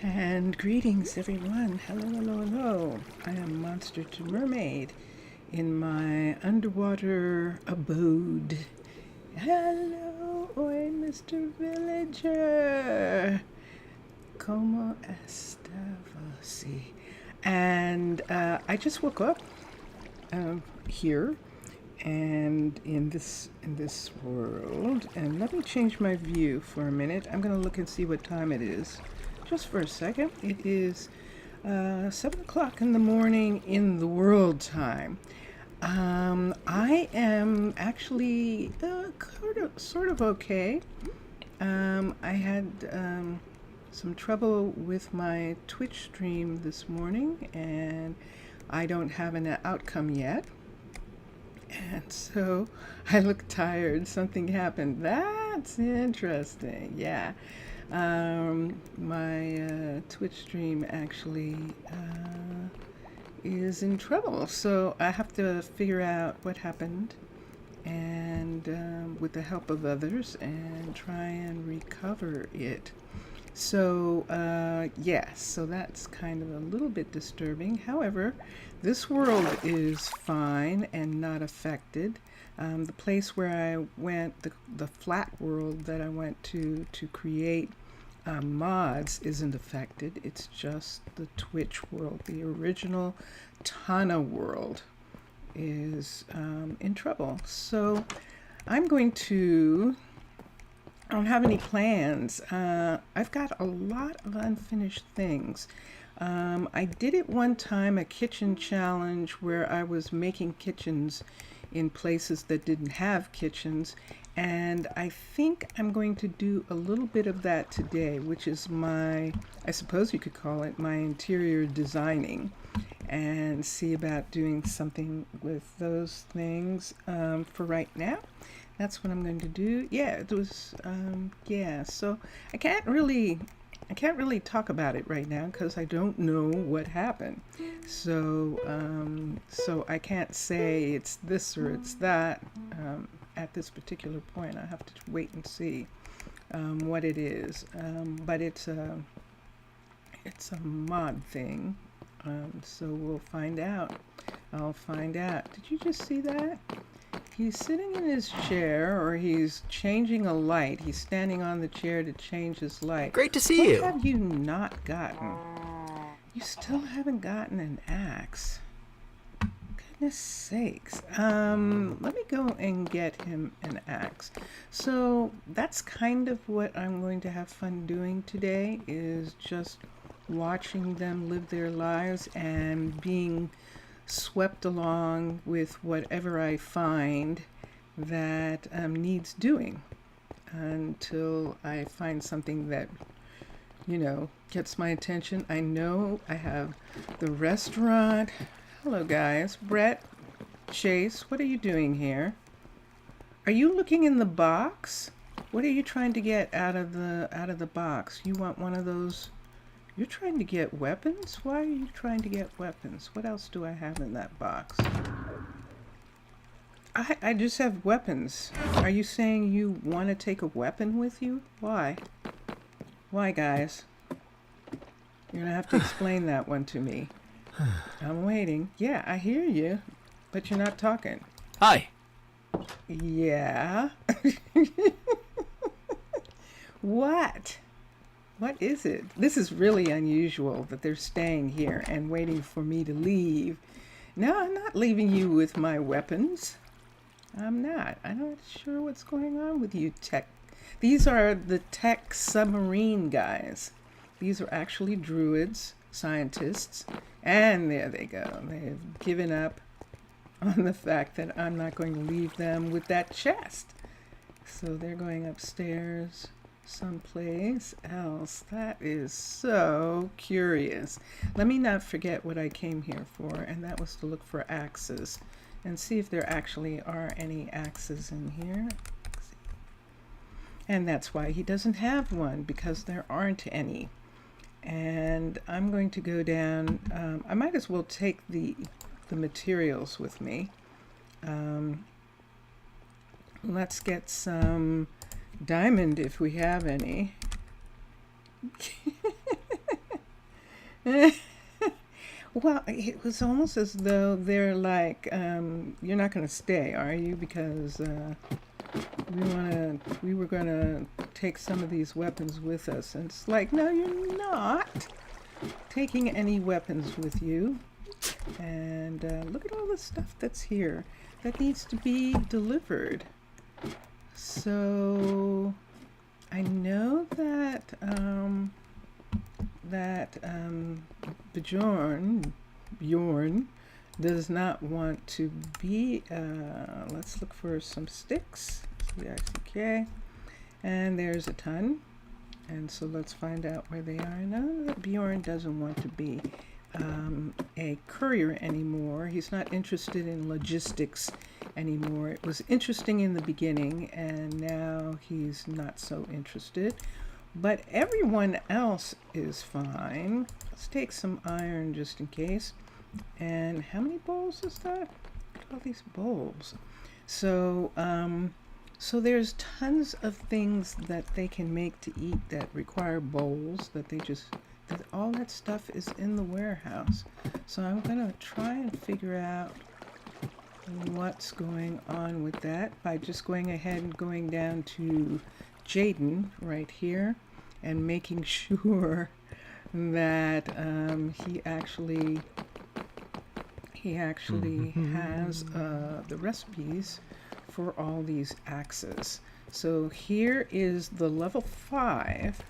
And greetings, everyone. Hello, hello, hello. I am Monster to Mermaid in my underwater abode. Hello, oi, Mr. Villager. Como esta você? And I just woke up here and in this world. And let me change my view for a minute. I'm gonna look and see what time it is. Just for a second. It is 7 o'clock in the morning in the world time. I am actually sort of okay. I had some trouble with my Twitch stream this morning, and I don't have an outcome yet. And so I look tired. Something happened. That's interesting. Yeah. My Twitch stream actually is in trouble. So I have to figure out what happened and with the help of others and try and recover it. So, yes, so that's kind of a little bit disturbing. However, this world is fine and not affected. The place where I went, the flat world that I went to create mods isn't affected. It's just the Twitch world. The original Tana world is in trouble. So I'm going to... I don't have any plans. I've got a lot of unfinished things. I did it one time, a kitchen challenge where I was making kitchens in places that didn't have kitchens. And I think I'm going to do a little bit of that today, which is I suppose you could call it my interior designing, and see about doing something with those things for right now. That's what I'm going to do. Yeah, it was, yeah, so I can't really talk about it right now because I don't know what happened. So, so I can't say it's this or it's that at this particular point. I have to wait and see what it is. But it's a mod thing. So we'll find out. I'll find out. Did you just see that? He's sitting in his chair, or he's changing a light. He's standing on the chair to change his light. Great to see you. What have you not gotten? You still haven't gotten an axe. Goodness sakes. Let me go and get him an axe. So that's kind of what I'm going to have fun doing today, is just watching them live their lives and being swept along with whatever I find that needs doing until I find something that, you know, gets my attention. I know I have the restaurant. Hello guys. Brett, Chase, what are you doing here? Are you looking in the box? What are you trying to get out of the box? You want one of those? You're trying to get weapons? Why are you trying to get weapons? What else do I have in that box? I just have weapons. Are you saying you want to take a weapon with you? Why? Why, guys? You're going to have to explain that one to me. I'm waiting. Yeah, I hear you, but you're not talking. Hi. Yeah. What? What is it? This is really unusual that they're staying here and waiting for me to leave. No, I'm not leaving you with my weapons. I'm not. I'm not sure what's going on with you tech. These are the tech submarine guys. These are actually druids, scientists, and there they go. They've given up on the fact that I'm not going to leave them with that chest. So they're going upstairs someplace else. That is so curious. Let me not forget what I came here for, and that was to look for axes and see if there actually are any axes in here. And that's why he doesn't have one, because there aren't any. And I'm going to go down. I might as well take the materials with me. Let's get some diamond if we have any. Well, it was almost as though they're like, "You're not going to stay, are you? Because we were going to take some of these weapons with us." And it's like, "No, you're not taking any weapons with you." And look at all the stuff that's here that needs to be delivered. So I know that Bjorn does not want to be. Let's look for some sticks. Okay, and there's a ton. And so let's find out where they are. I know that Bjorn doesn't want to be a courier anymore. He's not interested in logistics anymore. It was interesting in the beginning, and now he's not so interested. But everyone else is fine. Let's take some iron just in case. And how many bowls is that? Look at all these bowls. So, so there's tons of things that they can make to eat that require bowls that all that stuff is in the warehouse. So I'm gonna try and figure out what's going on with that by just going ahead and going down to Jaden right here and making sure that he actually has the recipes for all these axes. So here is the level 5.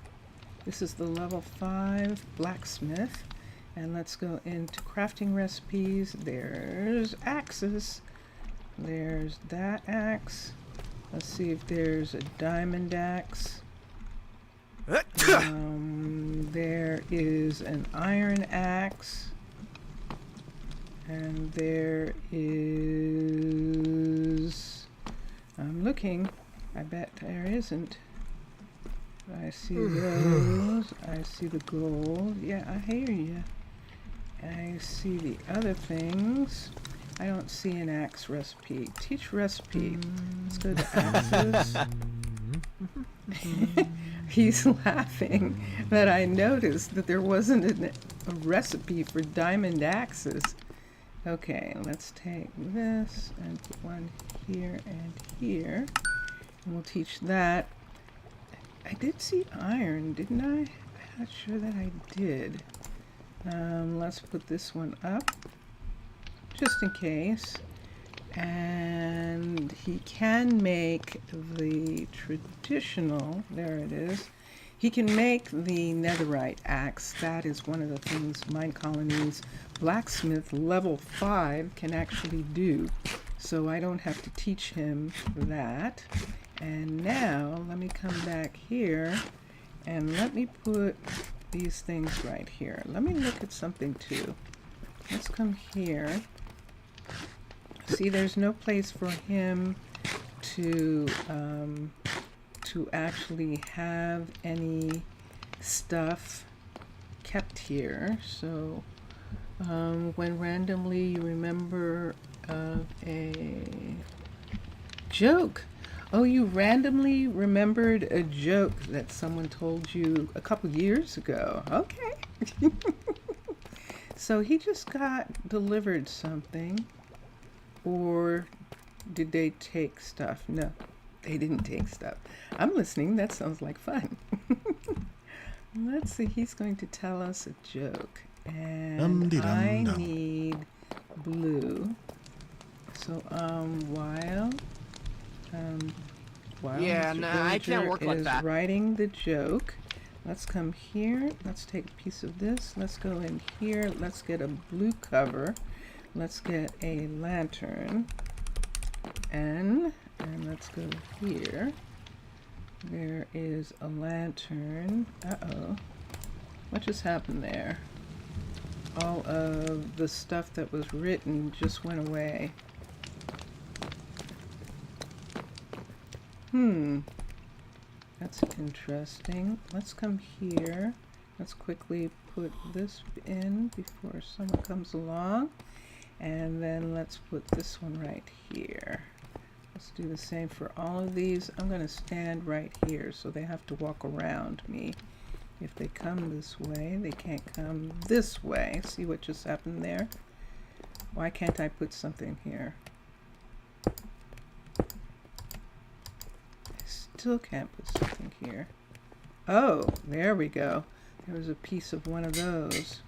This is the level 5 blacksmith. And let's go into crafting recipes. There's axes. There's that axe. Let's see if there's a diamond axe. There is an iron axe. And there is... I'm looking. I bet there isn't. I see those. I see the gold. Yeah, I hear you. I see the other things. I don't see an axe recipe. Teach recipe. Let's go to axes. He's laughing that I noticed that there wasn't a recipe for diamond axes. Okay, let's take this and put one here and here. And we'll teach that. I did see iron, didn't I? I'm not sure that I did. Let's put this one up, just in case. And he can make the traditional, there it is. He can make the netherite axe. That is one of the things Minecolonies blacksmith level 5 can actually do. So I don't have to teach him that. And now let me come back here and let me put these things right here. Let me look at something too. Let's come here. See, there's no place for him to actually have any stuff kept here. So when randomly you remember a joke. Oh, you randomly remembered a joke that someone told you a couple years ago. Okay. So he just got delivered something. Or did they take stuff? No, they didn't take stuff. I'm listening. That sounds like fun. Let's see. He's going to tell us a joke. And I need blue. So, while yeah, Mr. no, I can't work like that. Writing the joke, let's come here. Let's take a piece of this. Let's go in here. Let's get a blue cover. Let's get a lantern. And let's go here. There is a lantern. Uh-oh. What just happened there? All of the stuff that was written just went away. That's interesting. Let's come here. Let's quickly put this in before someone comes along. And then let's put this one right here. Let's do the same for all of these. I'm going to stand right here so they have to walk around me. If they come this way, they can't come this way. See what just happened there? Why can't I put something here? I still can't put something here. Oh, there we go. There was a piece of one of those.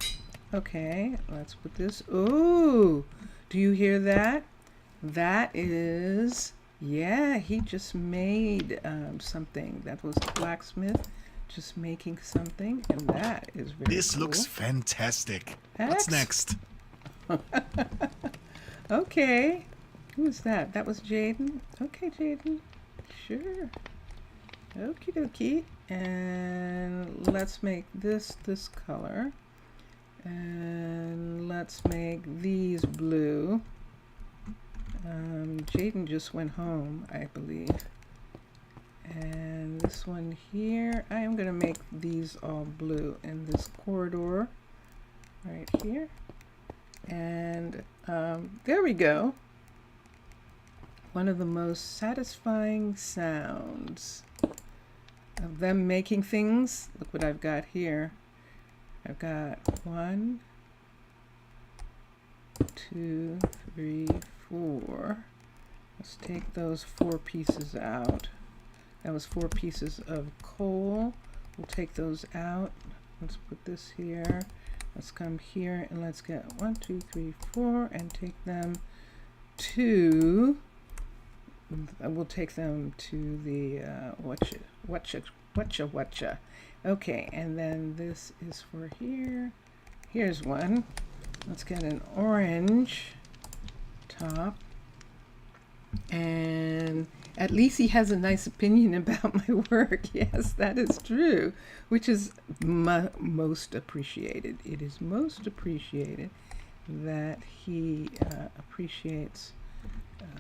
Okay, let's put this. Ooh, do you hear that? That is, yeah, he just made something. That was the blacksmith just making something, and that is very This cool. looks fantastic. What's next? Okay, who was that? That was Jaden. Okay, Jaden, sure. Okie dokie. And let's make this color. And let's make these blue. Jaden just went home, I believe. And this one here, I am going to make these all blue in this corridor right here. And there we go. One of the most satisfying sounds of them making things. Look what I've got here. I've got 1, 2, 3, 4. Let's take those 4 pieces out. That was 4 pieces of coal. We'll take those out. Let's put this here. Let's come here and let's get 1, 2, 3, 4 and take them to, we'll take them to the whatcha. Okay, and then this is for here. Here's one. Let's get an orange top. And at least he has a nice opinion about my work. Yes, that is true, which is most appreciated. It is most appreciated that he appreciates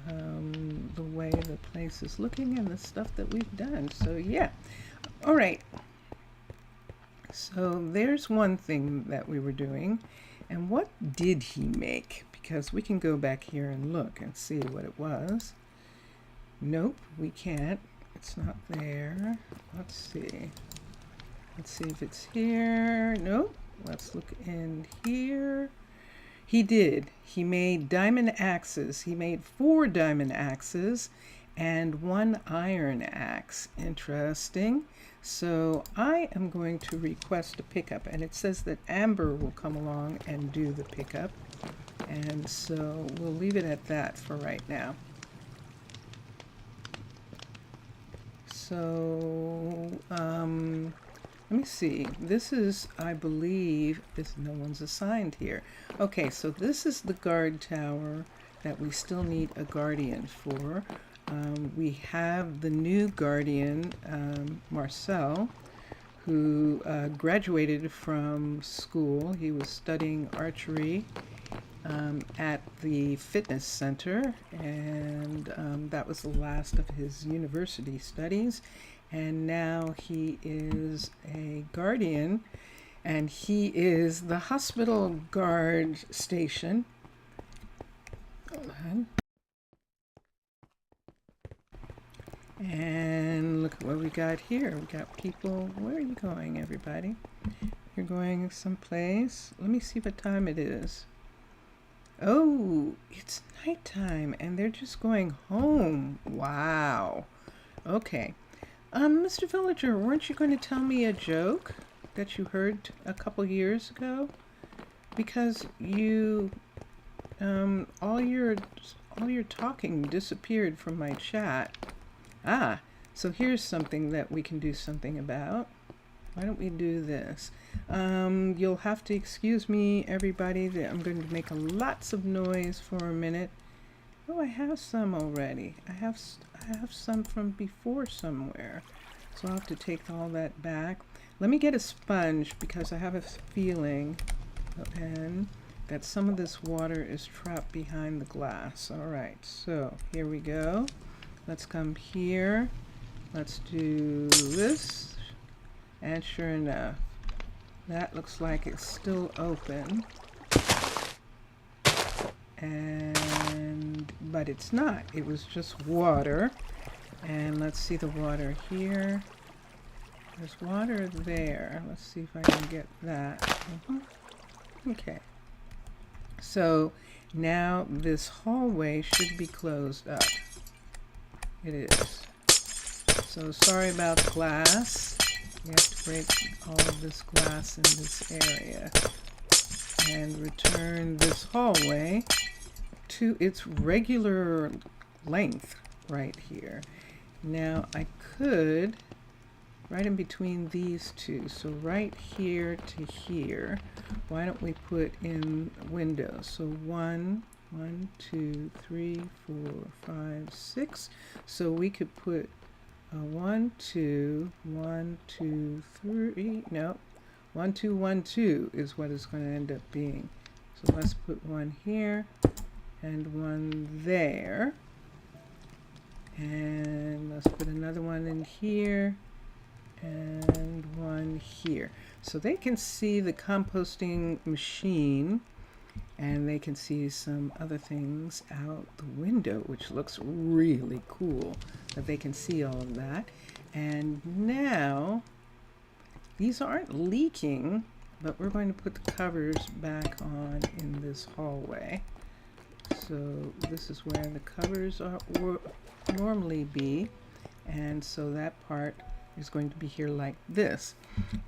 the way the place is looking and the stuff that we've done. So yeah, all right. So there's one thing that we were doing. And what did he make? Because we can go back here and look and see what it was. Nope, we can't. It's not there. Let's see. Let's see if it's here. Nope. Let's look in here. He did. He made diamond axes. He made 4 diamond axes and 1 iron axe. Interesting. So I am going to request a pickup, and it says that Amber will come along and do the pickup. And so we'll leave it at that for right now. So let me see. This is, I believe, no one's assigned here. Okay, so this is the guard tower that we still need a guardian for. We have the new guardian, Marcel, who graduated from school. He was studying archery at the fitness center, and that was the last of his university studies. And now he is a guardian, and he is the hospital guard station. Hold on. And look at what we got here. We got people. Where are you going, everybody? You're going someplace. Let me see what time it is. Oh, it's nighttime, and they're just going home. Wow. Okay. Mr. Villager, weren't you going to tell me a joke that you heard a couple years ago? Because you, all your talking disappeared from my chat. Ah, so here's something that we can do something about. Why don't we do this? You'll have to excuse me, everybody, that I'm going to make lots of noise for a minute. Oh, I have some already. I have some from before somewhere. So I'll have to take all that back. Let me get a sponge because I have a feeling that some of this water is trapped behind the glass. All right, so here we go. Let's come here. Let's do this. And sure enough, that looks like it's still open. But it's not. It was just water. And let's see the water here. There's water there. Let's see if I can get that. Okay. So now this hallway should be closed up. It is. So sorry about the glass. We have to break all of this glass in this area and return this hallway to its regular length right here. Now I could, right in between these two, so right here to here, why don't we put in windows? So 1, 2, 3, 4, 5, 6. So we could put 1, 2, 1, 2, 3. No, 1, 2, 1, 2 is what it's going to end up being. So let's put one here and one there. And let's put another one in here and one here. So they can see the composting machine, and they can see some other things out the window, which looks really cool that they can see all of that. And now these aren't leaking, but we're going to put the covers back on in this hallway. So this is where the covers are normally be, and so that part is going to be here like this.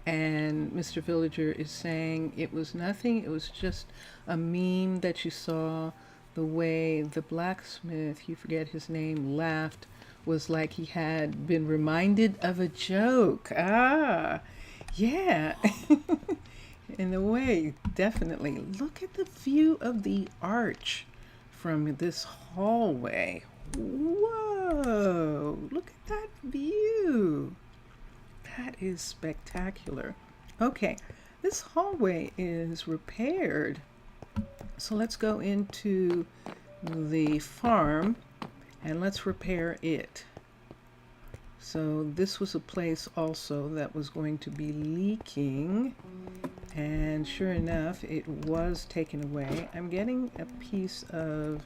And Mr. Villager is saying it was nothing, it was just a meme that you saw. The way the blacksmith, you forget his name, laughed was like he had been reminded of a joke. Ah, yeah. In a way, definitely. Look at the view of the arch from this hallway. Whoa, look at that view. That is spectacular. Okay, this hallway is repaired. So let's go into the farm and let's repair it. So this was a place also that was going to be leaking, and sure enough it was taken away. I'm getting a piece of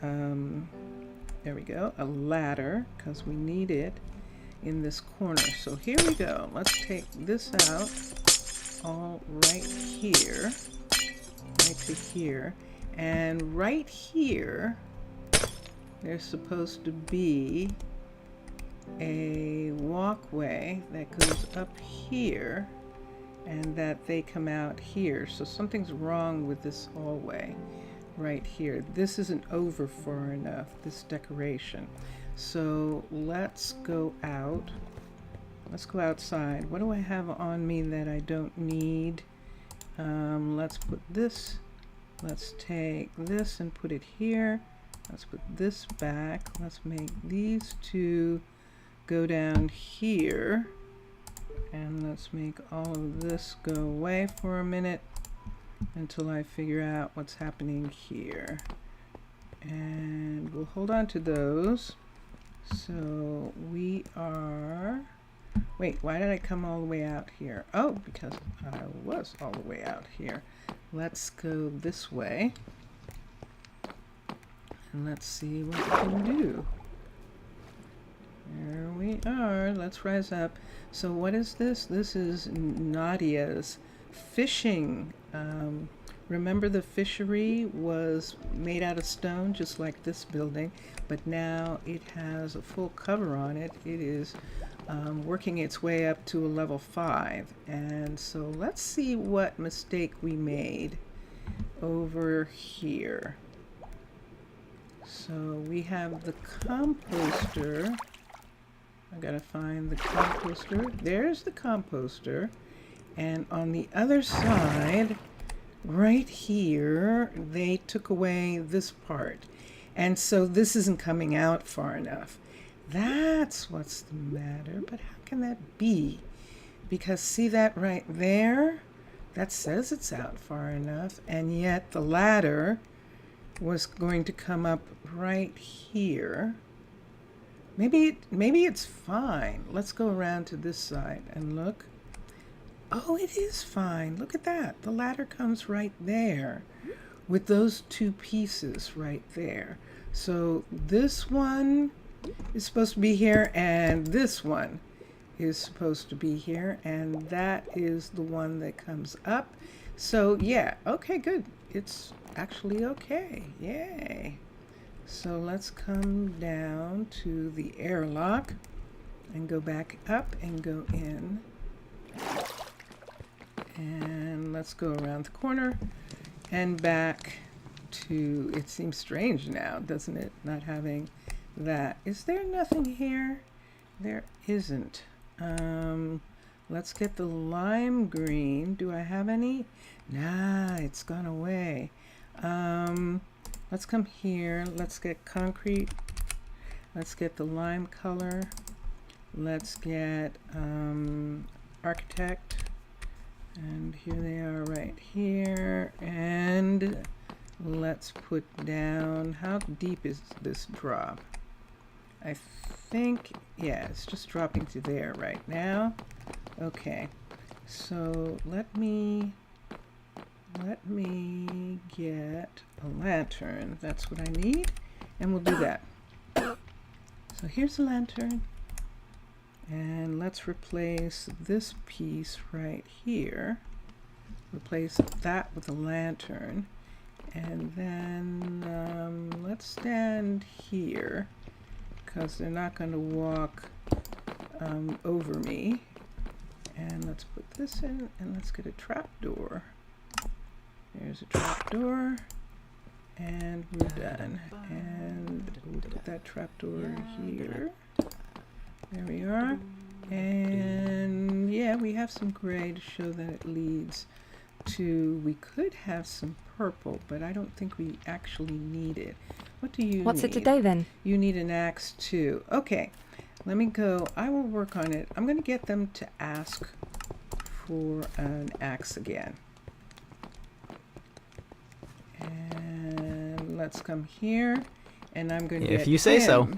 there we go, a ladder, because we need it in this corner. So here we go. Let's take this out all right here, right to here, and right here there's supposed to be a walkway that goes up here and that they come out here. So something's wrong with this hallway right here. This isn't over far enough, this decoration. So let's go out. Let's go outside. What do I have on me that I don't need? Let's put this. Let's take this and put it here. Let's put this back. Let's make these two go down here. And let's make all of this go away for a minute until I figure out what's happening here. And we'll hold on to those. So we are, wait, why did I come all the way out here? Oh, because I was all the way out here. Let's go this way. And let's see what we can do. There we are. Let's rise up. So what is this? This is Nadia's fishing. Remember, the fishery was made out of stone, just like this building, but now it has a full cover on it. It is working its way up to a level 5. And so let's see what mistake we made over here. So we have the composter. I gotta find the composter. There's the composter. And on the other side, right here, they took away this part. And so this isn't coming out far enough. That's what's the matter. But how can that be? Because see that right there? That says it's out far enough. And yet the ladder was going to come up right here. Maybe it's fine. Let's go around to this side and look. Oh, it is fine. Look at that. The ladder comes right there with those two pieces right there. So this one is supposed to be here, and this one is supposed to be here, and that is the one that comes up. So yeah, okay, good. It's actually okay. Yay. So let's come down to the airlock and go back up and go in. And let's go around the corner and back to, it seems strange now, doesn't it, not having that. Is there nothing here? There isn't. Let's get the lime green. Do I have any? Nah, it's gone away. Let's come here. Let's get concrete. Let's get the lime color. Let's get architect. And here they are right here. And let's put down, how deep is this drop? I think, yeah, it's just dropping to there right now. Okay, so let me get a lantern. That's what I need, and we'll do that. So here's a lantern, and let's replace this piece right here. Replace that with a lantern, and then let's stand here because they're not going to walk over me. And let's put this in, and let's get a trapdoor. There's a trapdoor, and we're done. And we'll put that trapdoor here. There we are. And yeah, we have some gray to show that it leads to, we could have some purple, but I don't think we actually need it. What do you What's need? it today then? You need an axe too. Okay, let me go. I will work on it. I'm going to get them to ask for an axe again. And let's come here, and I'm going to get If you say so.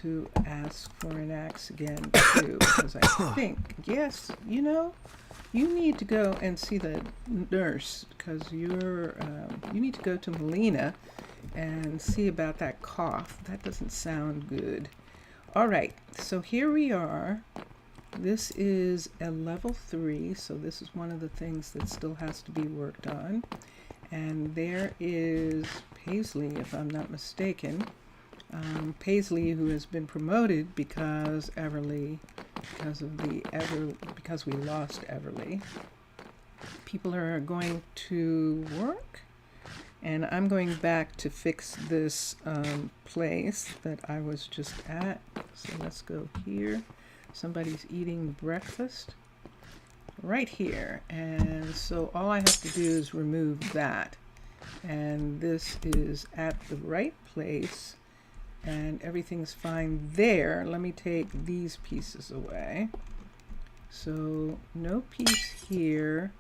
to ask for an axe again too, because I think, yes, you know, you need to go and see the nurse, because you need to go to Melina and see about that cough. That doesn't sound good. All right, so here we are. This is a level 3, so this is one of the things that still has to be worked on. And there is Paisley, if I'm not mistaken. Paisley, who has been promoted because Everly, because we lost Everly. People are going to work, and I'm going back to fix this place that I was just at. So let's go here. Somebody's eating breakfast right here, and so all I have to do is remove that, and this is at the right place, and everything's fine there. Let me take these pieces away. So no piece here.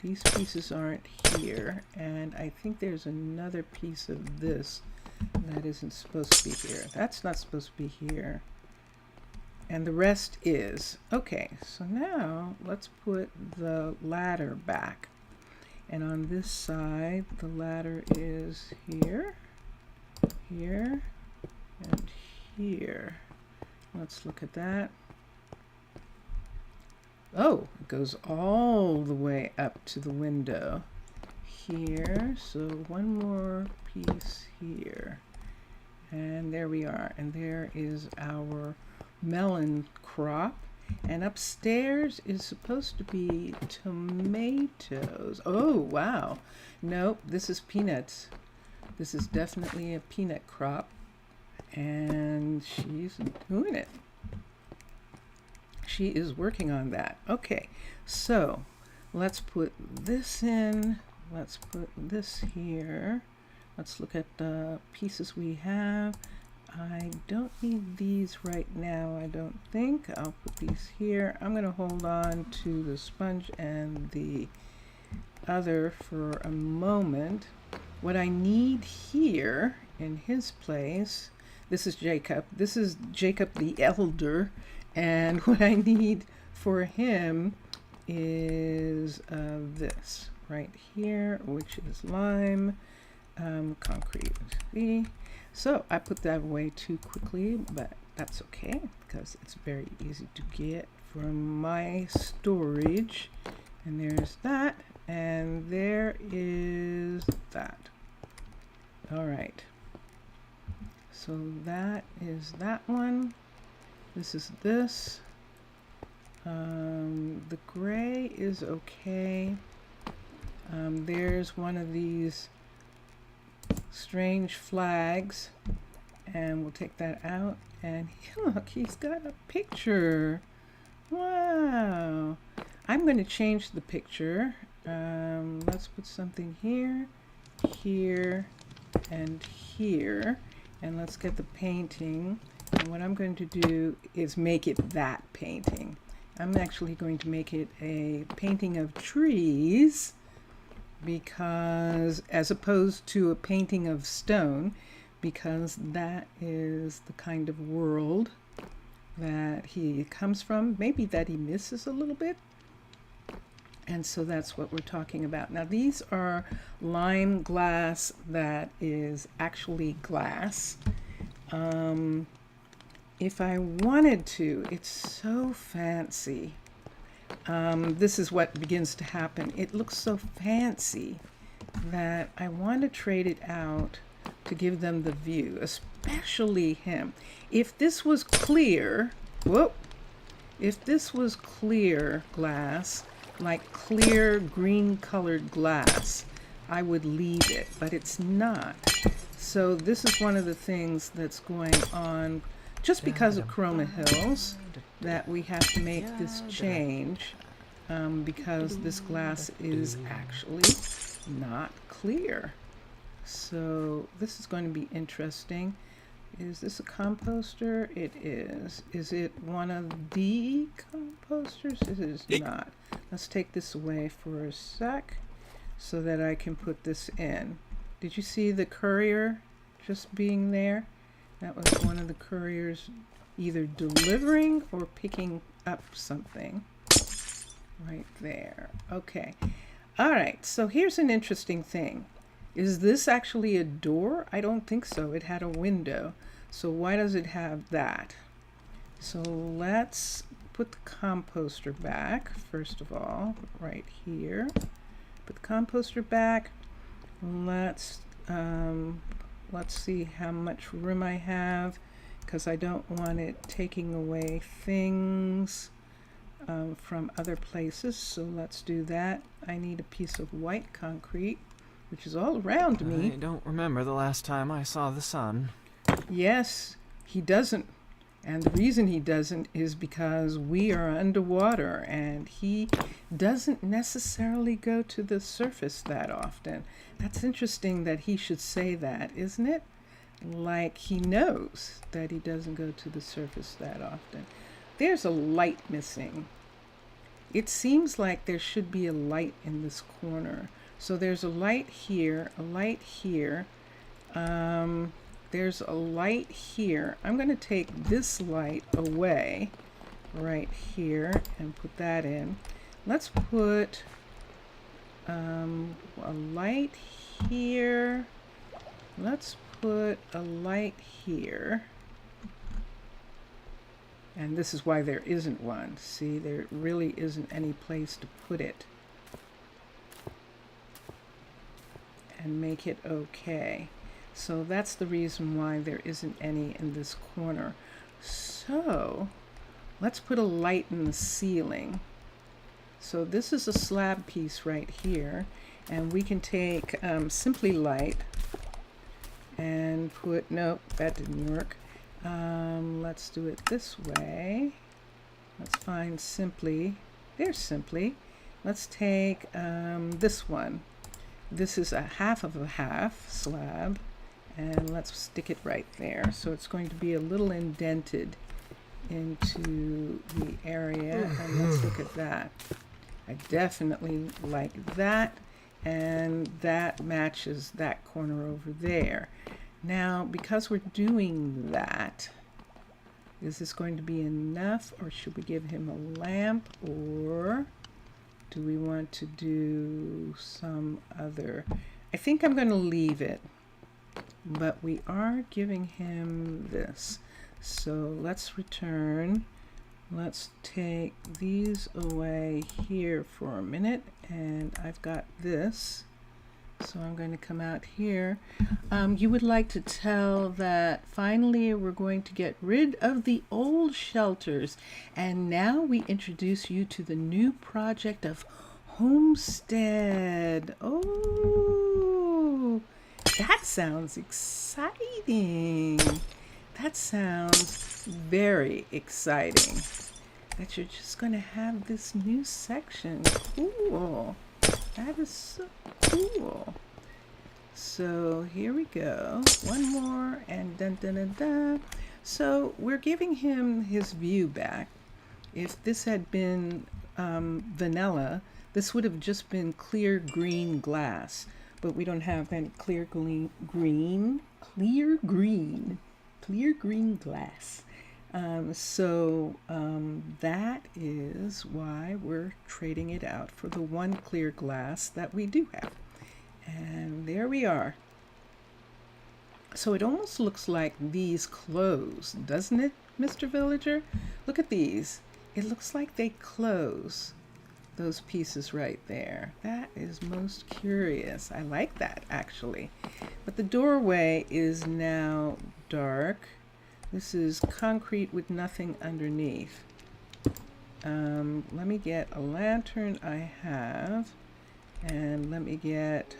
These pieces aren't here, and I think there's another piece of this that isn't supposed to be here. That's not supposed to be here. And the rest is. Okay, so now let's put the ladder back. And on this side, the ladder is here, here, and here. Let's look at that. Oh, it goes all the way up to the window here. So one more piece here. And there we are. And there is our melon crop, and upstairs is supposed to be tomatoes. Oh wow, nope, this is peanuts. This is definitely a peanut crop, and she's doing it. She is working on that. Okay, so let's put this in, let's put this here, let's look at the pieces we have. I don't need these right now, I don't think. I'll put these here. I'm going to hold on to the sponge and the other for a moment. What I need here in his place, this is Jacob. This is Jacob the Elder, and what I need for him is this right here, which is lime, concrete. See? So I put that away too quickly, but that's okay because it's very easy to get from my storage. And there's that, and there is that. All right. So that is that one. This is this. The gray is okay. There's one of these strange flags, and we'll take that out. And look, he's got a picture. Wow. I'm going to change the picture. Let's put something here, here, and here. And let's get the painting. And what I'm going to do is make it that painting. I'm actually going to make it a painting of trees, because as opposed to a painting of stone, because that is the kind of world that he comes from, maybe that he misses a little bit. And so that's what we're talking about. Now these are lime glass that is actually glass. If I wanted to, it's so fancy. This is what begins to happen. It looks so fancy that I want to trade it out to give them the view, especially him. If this was clear, if this was clear glass, like clear green colored glass, I would leave it, but it's not. So this is one of the things that's going on just because of Chroma Hills, that we have to make this change, because this glass is actually not clear. So this is going to be interesting. Is this a composter? It is. Is it one of the composters? It is not. Let's take this away for a sec so that I can put this in. Did you see the courier just being there? That was one of the couriers either delivering or picking up something right there. Okay. All right. So here's an interesting thing. Is this actually a door? I don't think so. It had a window. So why does it have that? So let's put the composter back, first of all, right here. Put the composter back. Let's see how much room I have, because I don't want it taking away things from other places. So let's do that. I need a piece of white concrete, which is all around me. I don't remember the last time I saw the sun. Yes, he doesn't. And the reason he doesn't is because we are underwater, and he doesn't necessarily go to the surface that often. That's interesting that he should say that, isn't it? Like he knows that he doesn't go to the surface that often. There's a light missing. It seems like there should be a light in this corner. So there's a light here, a light here. There's a light here. I'm going to take this light away right here and put that in. Let's put a light here. Let's put a light here. And this is why there isn't one. See, there really isn't any place to put it and make it okay. So that's the reason why there isn't any in this corner. So let's put a light in the ceiling. So this is a slab piece right here, and we can take Simply Light and put, nope, that didn't work. Let's do it this way. Let's find Simply. There's Simply. Let's take this one. This is a half of a half slab, and let's stick it right there. So it's going to be a little indented into the area, and let's look at that. I definitely like that, and that matches that corner over there. Now, because we're doing that, is this going to be enough, or should we give him a lamp, or do we want to do some other? I think I'm going to leave it. but we are giving him this. So let's return. Let's take these away here for a minute, and I've got this. So I'm going to come out here. You would like to tell that finally we're going to get rid of the old shelters, and now we introduce you to the new project of homestead. Oh, that sounds exciting. That sounds very exciting. That you're just going to have this new section. Cool. That is so cool. So here we go. One more and dun dun dun dun. So we're giving him his view back. If this had been vanilla, this would have just been clear green glass. But we don't have any clear green glass. That is why we're trading it out for the one clear glass that we do have. And there we are. So it almost looks like these close, doesn't it, Mr. Villager? Look at these. It looks like they close. Those pieces right there. That is most curious. I like that, actually. But the doorway is now dark. This is concrete with nothing underneath. Let me get a lantern I have, and let me get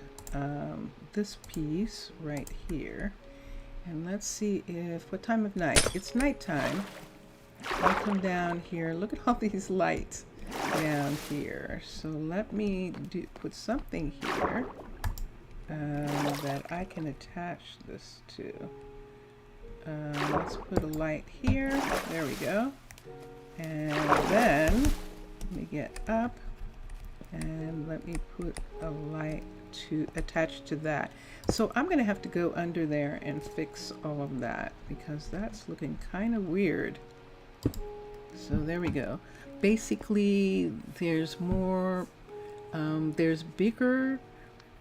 this piece right here. And let's see what time of night? It's nighttime. I'll come down here. Look at all these lights down here. So let me put something here that I can attach this to. Let's put a light here. There we go. And then let me get up and let me put a light to attach to that. So I'm going to have to go under there and fix all of that because that's looking kind of weird. So there we go. Basically, there's more, there's bigger,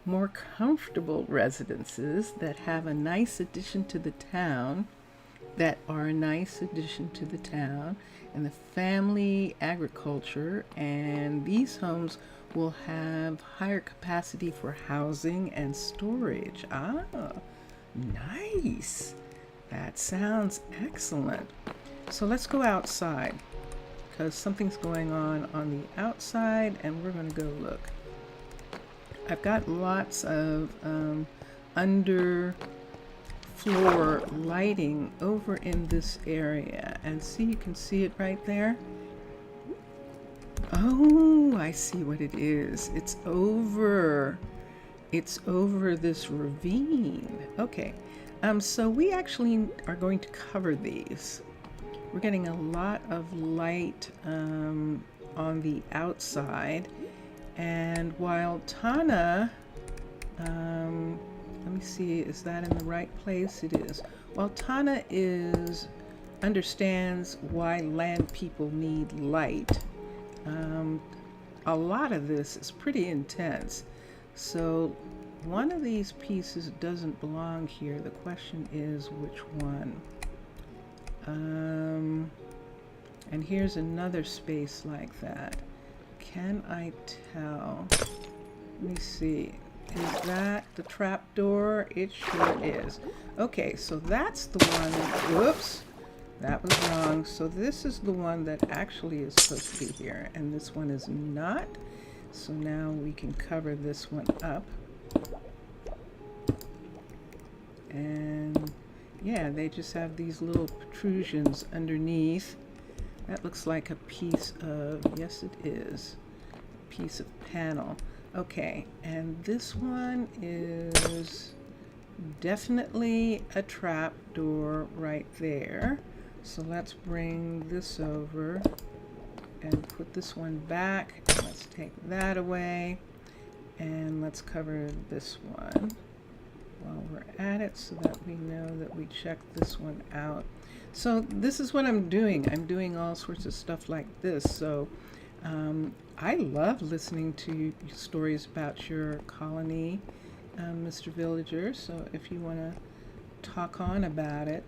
more comfortable residences that have a nice addition to the town, and the family agriculture, and these homes will have higher capacity for housing and storage. Ah, nice. That sounds excellent. So let's go outside because something's going on the outside, and we're going to go look. I've got lots of under floor lighting over in this area, and see, you can see it right there. Oh, I see what it is. It's over this ravine. Okay, so we actually are going to cover these. We're getting a lot of light on the outside, and while Tana, let me see, is that in the right place? It is. While Tana understands why land people need light, a lot of this is pretty intense. So one of these pieces doesn't belong here. The question is which one? And here's another space like that. Can I tell? Let me see. Is that the trap door? It sure is. Okay, so that's the one. Whoops, that was wrong. So this is the one that actually is supposed to be here, and this one is not. So now we can cover this one up. And yeah, they just have these little protrusions underneath. That looks like a piece of, yes it is, a piece of panel. Okay, and this one is definitely a trap door right there. So let's bring this over and put this one back. Let's take that away, and let's cover this one while we're at it so that we know that we checked this one out. So this is what I'm doing. I'm doing all sorts of stuff like this. So I love listening to stories about your colony Mr. Villager. So if you want to talk on about it,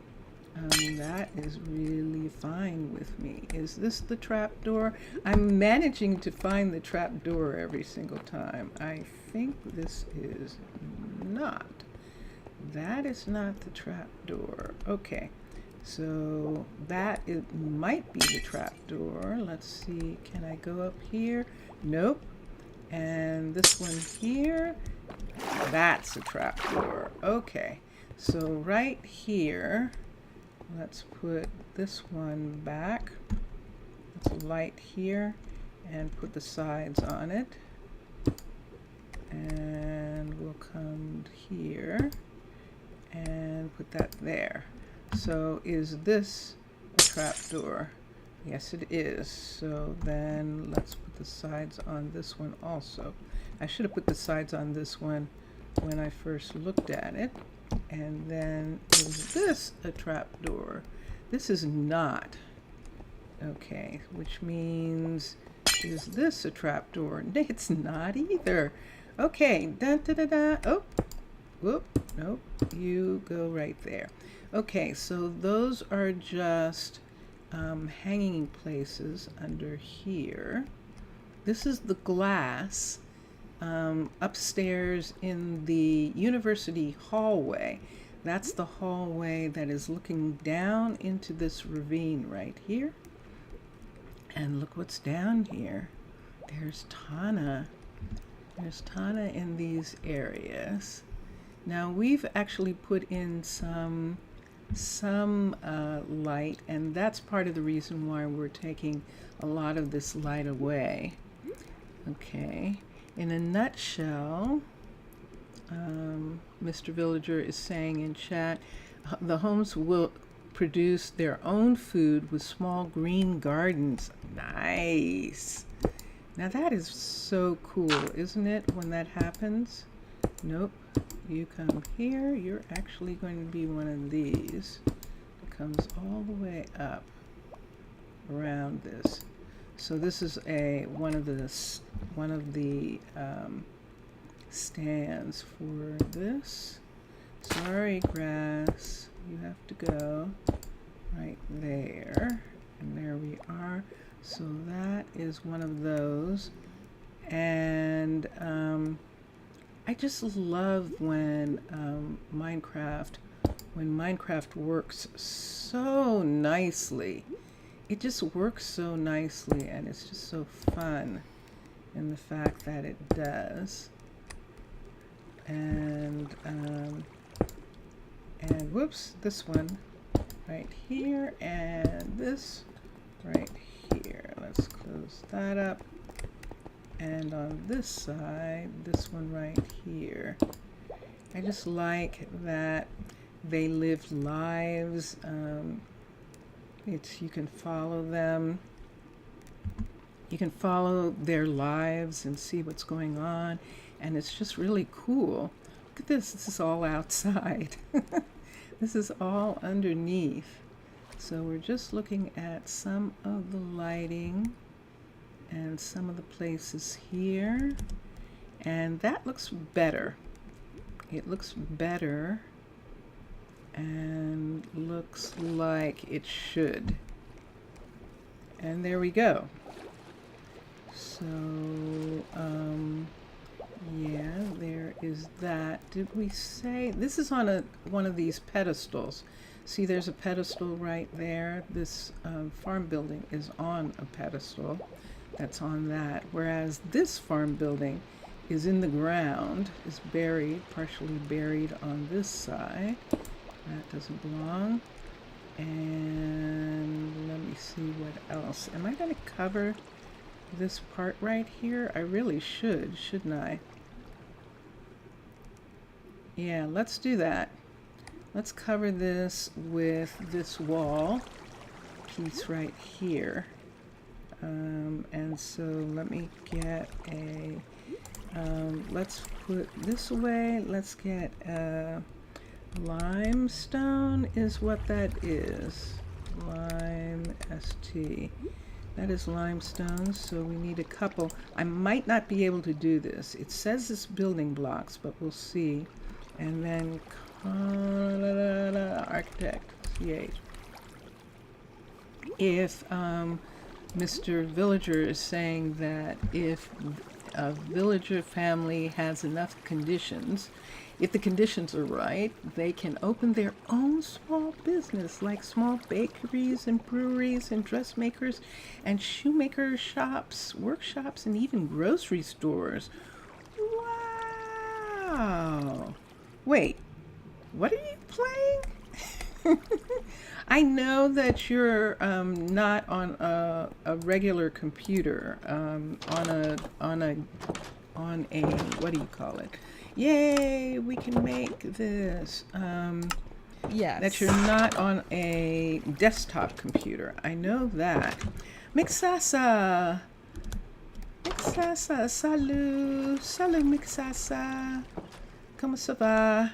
that is really fine with me. Is this the trap door? I'm managing to find the trap door every single time. I think this is not. That is not the trap door. Okay, so that it might be the trap door. Let's see, can I go up here? Nope. And this one here, that's a trap door. Okay, so right here, let's put this one back. Let's light here and put the sides on it. And we'll come here and put that there. So is this a trap door? Yes, it is. So then let's put the sides on this one also. I should have put the sides on this one when I first looked at it. And then is this a trap door? This is not. Okay, which means is this a trap door? It's not either. Okay, dun, da, da, da. Oh, whoop, nope, you go right there. Okay, so those are just hanging places under here. This is the glass upstairs in the university hallway. That's the hallway that is looking down into this ravine right here. And look what's down here. There's Tana. There's Tana in these areas. Now we've actually put in some light, and that's part of the reason why we're taking a lot of this light away. Okay, in a nutshell, Mr. Villager is saying in chat, the homes will produce their own food with small green gardens. Nice. Now that is so cool, isn't it, when that happens? Nope. You come here, you're actually going to be one of these. It comes all the way up around this. So this is one of the stands for this. Sorry, grass, you have to go right there. And there we are. So that is one of those. And I just love when Minecraft works so nicely. It just works so nicely, and it's just so fun in the fact that it does. And whoops, this one right here, and this right here. Let's close that up. And on this side, this one right here. I just like that they live lives. You can follow them. You can follow their lives and see what's going on. And it's just really cool. Look at this. This is all outside. This is all underneath. So we're just looking at some of the lighting and some of the places here, and that looks better. It looks better and looks like it should. And there we go. So yeah, there is that. Did we say this is on one of these pedestals? See, there's a pedestal right there. This farm building is on a pedestal that's on that, whereas this farm building is in the ground, is buried, partially buried on this side. That doesn't belong. And let me see what else. Am I going to cover this part right here? I really should, shouldn't I? Yeah, let's do that. Let's cover this with this wall piece right here. And so let me get let's put this away. Let's get limestone is what that is. Lime, ST. That is limestone, so we need a couple. I might not be able to do this. It says it's building blocks, but we'll see. And then architect, CH. If Mr. Villager is saying that if a villager family has enough conditions, if the conditions are right, they can open their own small business, like small bakeries and breweries and dressmakers and shoemaker shops, workshops, and even grocery stores. Wow. Wait, what are you playing? I know that you're not on a regular computer, on a what do you call it? Yay, we can make this. Yes. That you're not on a desktop computer. I know that. Mixasa. Mixasa. Salut. Salut, Mixasa. Comment ça va?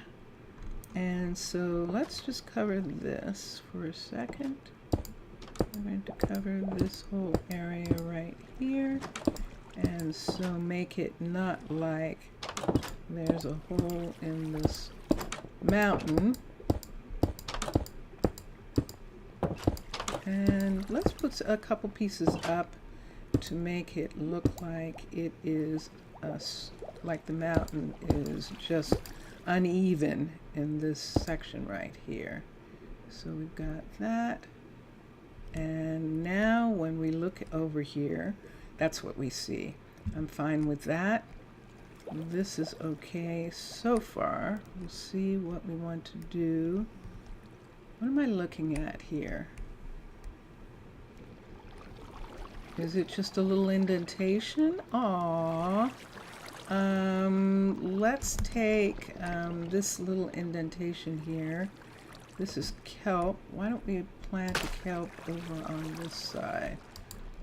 And so let's just cover this for a second. I'm going to cover this whole area right here. And so make it not like there's a hole in this mountain. And let's put a couple pieces up to make it look like it is like the mountain is just uneven in this section right here. So we've got that. And now when we look over here, that's what we see. I'm fine with that. This is okay so far. We'll see what we want to do. What am I looking at here? Is it just a little indentation? Aww. Let's take this little indentation here. This is kelp. Why don't we plant the kelp over on this side?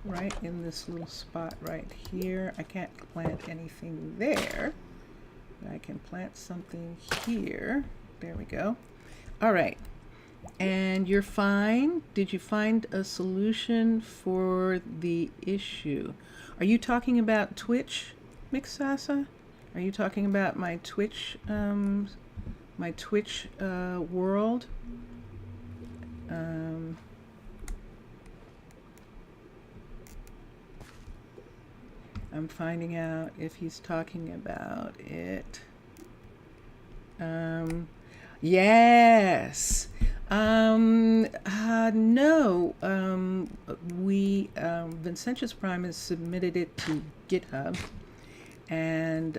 Right in this little spot right here. I can't plant anything there. But I can plant something here. There we go. All right. And you're fine. Did you find a solution for the issue? Are you talking about Twitch, Mixasa? Are you talking about my Twitch world? I'm finding out if he's talking about it. Yes. No. Vincentius Prime has submitted it to GitHub, and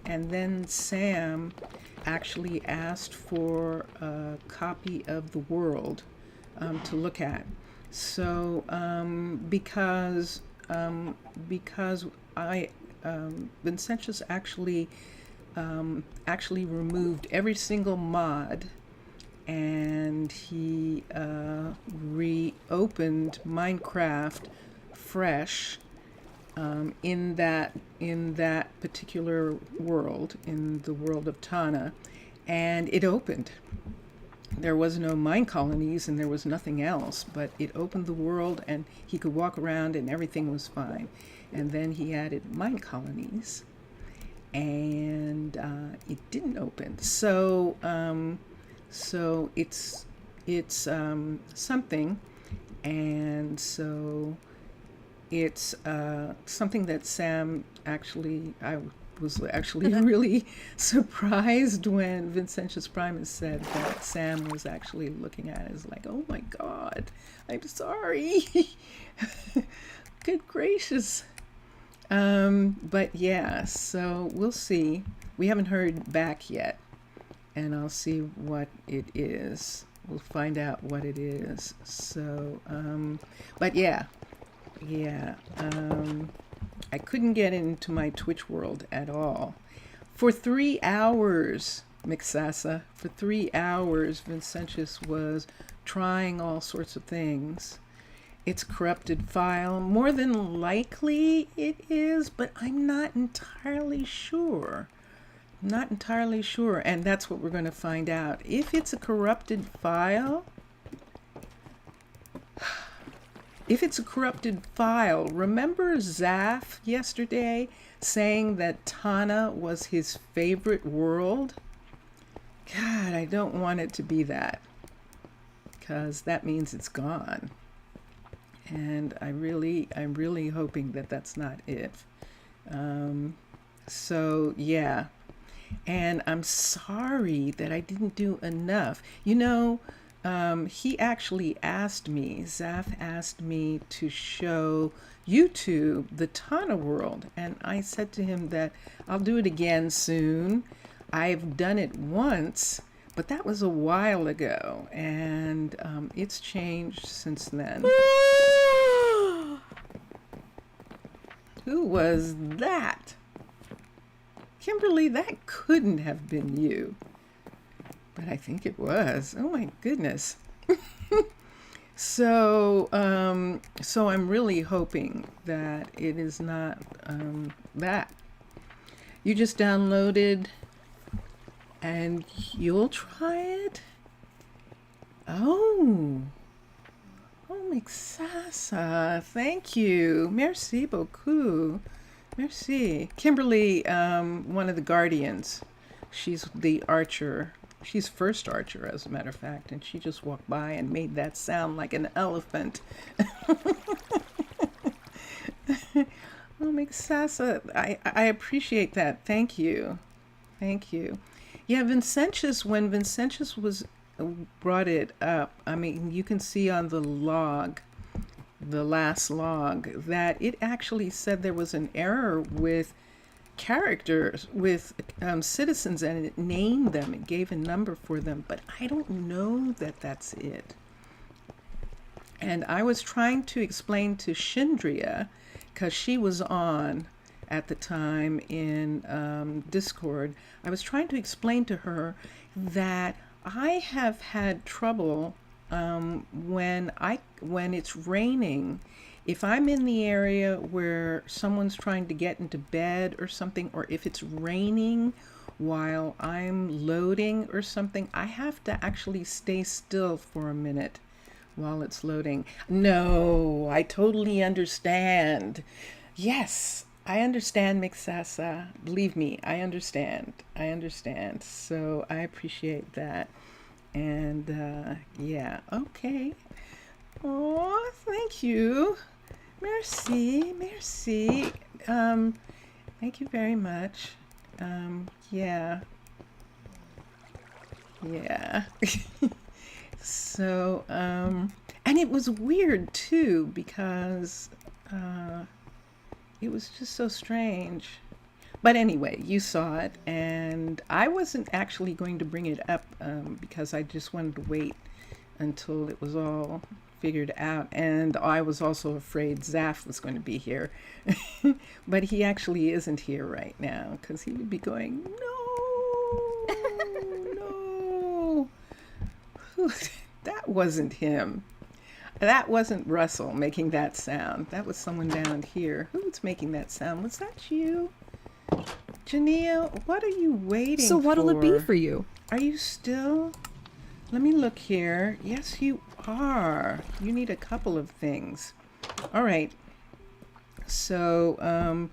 and then Sam actually asked for a copy of the world to look at. So because Vincentius actually removed every single mod, and he reopened Minecraft fresh in that particular world, in the world of Tana, and it opened. There was no Minecolonies and there was nothing else, but it opened the world and he could walk around and everything was fine. And then he added Minecolonies, and it didn't open. So it's something, and so it's something that Sam actually, I was actually really surprised when Vincentius Primus said that Sam was actually looking at it as like, oh my God, I'm sorry. Good gracious. But yeah, so we'll see. We haven't heard back yet, and I'll see what it is. We'll find out what it is. So, but yeah, I couldn't get into my Twitch world at all. For 3 hours, Mixasa, for 3 hours, Vincentius was trying all sorts of things. It's corrupted file. More than likely it is, but I'm not entirely sure. Not entirely sure, and that's what we're going to find out. If it's a corrupted file, If it's a corrupted file, remember Zaf yesterday saying that Tana was his favorite world? God, I don't want it to be that, because that means it's gone. And I'm really hoping that that's not it. So yeah, and I'm sorry that I didn't do enough. You know, he actually asked me, Zaf asked me to show YouTube the Tana world, and I said to him that I'll do it again soon. I've done it once, but that was a while ago, and it's changed since then. Who was that? Kimberly, that couldn't have been you. But I think it was. Oh my goodness. So I'm really hoping that it is not that. You just downloaded and you'll try it? Oh, Mixasa, thank you. Merci beaucoup. Merci. Kimberly, one of the guardians. She's the archer. She's first archer, as a matter of fact, and she just walked by and made that sound like an elephant. Oh, Mixasa, I appreciate that. Thank you. Thank you. Yeah, Vincentius, when Vincentius was brought it up, I mean, you can see on the log, the last log, that it actually said there was an error with characters, with citizens, and it named them, it gave a number for them, but I don't know that that's it. And I was trying to explain to Shindria, because she was on at the time in Discord, I was trying to explain to her that I have had trouble when it's raining. If I'm in the area where someone's trying to get into bed or something, or if it's raining while I'm loading or something, I have to actually stay still for a minute while it's loading. No, I totally understand. Yes, I understand, Mixasa. Believe me, I understand. I understand. So I appreciate that. And yeah, okay. Oh, thank you. Merci, merci. Thank you very much. Yeah. Yeah. So, and it was weird too, because it was just so strange. But anyway, you saw it, and I wasn't actually going to bring it up because I just wanted to wait until it was all figured out. And I was also afraid Zaf was going to be here. But he actually isn't here right now, because he would be going, no, no. That wasn't him. That wasn't Russell making that sound. That was someone down here. Who's making that sound? Was that you? Janelle, what are you waiting for? So what'll it be for you? Are you still? Let me look here. Yes, you are. You need a couple of things. All right. So, I'm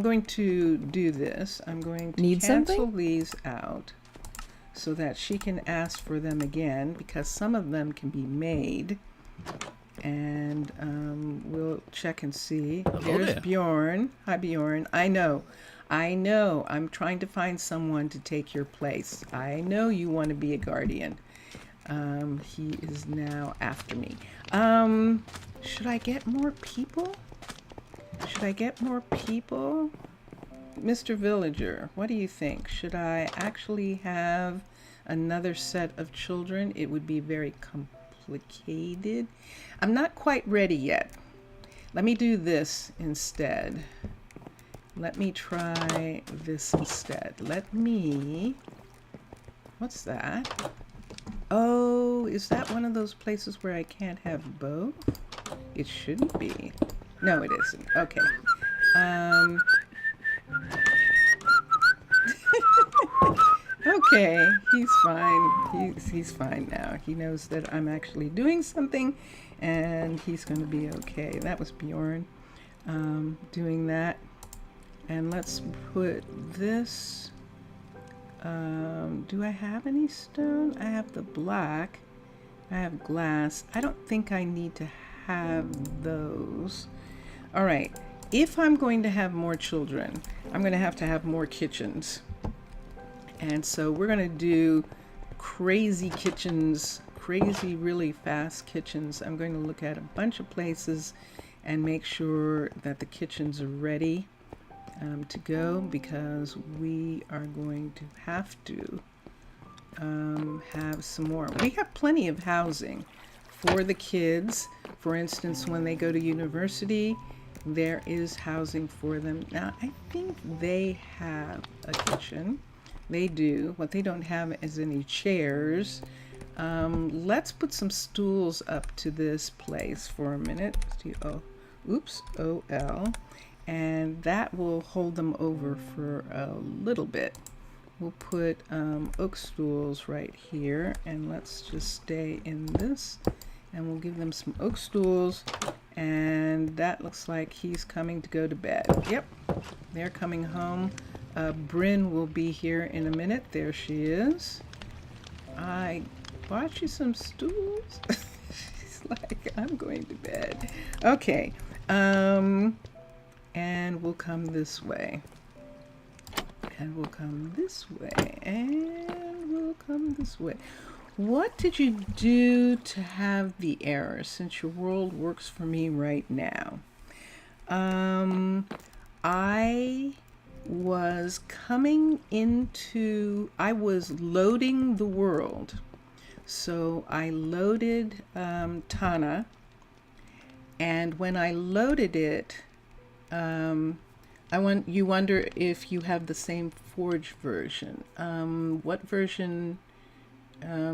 going to do this. I'm going to cancel these out so that she can ask for them again, because some of them can be made. And we'll check and see. Hello There's there. Bjorn. Hi, Bjorn. I know. I'm trying to find someone to take your place. I know you want to be a guardian. He is now after me. Should I get more people? Mr. Villager, what do you think? Should I actually have another set of children? It would be very complicated. I'm not quite ready yet. Let me do this instead. Let me try this instead. What's that? Oh, is that one of those places where I can't have both? It shouldn't be. No, it isn't. Okay. Okay, he's fine. He's fine now. He knows that I'm actually doing something, and he's going to be okay. That was Bjorn doing that. And let's put this. Do I have any stone? I have the black. I have glass. I don't think I need to have those. All right. If I'm going to have more children, I'm going to have more kitchens. And so we're going to do crazy kitchens, crazy, really fast kitchens. I'm going to look at a bunch of places and make sure that the kitchens are ready to go, because we are going to have to have some more. We have plenty of housing for the kids. For instance, when they go to university, there is housing for them. Now, I think they have a kitchen. They do. What they don't have is any chairs. Let's put some stools up to this place for a minute. OL. And that will hold them over for a little bit. We'll put oak stools right here, and let's just stay in this, and we'll give them some oak stools. And that looks like he's coming to go to bed. Yep, they're coming home. Bryn will be here in a minute. There she is. I bought you some stools. She's like, I'm going to bed. Okay. And we'll come this way. And we'll come this way. And we'll come this way. What did you do to have the error, since your world works for me right now? I was loading the world. So I loaded Tana. And when I loaded it, you wonder if you have the same Forge version. What version?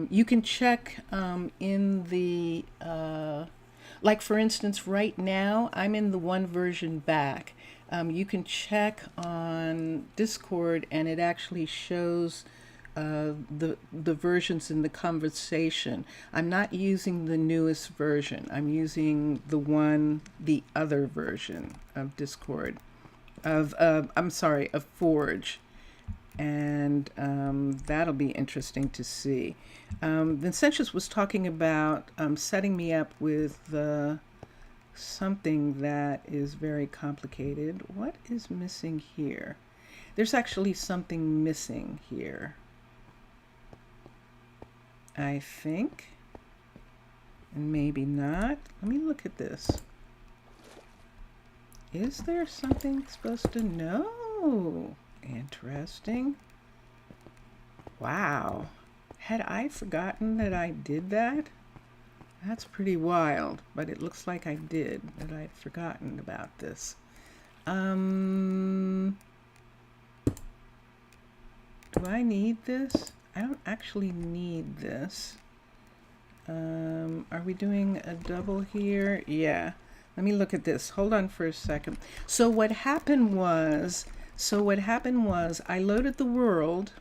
You can check in the, like for instance, right now I'm in the one version back. You can check on Discord, and it actually shows the versions in the conversation. I'm not using the newest version. I'm using the other version of Discord, of Forge. And that'll be interesting to see. Vincentius was talking about setting me up with something that is very complicated. What is missing here? There's actually something missing here, I think. And maybe not. Let me look at this. Is there something supposed to know? Interesting. Wow. Had I forgotten that I did that? That's pretty wild, but it looks like I did, that I'd forgotten about this. Do I need this? I don't actually need this. Are we doing a double here? Yeah. Let me look at this. Hold on for a second. So what happened was I loaded the world.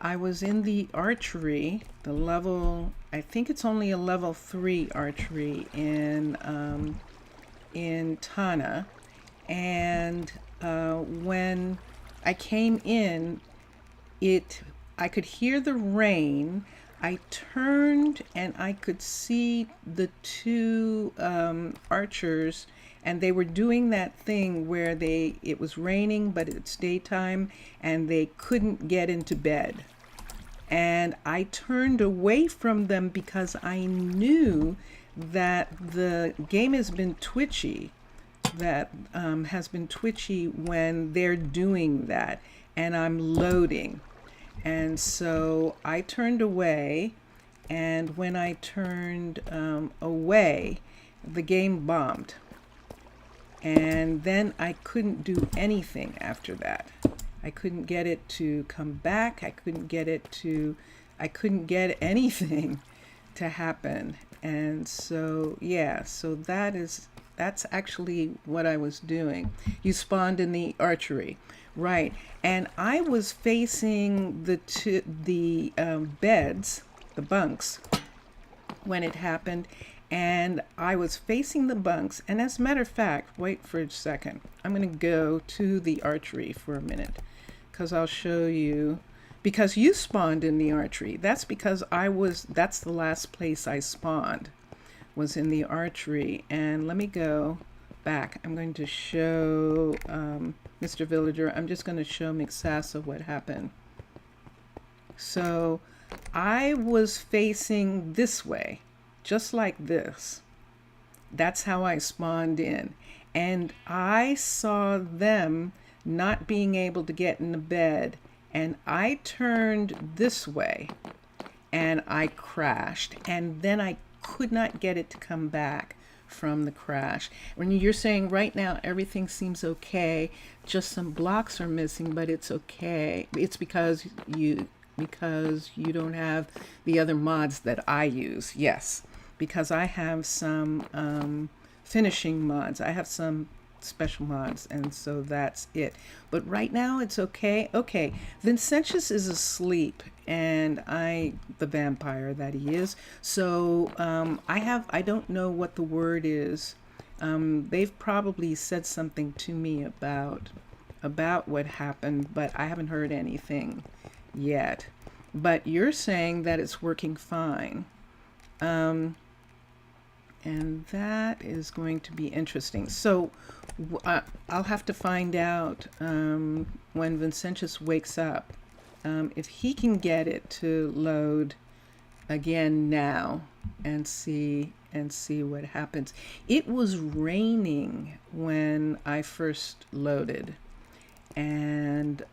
I was in the archery, the level, I think it's only a level 3 archery in Tana. And when I came in, I could hear the rain. I turned and I could see the two archers, and they were doing that thing where it was raining, but it's daytime, and they couldn't get into bed. And I turned away from them because I knew that the game has been twitchy, when they're doing that, and I'm loading. And so I turned away, and when I turned away, the game bombed. And then I couldn't do anything after that. I couldn't get it to come back. I couldn't get anything to happen. And so, yeah, so that is That's actually what I was doing. You spawned in the archery, right? And I was facing the beds, the bunks, when it happened, and I was facing the bunks. And as a matter of fact, wait for a second. I'm going to go to the archery for a minute because I'll show you. Because you spawned in the archery. That's because that's the last place I spawned, was in the archery. And let me go back. I'm going to show Mr. Villager. I'm just going to show Mixasa what happened. So I was facing this way, just like this. That's how I spawned in. And I saw them not being able to get in the bed. And I turned this way and I crashed. And then I could not get it to come back from the crash. When you're saying right now everything seems okay, just some blocks are missing, but it's okay. It's because you don't have the other mods that I use. Yes, because I have some finishing mods. I have some special mods, and so that's it. But right now it's okay. Okay, Vincentius is asleep, and the vampire that he is. So I don't know what the word is. They've probably said something to me about what happened, but I haven't heard anything yet. But you're saying that it's working fine. And that is going to be interesting. So I'll have to find out when Vincentius wakes up if he can get it to load again now and see what happens. It was raining when I first loaded, and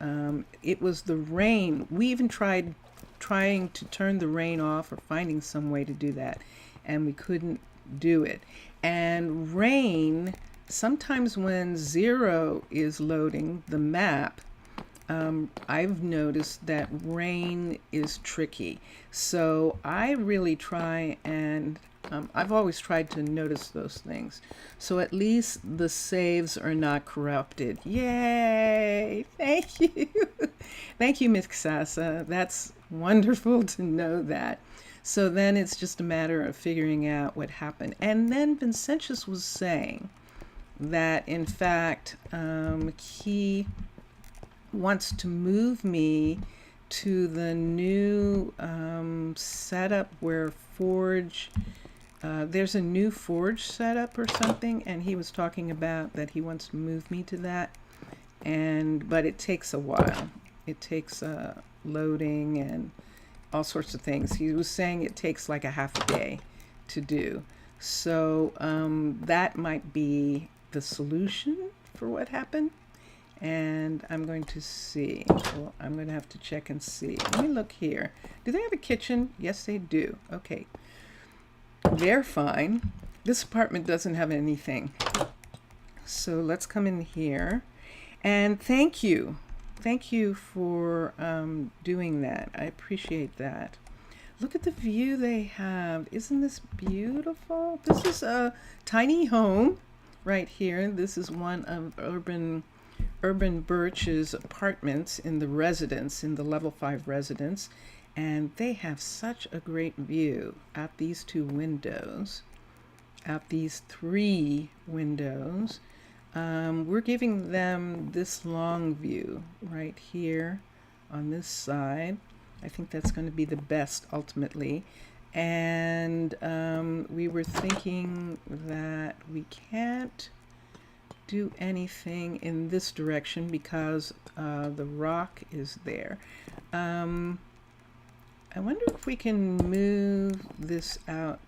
it was the rain. We even trying to turn the rain off or finding some way to do that, and we couldn't do it. And rain, sometimes when Zero is loading the map, I've noticed that rain is tricky. So I really try and I've always tried to notice those things. So at least the saves are not corrupted. Yay! Thank you. Thank you, Miss Sasa. That's wonderful to know that. So then it's just a matter of figuring out what happened. And then Vincentius was saying that, in fact, he wants to move me to the new setup where Forge, there's a new Forge setup or something, and he was talking about that he wants to move me to that. But it takes a while. It takes loading and all sorts of things. He was saying it takes like a half a day to do. So that might be the solution for what happened. And I'm going to see. Well, I'm going to have to check and see. Let me look here. Do they have a kitchen? Yes, they do. Okay. They're fine. This apartment doesn't have anything. So let's come in here. And thank you. Thank you for doing that. I appreciate that. Look at the view they have. Isn't this beautiful? This is a tiny home right here. This is one of Urban Birch's apartments in the residence, in the level 5 residence. And they have such a great view out these 2 windows, out these 3 windows. We're giving them this long view right here on this side. I think that's going to be the best ultimately. And we were thinking that we can't do anything in this direction because the rock is there. I wonder if we can move this out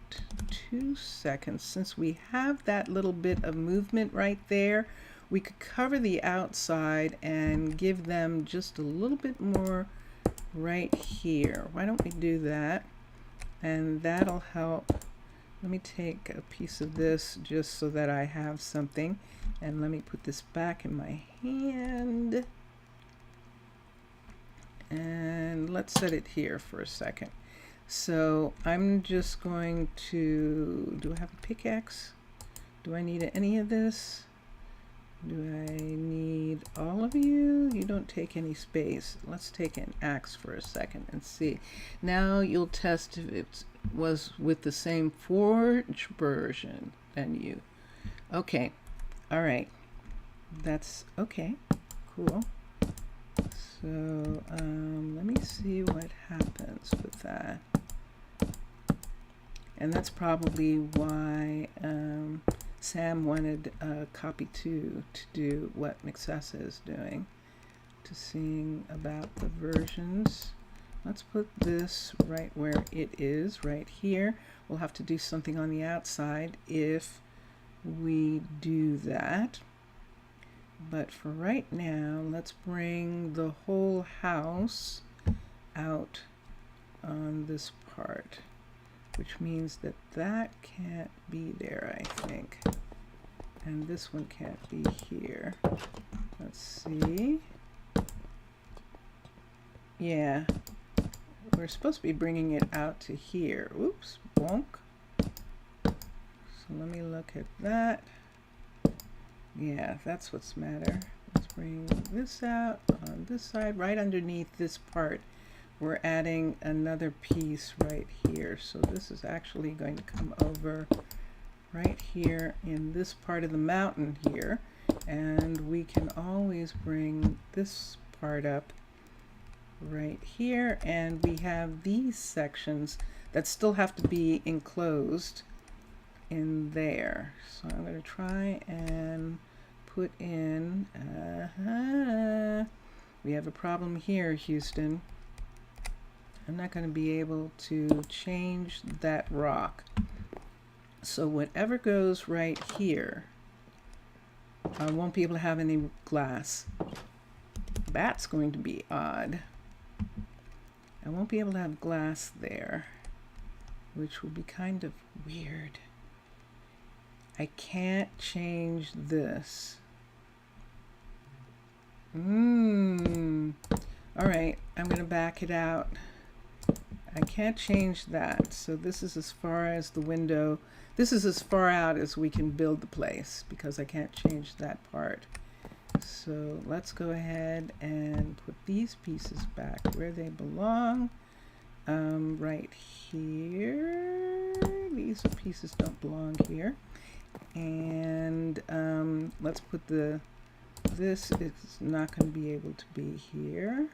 2 seconds. Since we have that little bit of movement right there, we could cover the outside and give them just a little bit more right here. Why don't we do that? And that'll help. Let me take a piece of this just so that I have something. And let me put this back in my hand. And let's set it here for a second. So I'm just going to, do I have a pickaxe? Do I need any of this? Do I need all of you? You don't take any space. Let's take an axe for a second and see. Now you'll test if it was with the same forge version than you. Okay. All right. That's okay. Cool. So let me see what happens with that. And that's probably why Sam wanted copy 2 to do what Mixessa is doing, to seeing about the versions. Let's put this right where it is, right here. We'll have to do something on the outside if we do that. But for right now, let's bring the whole house out on this part, which means that that can't be there, I think. And this one can't be here. Let's see. Yeah. We're supposed to be bringing it out to here. Oops, bonk. So let me look at that. Yeah, that's what's matter. Let's bring this out on this side, right underneath this part. We're adding another piece right here. So this is actually going to come over right here in this part of the mountain here. And we can always bring this part up right here. And we have these sections that still have to be enclosed in there. So I'm going to try and put in, we have a problem here, Houston. I'm not going to be able to change that rock. So whatever goes right here, I won't be able to have any glass. That's going to be odd. I won't be able to have glass there, which will be kind of weird. I can't change this. All right, I'm going to back it out. I can't change that. So this is as far as the window. This is as far out as we can build the place because I can't change that part. So let's go ahead and put these pieces back where they belong. Right here. These pieces don't belong here. And let's put this is not going to be able to be here.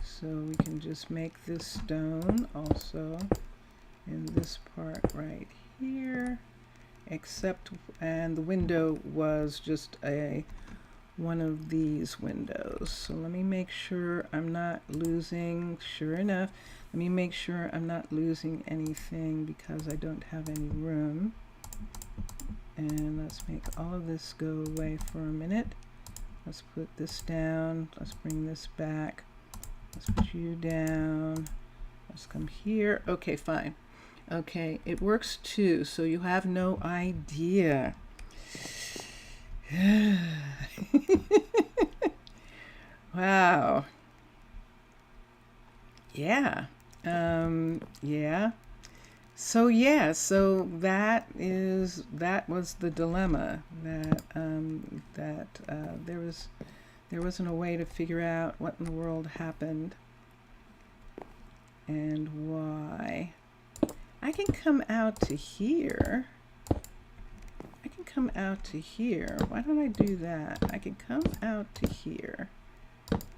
So we can just make this stone also in this part right here, except, and the window was just one of these windows. So let me make sure I'm not losing, sure enough, let me make sure I'm not losing anything because I don't have any room. And let's make all of this go away for a minute. Let's put this down. Let's bring this back. Let's put you down. Let's come here. Okay, fine. Okay, it works too, so you have no idea. Wow. Yeah. Yeah. So yeah, so that was the dilemma, that there wasn't a way to figure out what in the world happened and why. I can come out to here. I can come out to here. Why don't I do that? I can come out to here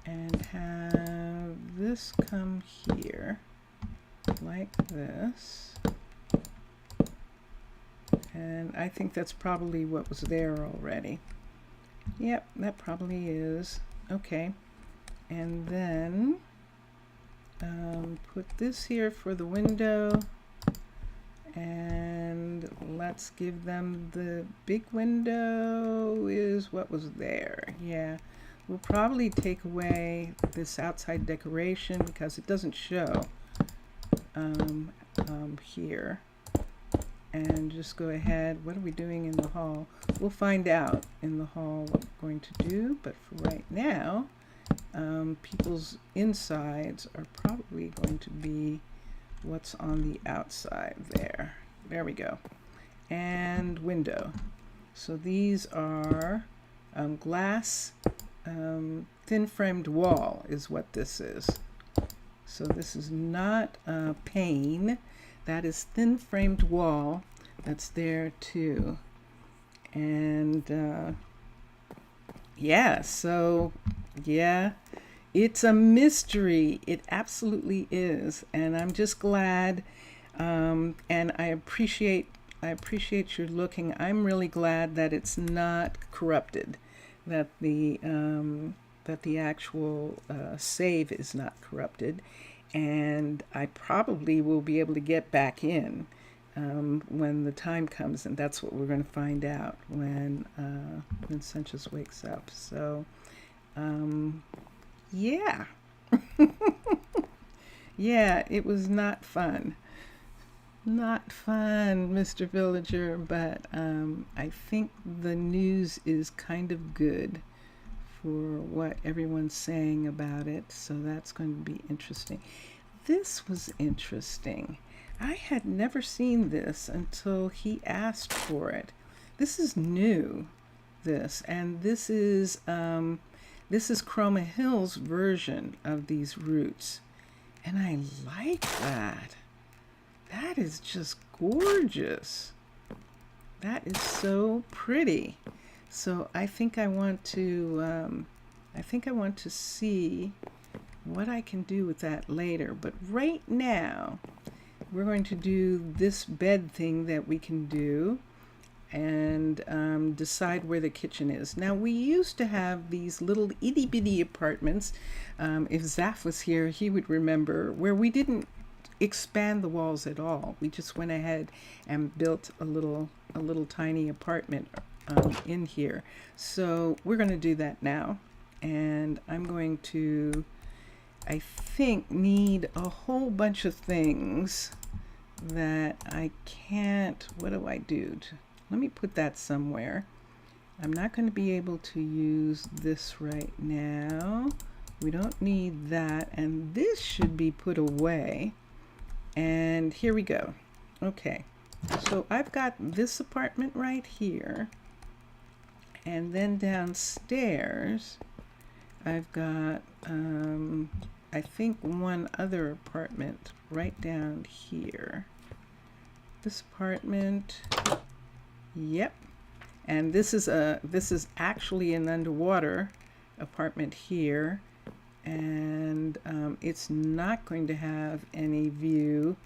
and have this come here like this. And I think that's probably what was there already. Yep, that probably is. Okay. And then put this here for the window. And let's give them the big window is what was there. Yeah. We'll probably take away this outside decoration because it doesn't show here. And just go ahead. What are we doing in the hall? We'll find out in the hall what we're going to do. But for right now, people's insides are probably going to be what's on the outside there. There we go. and window. So these are glass thin framed wall is what this is. So this is not a pane. That is thin framed wall that's there too. And yeah, so yeah, it's a mystery. It absolutely is. And I'm just glad, and I appreciate your looking. I'm really glad that it's not corrupted, that the actual save is not corrupted, and I probably will be able to get back in when the time comes, and that's what we're going to find out when Senchus wakes up. So yeah. Yeah, it was not fun. Not fun, Mr. Villager, but I think the news is kind of good for what everyone's saying about it, so that's going to be interesting. This was interesting. I had never seen this until he asked for it. This is new, and this is Chroma Hill's version of these roots, and I like that. That is just gorgeous. That is so pretty. So I think I want to see what I can do with that later. But right now, we're going to do this bed thing that we can do and decide where the kitchen is. Now, we used to have these little itty bitty apartments. If Zaf was here, he would remember, where we didn't expand the walls at all. We just went ahead and built a little tiny apartment in here. So we're going to do that now, and I'm going to, I think, need a whole bunch of things that I can't. What do I do? Let me put that somewhere. I'm not going to be able to use this right now. We don't need that, and this should be put away. And here we go. Okay, so I've got this apartment right here, and then downstairs I've got I think one other apartment right down here. This apartment, yep. And this is actually an underwater apartment here, and it's not going to have any view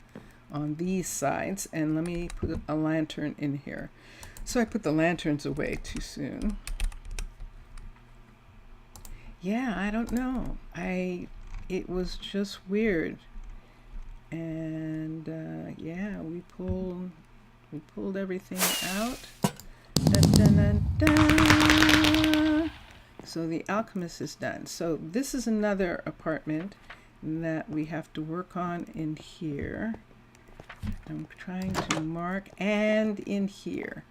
on these sides. And let me put a lantern in here. So I put the lanterns away too soon. Yeah, I don't know. It was just weird. And yeah, we pulled everything out. Dun, dun, dun, dun. So the alchemist is done. So this is another apartment that we have to work on in here. I'm trying to mark, and in here,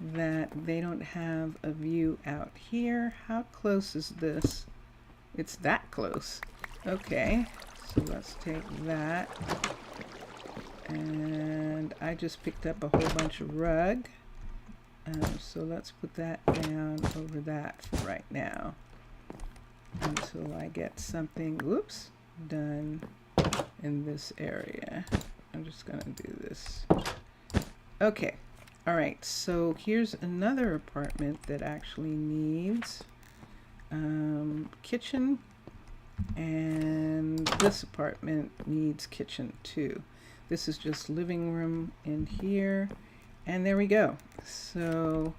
that they don't have a view out here. How close is this? It's that close. Okay, so let's take that. And I just picked up a whole bunch of rug. So let's put that down over that for right now, until I get something, whoops, done in this area. I'm just gonna do this. Okay, all right, so here's another apartment that actually needs kitchen, and this apartment needs kitchen too. This is just living room in here, and there we go. So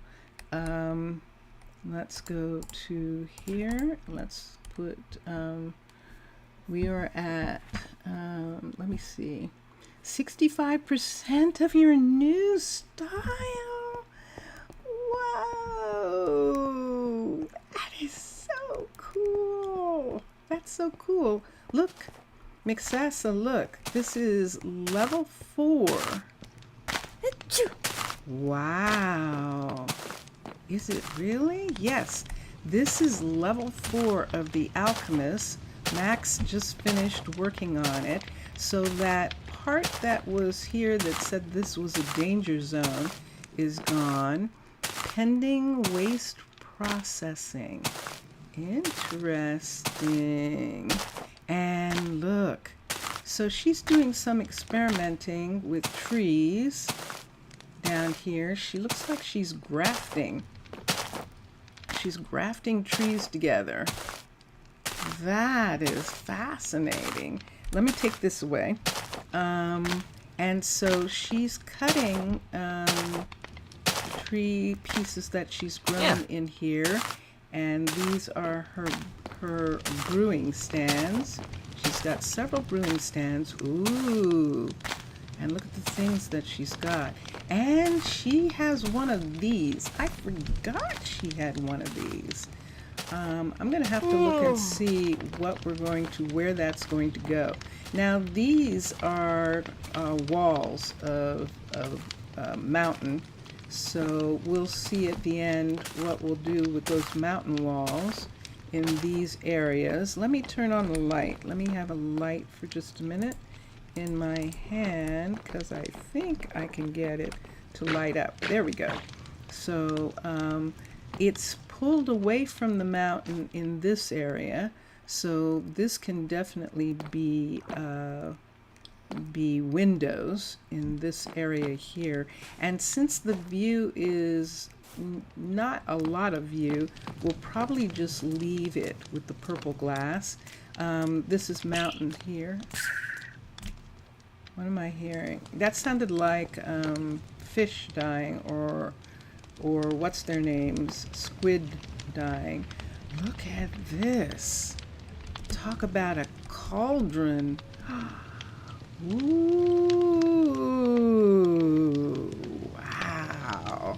let's go to here. Let's put we are at let me see, 65% of your new style. Whoa, that is so cool. That's so cool. Look, Mixasa, look, this is level 4. Wow. Is it really? Yes. This is level 4 of the alchemist. Max just finished working on it. So that part that was here that said this was a danger zone is gone. Pending waste processing. Interesting. And look. So she's doing some experimenting with trees down here. She looks like she's grafting. She's grafting trees together. That is fascinating. Let me take this away. And so she's cutting tree pieces that she's grown in here. And these are her brewing stands. She's got several brewing stands. Ooh. And look at the things that she's got. And she has one of these. I forgot she had one of these. I'm going to have to look and see where that's going to go. Now, these are walls of mountain. So we'll see at the end what we'll do with those mountain walls in these areas. Let me turn on the light. Let me have a light for just a minute in my hand because I think I can get it to light up. There we go. So it's pulled away from the mountain in this area, so this can definitely be windows in this area here. And since the view is not a lot of view, we'll probably just leave it with the purple glass. This is mountain here. What am I hearing? That sounded like fish dying, or what's their names? Squid dying. Look at this. Talk about a cauldron. Ooh, wow.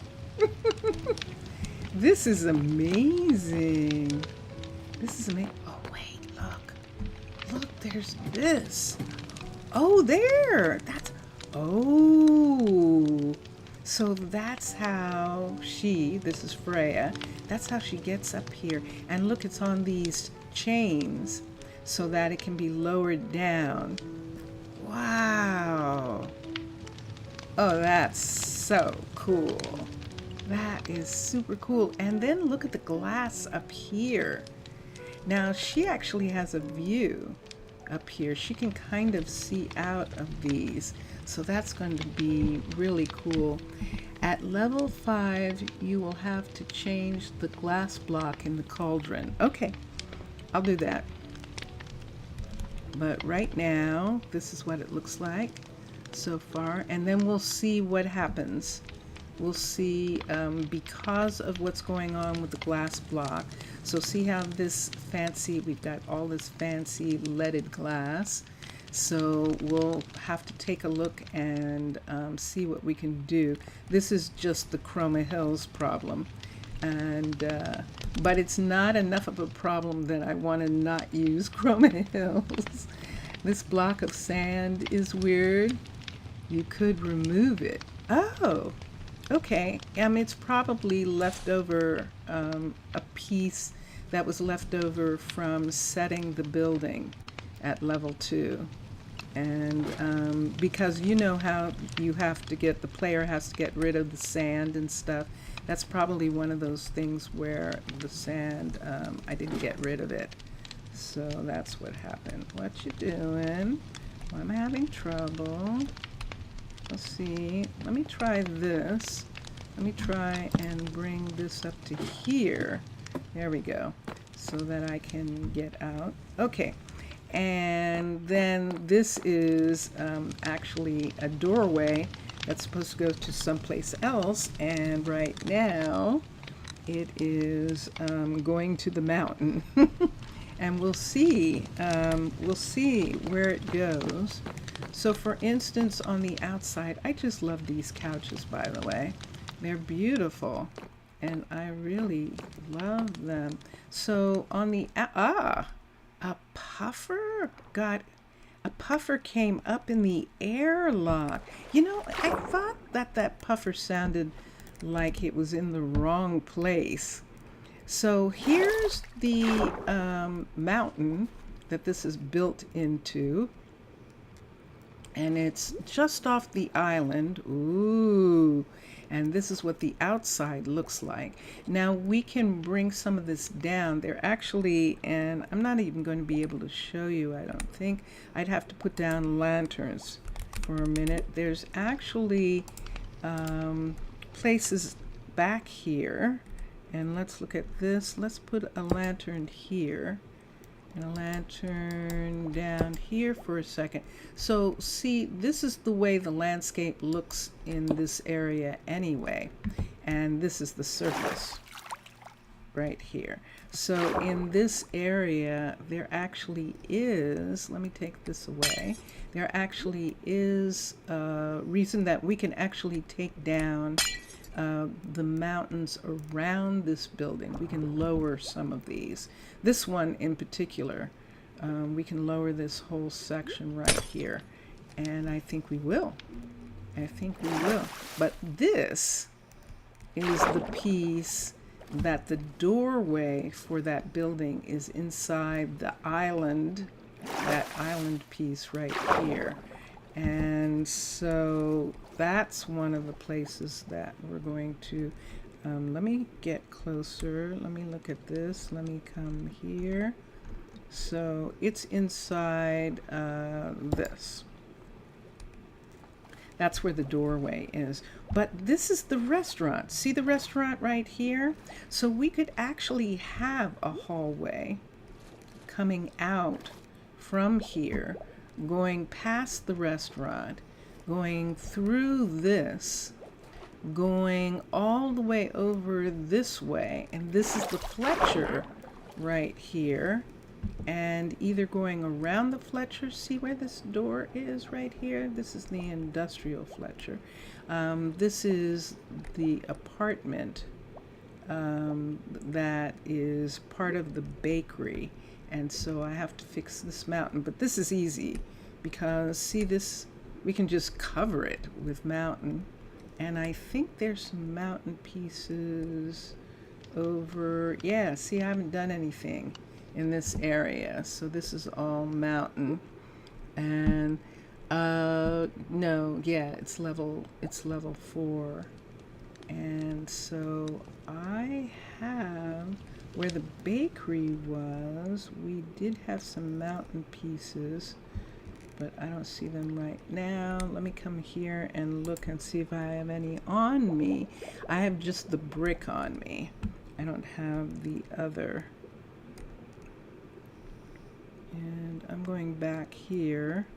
This is amazing. This is amazing. Oh, wait, look. Look, there's this. Oh, there. Oh. So that's how this is Freya, that's how she gets up here. And look, it's on these chains so that it can be lowered down. Wow. Oh, that's so cool. That is super cool. And then look at the glass up here. Now, she actually has a view up here. She can kind of see out of these. So that's going to be really cool. At level 5, you will have to change the glass block in the cauldron. Okay, I'll do that. But right now, this is what it looks like so far. And then we'll see what happens. We'll see because of what's going on with the glass block. So see how we've got all this fancy leaded glass. So we'll have to take a look and see what we can do. This is just the Chroma Hills problem. And but it's not enough of a problem that I want to not use Chroma Hills. This block of sand is weird. You could remove it. Oh, okay. It's probably left over, a piece that was left over from setting the building at level 2. And because you know how the player has to get rid of the sand and stuff. That's probably one of those things where the sand, I didn't get rid of it. So that's what happened. What you doing? Well, I'm having trouble. Let's see. Let me try this. Let me try and bring this up to here. There we go. So that I can get out. Okay. And then this is actually a doorway that's supposed to go to someplace else, and right now it is going to the mountain. And we'll see where it goes. So for instance, on the outside, I just love these couches, by the way. They're beautiful and I really love them. So on the a puffer came up in the airlock. You know, I thought that puffer sounded like it was in the wrong place. So here's the mountain that this is built into. And it's just off the island. Ooh. And this is what the outside looks like. Now we can bring some of this down. They're actually, and I'm not even going to be able to show you, I don't think. I'd have to put down lanterns for a minute. There's actually places back here. And let's look at this. Let's put a lantern here. And a lantern down here for a second. So see, this is the way the landscape looks in this area anyway. And this is the surface right here. So in this area, there actually is, let me take this away. There actually is a reason that we can actually take down the mountains around this building. We can lower some of these. This one in particular, we can lower this whole section right here. And I think we will. I think we will. But this is the piece that the doorway for that building is inside the island, that island piece right here. And so that's one of the places that we're going to, let me get closer. Let me look at this. Let me come here. So it's inside this. That's where the doorway is. But this is the restaurant. See the restaurant right here? So we could actually have a hallway coming out from here, going past the restaurant, going through this, going all the way over this way, and this is the Fletcher right here, and either going around the Fletcher, see where this door is right here? This is the industrial Fletcher. This is the apartment that is part of the bakery. And so I have to fix this mountain, but this is easy because see this, we can just cover it with mountain. And I think there's some mountain pieces over, yeah, see I haven't done anything in this area. So this is all mountain. And no, yeah, it's level 4. And so I have, where the bakery was, we did have some mountain pieces, but I don't see them right now. Let me come here and look and see if I have any on me. I have just the brick on me. I don't have the other. And I'm going back here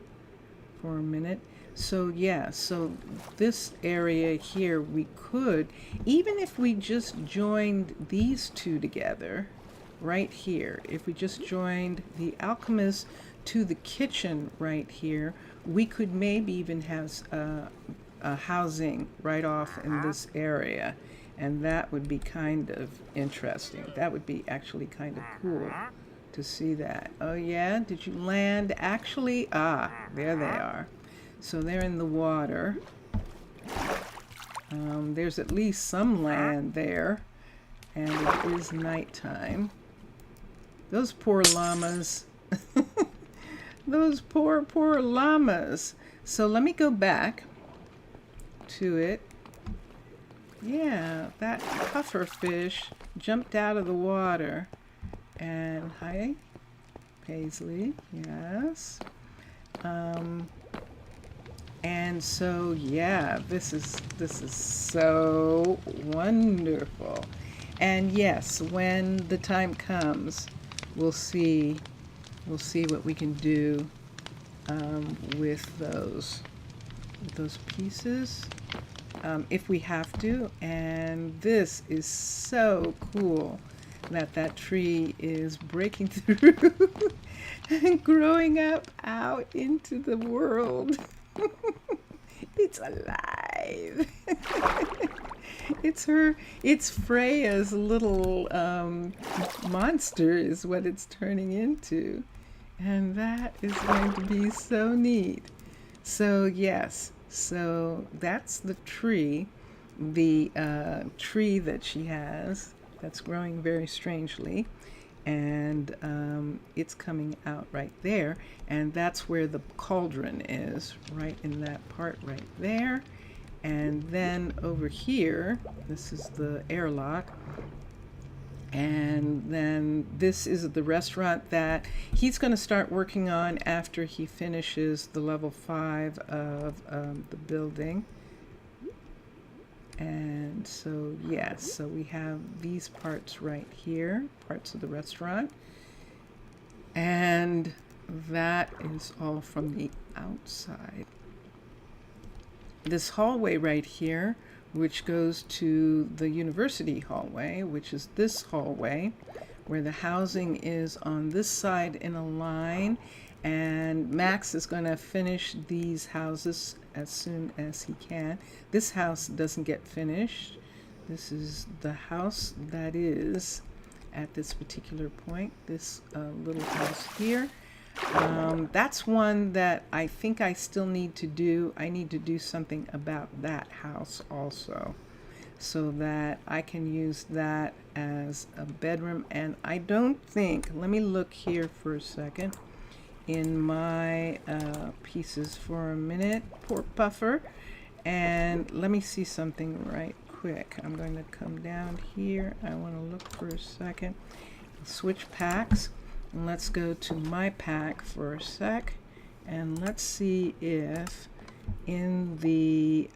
for a minute. So yeah, so this area here, we could, even if we just joined these two together, right here, if we just joined the alchemist to the kitchen right here, we could maybe even have a housing right off in this area. And that would be kind of interesting. That would be actually kind of cool to see that. Oh yeah, did you land? Actually, there they are. So they're in the water. There's at least some land there. And it is nighttime. Those poor llamas. Those poor llamas. So let me go back to it. Yeah, that puffer fish jumped out of the water. And hi, Paisley, yes. And so yeah, this is so wonderful. And yes, when the time comes, we'll see what we can do with those pieces, if we have to. And this is so cool that tree is breaking through and growing up out into the world. It's alive. It's Freya's little monster is what it's turning into. And that is going to be so neat. So yes, so that's the tree that she has that's growing very strangely. and it's coming out right there, and that's where the cauldron is, right in that part right there. And then over here, this is the airlock. And then this is the restaurant that he's going to start working on after he finishes the level 5 of the building. And so, yes, so we have these parts right here, parts of the restaurant. And that is all from the outside. This hallway right here, which goes to the university hallway, which is this hallway, where the housing is on this side in a line. And Max is going to finish these houses as soon as he can. This house doesn't get finished. This is the house that is at this particular point, this little house here. That's one that I think I still need to do. I need to do something about that house also, so that I can use that as a bedroom. And I don't think, let me look here for a second in my pieces for a minute, poor puffer, and let me see something right quick. I'm going to come down here. I want to look for a second, switch packs, and let's go to my pack for a sec, and let's see if in the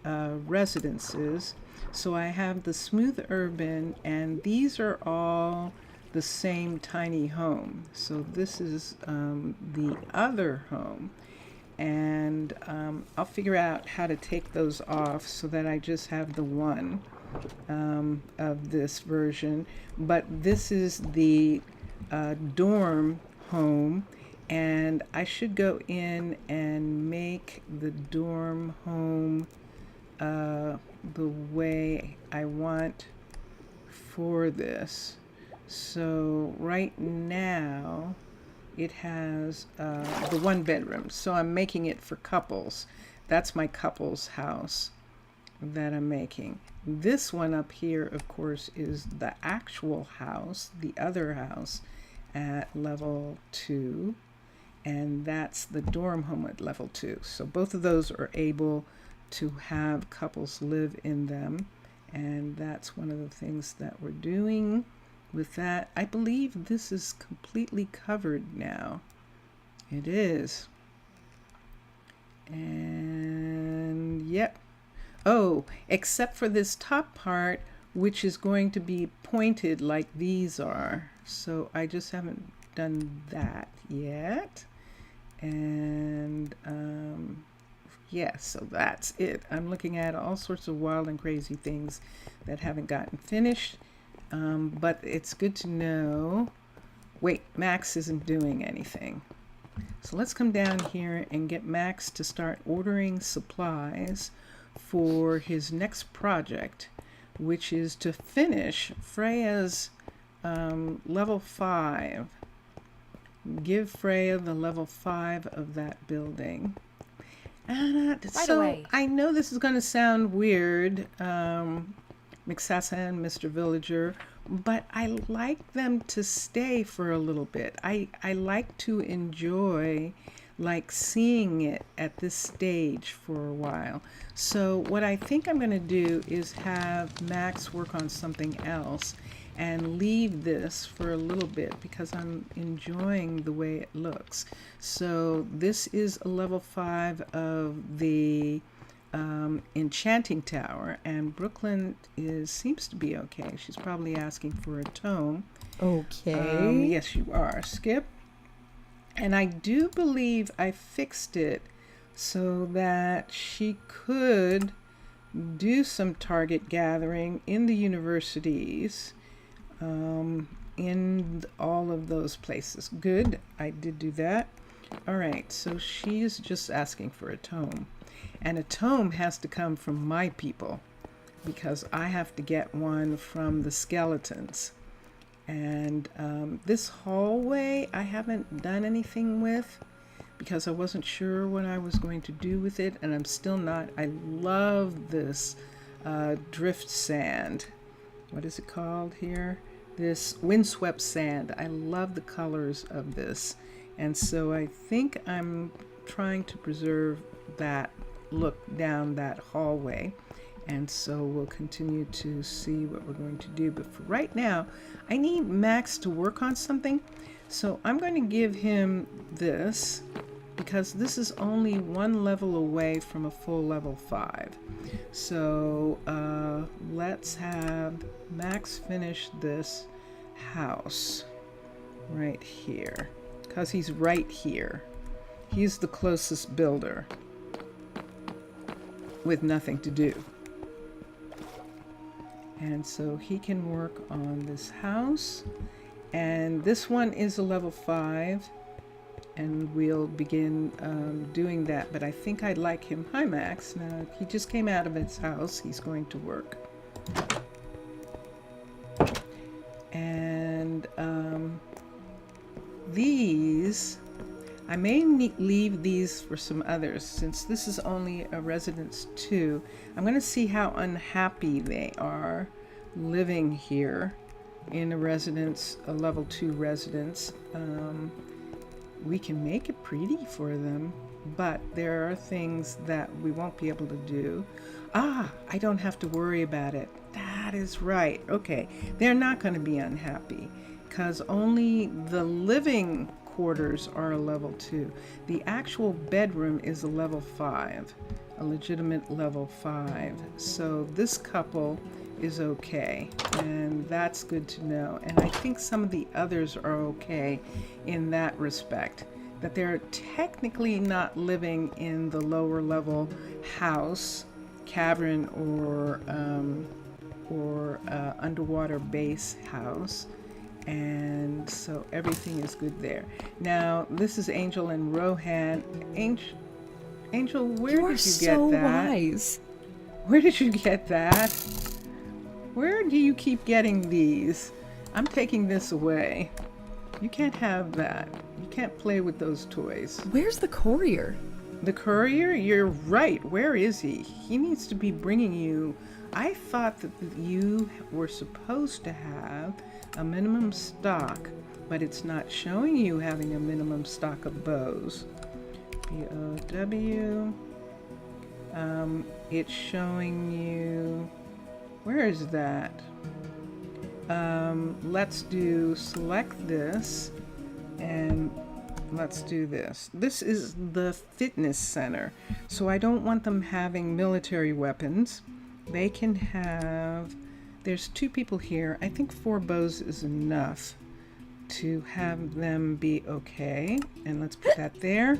residences, so I have the smooth urban, and these are all the same tiny home. So this is the other home, and I'll figure out how to take those off so that I just have the one of this version. But this is the dorm home, and I should go in and make the dorm home the way I want for this. So right now it has the one bedroom, so I'm making it for couples. That's my couples house that I'm making. This one up here, of course, is the actual house, the other house at level 2, and that's the dorm home at level 2. So both of those are able to have couples live in them, and that's one of the things that we're doing with that. I believe this is completely covered now. It is. And yep. Oh, except for this top part, which is going to be pointed like these are. So I just haven't done that yet. And yeah, so that's it. I'm looking at all sorts of wild and crazy things that haven't gotten finished. But it's good to know. Wait, Max isn't doing anything. So let's come down here and get Max to start ordering supplies for his next project, which is to finish Freya's level 5. Give Freya the level 5 of that building. And so I know this is going to sound weird, McSassa and Mr. Villager, but I like them to stay for a little bit. I like to enjoy like seeing it at this stage for a while. So what I think I'm going to do is have Max work on something else and leave this for a little bit because I'm enjoying the way it looks. So this is a level 5 of the enchanting tower, and Brooklyn seems to be okay. She's probably asking for a tome. Okay. Yes, you are, Skip. And I do believe I fixed it so that she could do some target gathering in the universities, in all of those places. Good, I did do that. All right, so she's just asking for a tome. And a tome has to come from my people because I have to get one from the skeletons. And this hallway I haven't done anything with because I wasn't sure what I was going to do with it, and I'm still not. I love this drift sand. What is it called here? this windswept sand. I love the colors of this. And so I think I'm trying to preserve that look down that hallway. And so we'll continue to see what we're going to do. But for right now, I need Max to work on something. So I'm going to give him this because this is only one level away from a full level 5. So let's have Max finish this house right here because he's right here. He's the closest builder with nothing to do. And so he can work on this house. And this one is a level 5. And we'll begin doing that. But I think I'd like him. Hi, Max. Now, he just came out of his house. He's going to work. And these, I may leave these for some others. Since this is only a residence 2, I'm going to see how unhappy they are living here in a residence, a level 2 residence. We can make it pretty for them, but there are things that we won't be able to do. I don't have to worry about it. That is right. Okay, they're not going to be unhappy because only the living quarters are a level 2. The actual bedroom is a level 5, a legitimate level 5. So this couple is okay, and that's good to know. And I think some of the others are okay in that respect, that they're technically not living in the lower level house, cavern, or underwater base house. And so everything is good there. Now this is Angel and Rohan. Angel, where did you get that? Wise. Where did you get that? Where do you keep getting these? I'm taking this away. You can't have that. You can't play with those toys. Where's the courier? The courier? You're right. Where is he? He needs to be bringing you. I thought that you were supposed to have a minimum stock, but it's not showing you having a minimum stock of bows. B-O-W. It's showing you. Where is that? Let's select this, and let's do this. This is the fitness center, so I don't want them having military weapons. They can have, there's 2 people here. I think 4 bows is enough to have them be okay. And let's put that there.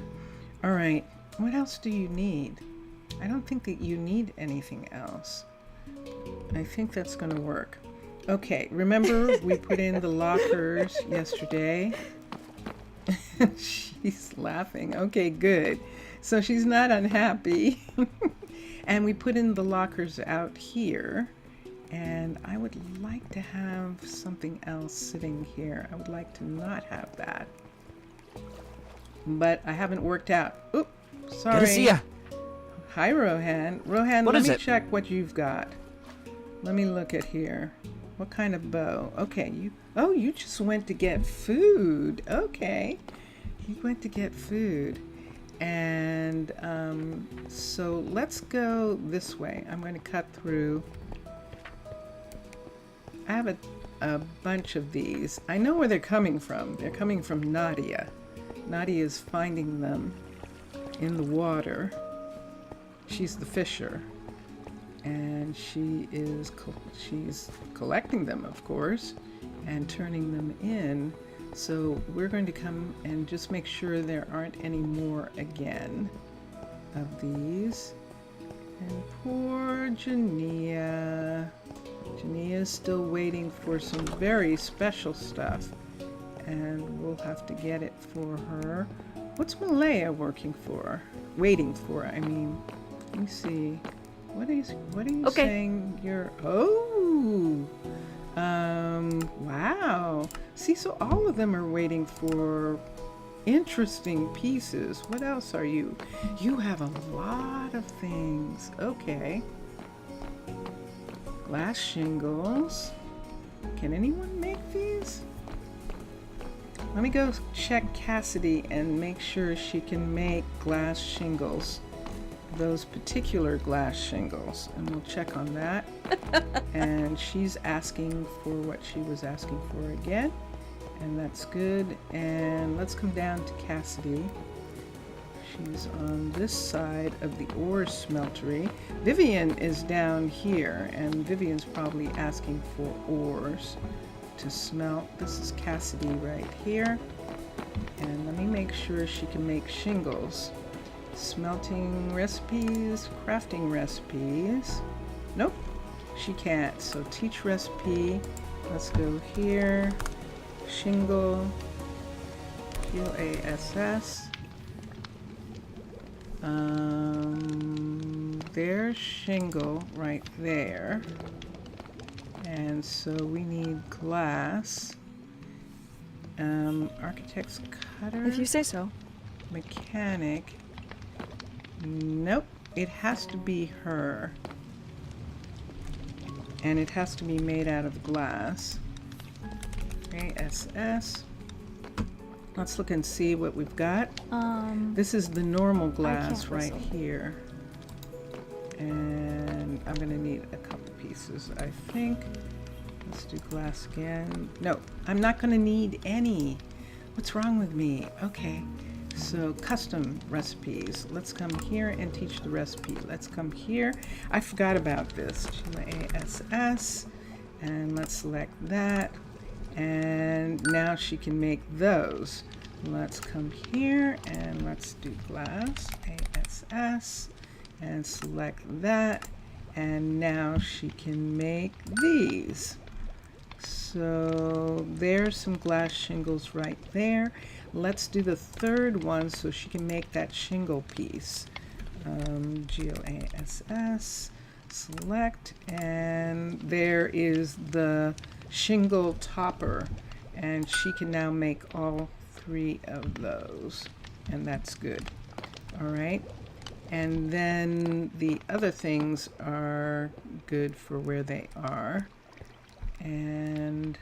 All right, what else do you need? I don't think that you need anything else. I think that's going to work. Okay, remember we put in the lockers yesterday? She's laughing. Okay, good. So she's not unhappy. And we put in the lockers out here. And I would like to have something else sitting here. I would like to not have that. But I haven't worked out. Oop, sorry. Good to see ya. Hi, Rohan. Rohan, What let is me it? check what you've got. Let me look at here. What kind of bow? Okay, you just went to get food. Okay. He went to get food. And so let's go this way. I'm going to cut through. I have a bunch of these. I know where they're coming from. They're coming from Nadia. Nadia is finding them in the water. She's the fisher. And she's collecting them, of course, and turning them in. So we're going to come and just make sure there aren't any more again of these. And poor Jania. Jania's still waiting for some very special stuff, and we'll have to get it for her. What's Malaya waiting for, I mean. Let me see. What are you Okay. saying? Wow. See, so all of them are waiting for interesting pieces. What else are you? You have a lot of things. Okay. Glass shingles. Can anyone make these? Let me go check Cassidy and make sure she can make glass shingles. Those particular glass shingles. And we'll check on that. And she's asking for what she was asking for again. And that's good. And let's come down to Cassidy. She's on this side of the ore smeltery. Vivian is down here, and Vivian's probably asking for ores to smelt. This is Cassidy right here. And let me make sure she can make shingles. Smelting recipes, crafting recipes. Nope, she can't. So teach recipe. Let's go here. Shingle. QASS. There's shingle right there. And so we need glass. Architect's cutter. If you say so. Mechanic. Nope. It has to be her. And it has to be made out of glass. ASS. Let's look and see what we've got. This is the normal glass right here. And I'm going to need a couple pieces, I think. Let's do glass again. No, I'm not going to need any. What's wrong with me? Okay, so custom recipes. Let's come here and teach the recipe. Let's come here. I forgot about this. ASS. And let's select that. And now she can make those. Let's come here and let's do glass. ASS. And select that. And now she can make these. So there's some glass shingles right there. Let's do the third one so she can make that shingle piece. GLASS, select, and there is the shingle topper. And she can now make all 3 of those. And that's good. All right. And then the other things are good for where they are. And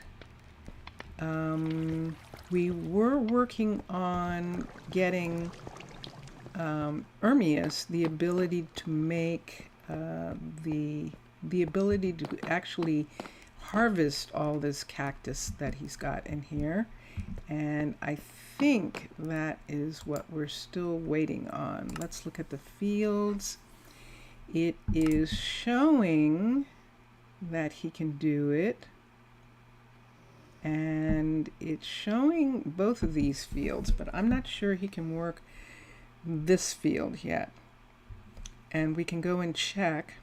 we were working on getting Ermius the ability to make the ability to actually harvest all this cactus that he's got in here. And I think that is what we're still waiting on. Let's look at the fields. It is showing that he can do it. And it's showing both of these fields, but I'm not sure he can work this field yet. And we can go and check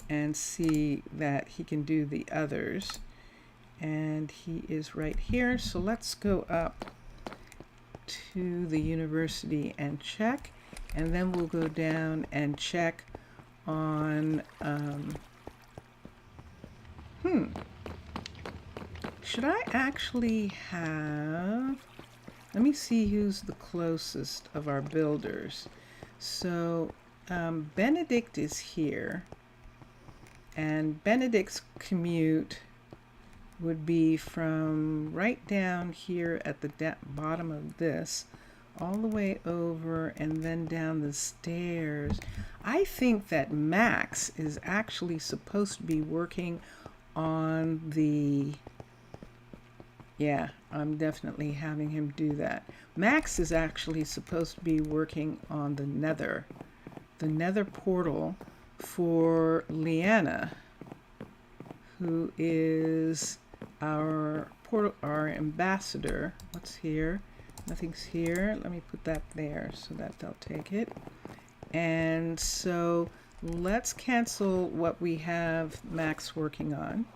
and see that he can do the others. And he is right here. So let's go up to the university and check. And then we'll go down and check on, should I actually have, let me see who's the closest of our builders. So Benedict is here. And Benedict's commute would be from right down here at the bottom of this, all the way over and then down the stairs. I think that Max is actually supposed to be working on the, yeah, I'm definitely having him do that. Max is actually supposed to be working on the nether portal for Leanna, who is our ambassador. What's here? Nothing's here. Let me put that there so that they'll take it. And so let's cancel what we have Max working on.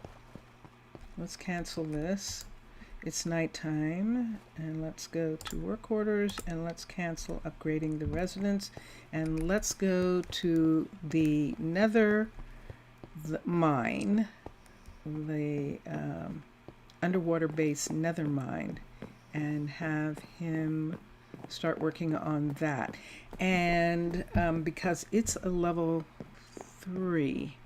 Let's cancel this. It's nighttime, and let's go to work orders, and let's cancel upgrading the residence, and let's go to the nether mine, the underwater base nether mine, and have him start working on that. And because it's a level 3,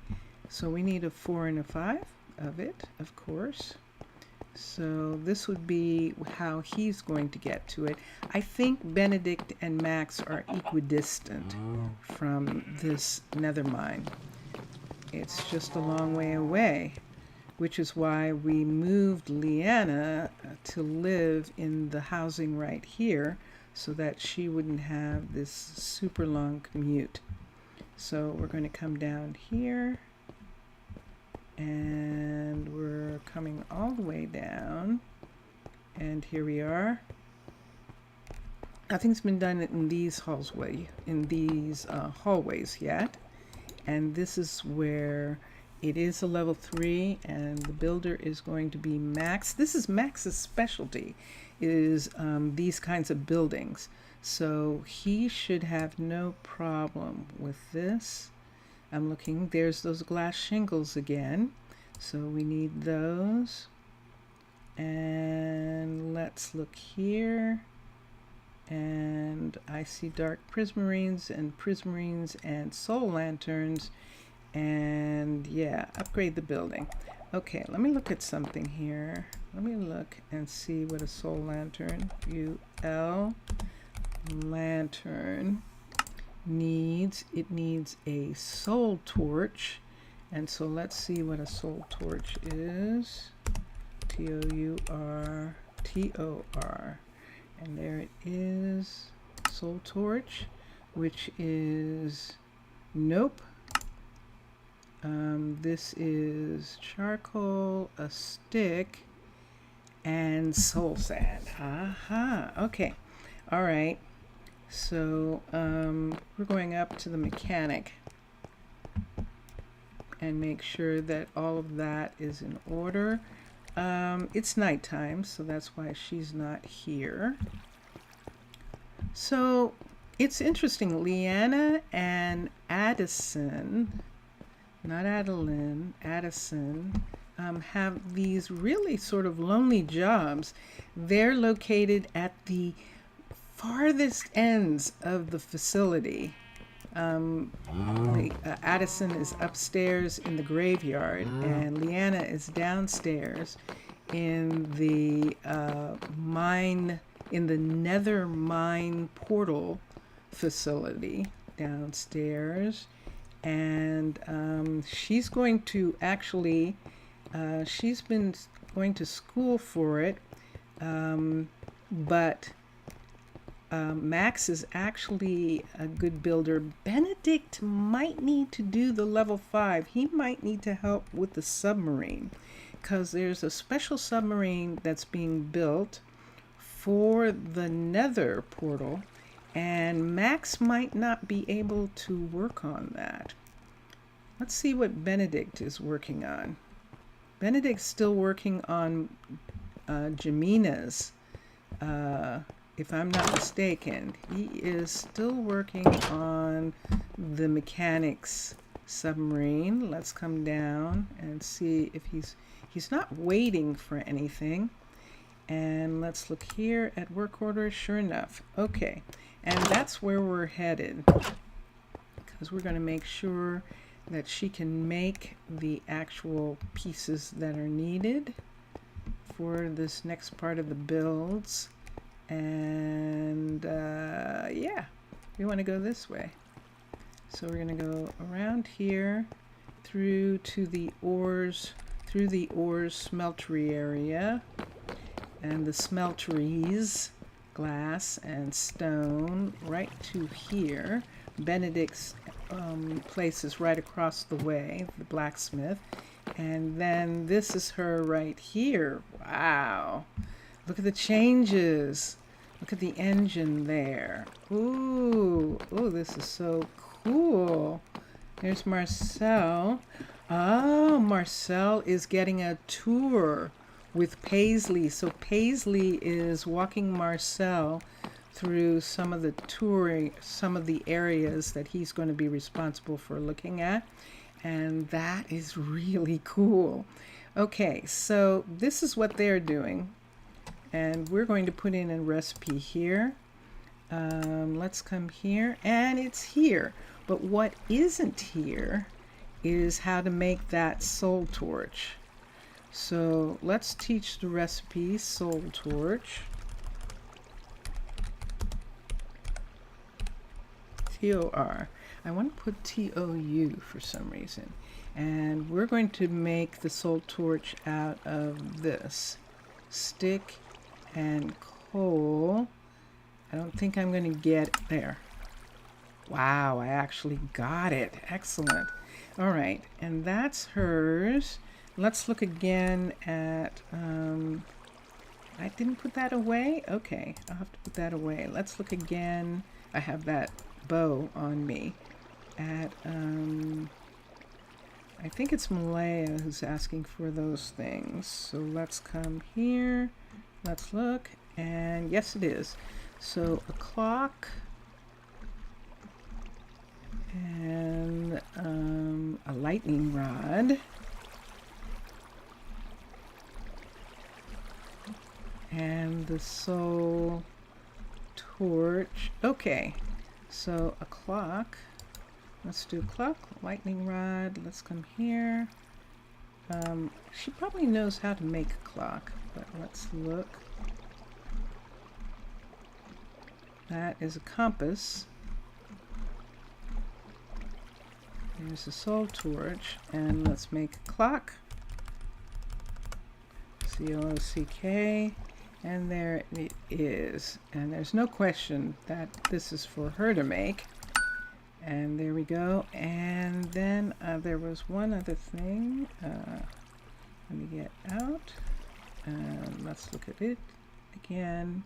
so we need a 4 and a 5. of it, of course. So this would be how he's going to get to it. I think Benedict and Max are equidistant from this nether mine. It's just a long way away, which is why we moved Leanna to live in the housing right here so that she wouldn't have this super long commute. So we're going to come down here, and we're coming all the way down, and here we are. Nothing's been done in these hallways yet, and this is where it is a level 3, and the builder is going to be Max. This is Max's specialty, is these kinds of buildings. So he should have no problem with this. I'm looking, there's those glass shingles again. So we need those. And let's look here. And I see dark prismarines and soul lanterns. And yeah, upgrade the building. Okay, let me look at something here. Let me look and see what a soul lantern, UL lantern, needs. It needs a soul torch. And so let's see what a soul torch is. TOUR. And there it is. Soul torch, which is, nope. This is charcoal, a stick, and soul sand. Aha, okay. All right. So we're going up to the mechanic and make sure that all of that is in order. It's nighttime, so that's why she's not here. So it's interesting. Leanna and Addison, not Adeline, Addison, have these really sort of lonely jobs. They're located at the farthest ends of the facility. Addison is upstairs in the graveyard, and Leanna is downstairs in the nether mine portal facility downstairs. And she's going to actually, she's been going to school for it, but Max is actually a good builder. Benedict might need to do the level 5. He might need to help with the submarine, because there's a special submarine that's being built for the nether portal, and Max might not be able to work on that. Let's see what Benedict is working on. Benedict's still working on Jamina's, if I'm not mistaken. He is still working on the mechanics submarine. Let's come down and see if he's not waiting for anything. And let's look here at work orders. Sure enough. Okay. And that's where we're headed, because we're going to make sure that she can make the actual pieces that are needed for this next part of the builds. And yeah, we want to go this way. So we're going to go around here through to the ores, through the ores smeltery area and the smelteries, glass and stone, right to here. Benedict's place is right across the way, the blacksmith. And then this is her right here. Wow. Look at the changes. Look at the engine there. Ooh, this is so cool. There's Marcel. Oh, Marcel is getting a tour with Paisley. So Paisley is walking Marcel through some of the touring, some of the areas that he's going to be responsible for looking at. And that is really cool. Okay, so this is what they're doing. And we're going to put in a recipe here. Let's come here, and it's here. But what isn't here is how to make that soul torch. So let's teach the recipe, soul torch. T-O-R. I want to put T-O-U for some reason. And we're going to make the soul torch out of this. Stick and coal. I don't think I'm going to get it there. Wow, I actually got it. Excellent. All right, and that's hers. Let's look again at, I didn't put that away? Okay, I'll have to put that away. Let's look again. I have that bow on me at, I think it's Malaya who's asking for those things. So let's come here. Let's look. And yes, it is. So a clock. And a lightning rod. And the soul torch. Okay, so a clock. Let's do clock, lightning rod. Let's come here. She probably knows how to make a clock, but let's look. That is a compass. There's a soul torch, and let's make a clock. C-L-O-C-K, and there it is. And there's no question that this is for her to make. And there we go. And then there was one other thing. Let me get out. Let's look at it again.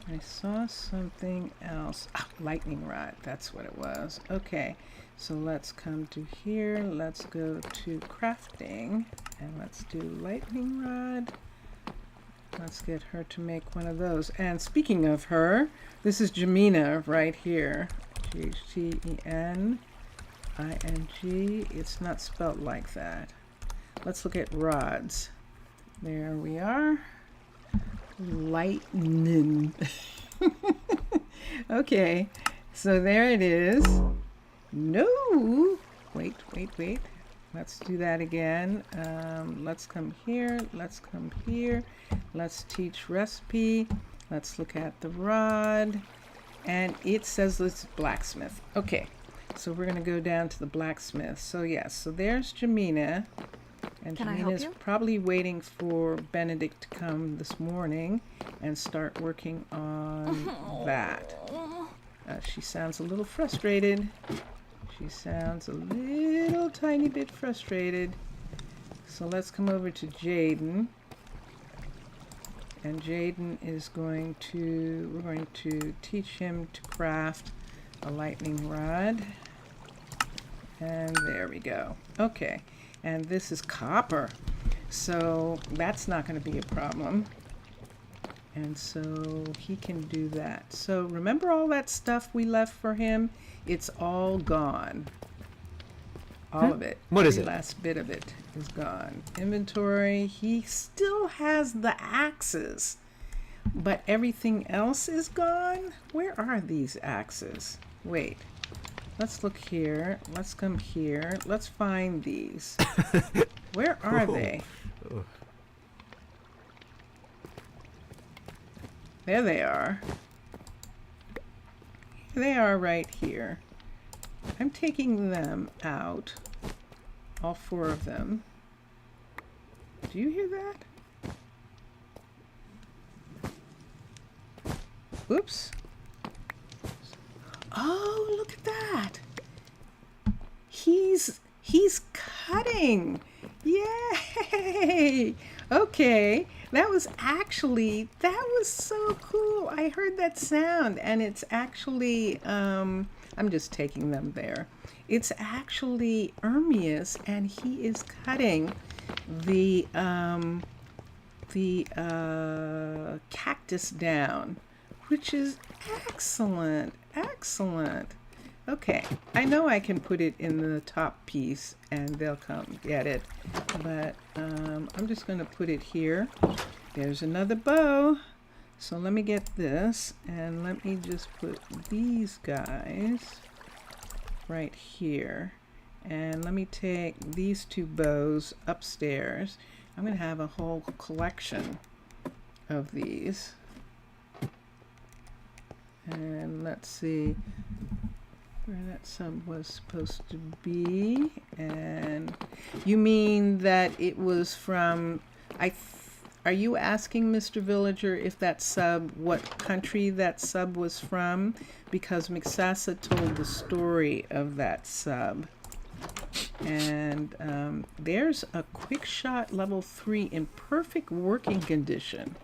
I saw something else. Ah, lightning rod. That's what it was. Okay. So let's come to here. Let's go to crafting. And let's do lightning rod. Let's get her to make one of those. And speaking of her, this is Jamina right here. G-H-T-E-N-I-N-G. It's not spelled like that. Let's look at rods. There we are. Lightning. Okay, so there it is. No! Wait. Let's do that again. Let's come here. Let's come here. Let's teach recipe. Let's look at the rod. And it says it's blacksmith. Okay, so we're going to go down to the blacksmith. So yes, so there's Jamina. And Can I help Jamina's you? probably waiting for Benedict to come this morning and start working on that. She sounds a little frustrated. She sounds a little tiny bit frustrated. So let's come over to Jaden. And Jaden is we're going to teach him to craft a lightning rod. And there we go. Okay. And this is copper. So that's not going to be a problem. And so he can do that. So remember all that stuff we left for him? It's all gone. All of it. What is Every it? last bit of it is gone. Inventory. He still has the axes, but everything else is gone. Where are these axes? Wait. Let's look here. Let's come here. Let's find these. Where are they? There they are. They are right here. I'm taking them out. All 4 of them. Do you hear that? Oops. Oh, look at that. He's cutting. Yay! Okay, that was so cool. I heard that sound, and it's actually I'm just taking them there. It's actually Ermius, and he is cutting the cactus down, which is excellent. Okay, I know I can put it in the top piece and they'll come get it, but I'm just going to put it here. There's another bow. So let me get this, and let me just put these guys right here. And let me take these 2 bows upstairs. I'm going to have a whole collection of these. And let's see where that sub was supposed to be. And you mean that it was from, are you asking, Mr. Villager, if that sub, what country that sub was from? Because Mixasa told the story of that sub. And there's a quick shot level 3 in perfect working condition.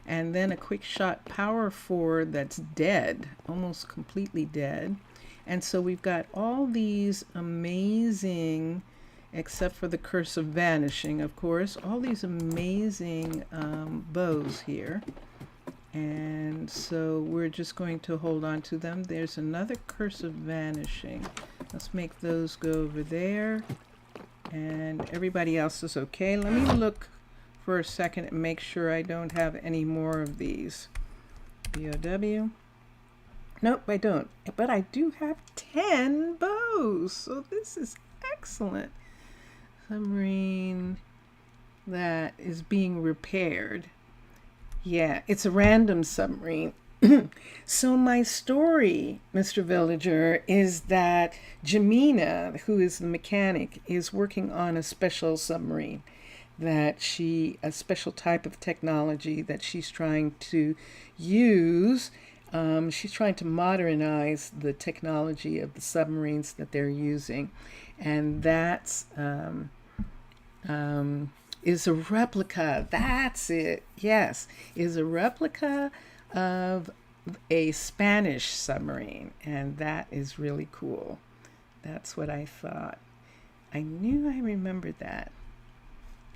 And then a quick shot power 4 that's dead, almost completely dead. And so we've got all these amazing, except for the curse of vanishing, of course, all these amazing bows here. And so we're just going to hold on to them. There's another curse of vanishing. Let's make those go over there. And everybody else is okay. Let me look for a second and make sure I don't have any more of these. BOW. Nope, I don't. But I do have 10 bows. So this is excellent. Submarine that is being repaired. Yeah, it's a random submarine. So my story, Mr. Villager, is that Jamina, who is the mechanic, is working on a special submarine a special type of technology that she's trying to use. She's trying to modernize the technology of the submarines that they're using. And that's is a replica. That's it. Yes, is a replica of a Spanish submarine, and that is really cool. That's what I thought. I knew I remembered that.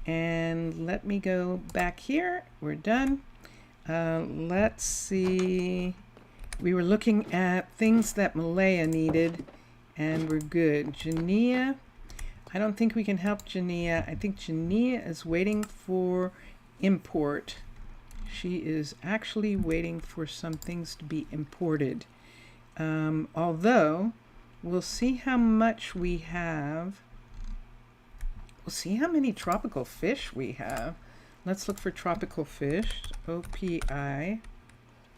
And let me go back here. We're done. Let's see. We were looking at things that Malaya needed, and we're good. Jania. I don't think we can help Jania. I think Jania is waiting for import. She is actually waiting for some things to be imported. Although, we'll see how much we have. We'll see how many tropical fish we have. Let's look for tropical fish. OPI.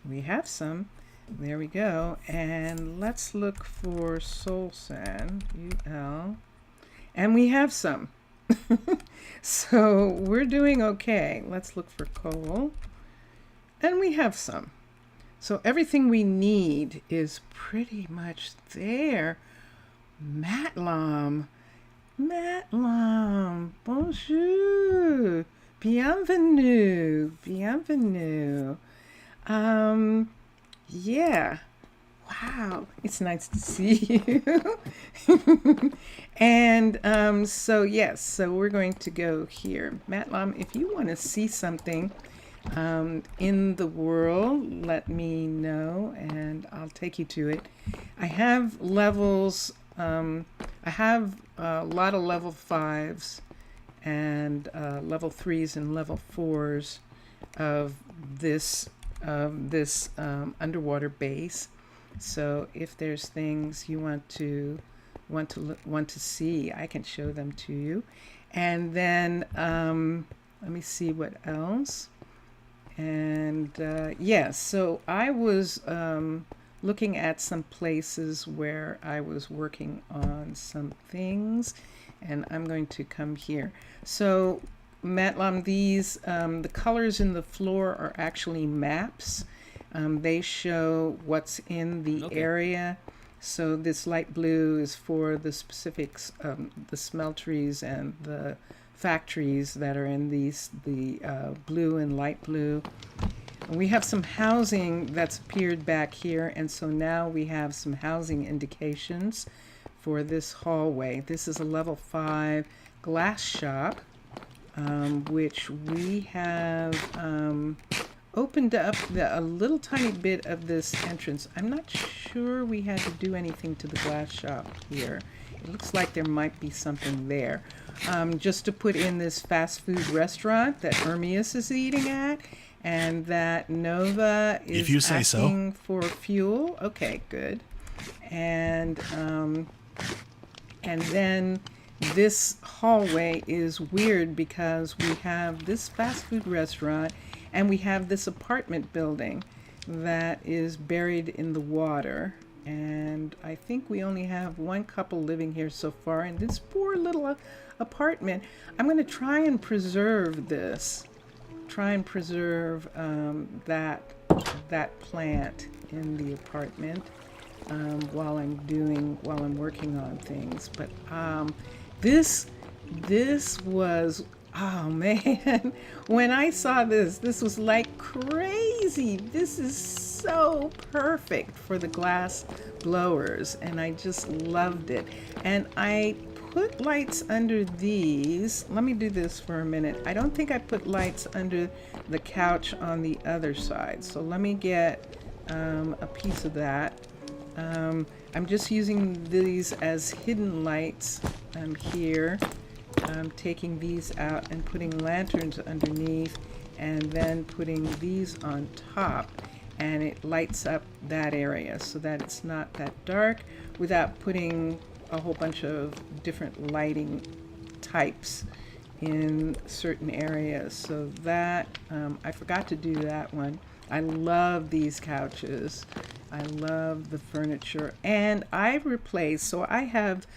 We have some. There we go. And let's look for soul sand. UL. And we have some. So we're doing okay. Let's look for coal. And we have some. So everything we need is pretty much there. Matlam. Matlam. Bonjour. Bienvenue. Bienvenue. Yeah. Wow. It's nice to see you. And so yes, so we're going to go here. Matlam, if you want to see something in the world, let me know and I'll take you to it. I have levels, I have a lot of level 5s and level 3s and level 4s of this underwater base. So if there's things you want to see, I can show them to you. And then let me see what else. And yes, so I was looking at some places where I was working on some things, and I'm going to come here. So Matlam, these the colors in the floor are actually maps. They show what's in the area. So this light blue is for the specifics, the smelteries and the factories that are in these, the blue and light blue. And we have some housing that's appeared back here, and so now we have some housing indications for this hallway. This is a level 5 glass shop, which we have opened up a little tiny bit of this entrance. I'm not sure we had to do anything to the glass shop here. It looks like there might be something there. Just to put in this fast food restaurant that Ermias is eating at, and that Nova is if you say asking so. for fuel. Okay, good. And And then this hallway is weird because we have this fast food restaurant and we have this apartment building that is buried in the water. And I think we only have one couple living here so far in this poor little apartment. I'm going to try and preserve this. Try and preserve that plant in the apartment while I'm working on things. But this was, oh man, when I saw this was like crazy. This is so perfect for the glass blowers, and I just loved it. And I put lights under these. Let me do this for a minute. I don't think I put lights under the couch on the other side. So let me get a piece of that. I'm just using these as hidden lights here. I'm taking these out and putting lanterns underneath and then putting these on top, and it lights up that area so that it's not that dark without putting a whole bunch of different lighting types in certain areas. So that I forgot to do that one. I love these couches. I love the furniture. And I've replaced, so I have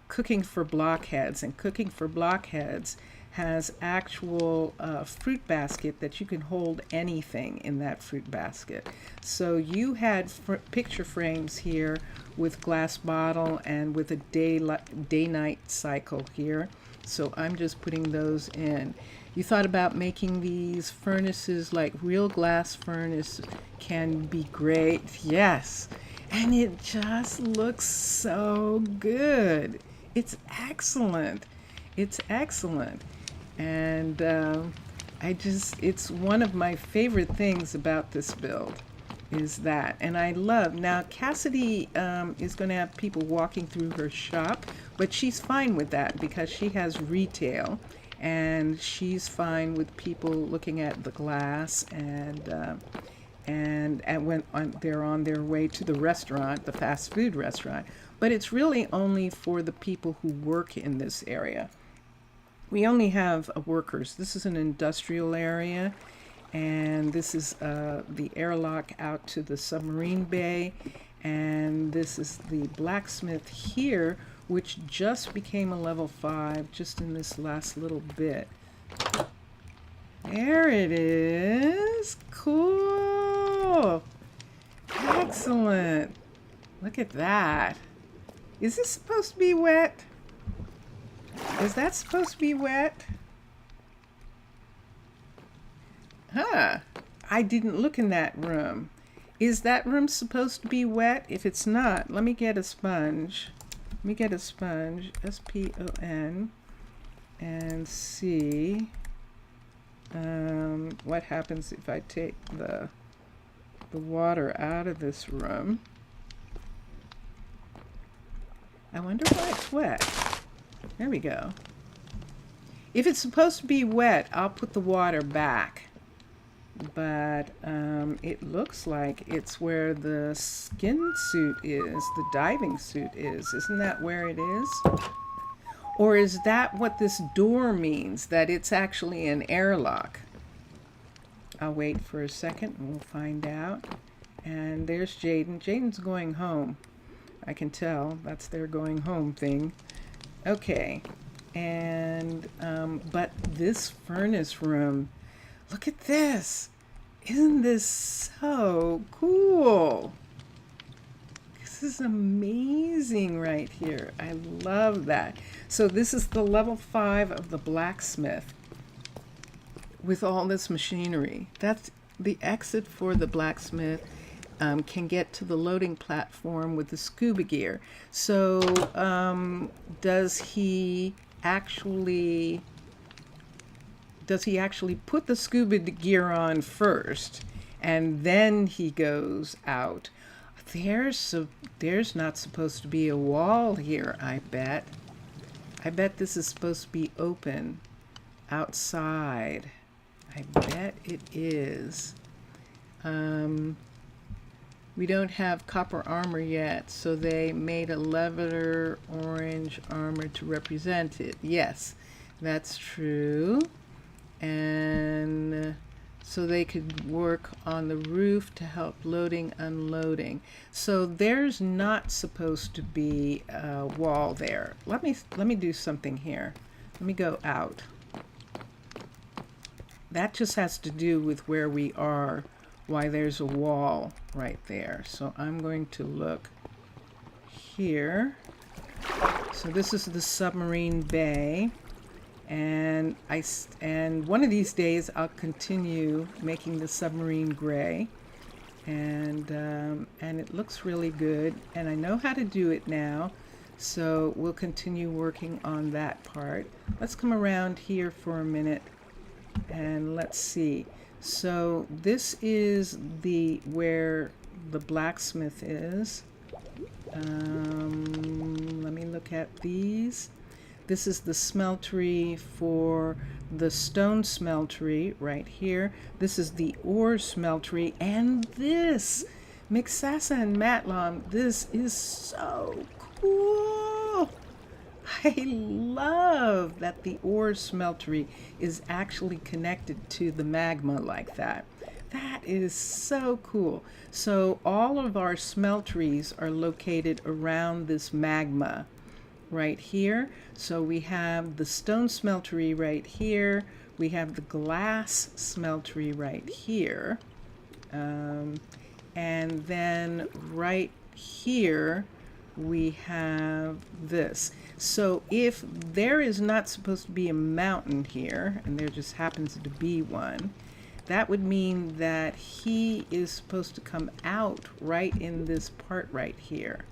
Cooking for Blockheads, and Cooking for Blockheads has actual fruit basket that you can hold anything in that fruit basket. So you had picture frames here with glass bottle and with a day-night cycle here. So I'm just putting those in. You thought about making these furnaces like real glass furnace can be great. Yes. And it just looks so good. It's excellent. It's excellent. And it's one of my favorite things about this build is that. And I love, now Cassidy is going to have people walking through her shop, but she's fine with that because she has retail. And she's fine with people looking at the glass and when they're on their way to the restaurant, the fast food restaurant. But it's really only for the people who work in this area. We only have workers. This is an industrial area, and this is the airlock out to the submarine bay, and this is the blacksmith here, which just became a level 5 just in this last little bit. There it is. Cool. Excellent. Look at that. Is this supposed to be wet? Is that supposed to be wet? Huh. I didn't look in that room. Is that room supposed to be wet? If it's not, let me get a sponge. Let me get a sponge, S-P-O-N, and see what happens if I take the water out of this room. I wonder why it's wet. There we go. If it's supposed to be wet, I'll put the water back. But it looks like it's where the skin suit is, the diving suit is. Isn't that where it is? Or is that what this door means, that it's actually an airlock? I'll wait for a second and we'll find out. And there's Jaden. Jaden's going home. I can tell. That's their going home thing. Okay. And, but this furnace room, look at this. Isn't this so cool? This is amazing right here. I love that. So this is the level 5 of the blacksmith with all this machinery. That's the exit for the blacksmith. Can get to the loading platform with the scuba gear. So does he actually put the scuba gear on first and then he goes out? There's not supposed to be a wall here, I bet. I bet this is supposed to be open outside. I bet it is. We don't have copper armor yet, so they made a leather orange armor to represent it. Yes, that's true. And so they could work on the roof to help loading, unloading. So there's not supposed to be a wall there. Let me do something here. Let me go out. That just has to do with where we are, why there's a wall right there. So I'm going to look here. So this is the submarine bay. And one of these days I'll continue making the submarine gray, and it looks really good, and I know how to do it now, so we'll continue working on that part. Let's come around here for a minute and let's see. So this is where the blacksmith is. Let me look at these. This is the smeltery for the stone smeltery right here. This is the ore smeltery, and this, Mixasa and Matlam, this is so cool. I love that the ore smeltery is actually connected to the magma like that. That is so cool. So all of our smelteries are located around this magma right here. So we have the stone smeltery right here. We have the glass smeltery right here. And then right here we have this. So if there is not supposed to be a mountain here, and there just happens to be one, that would mean that he is supposed to come out right in this part right here,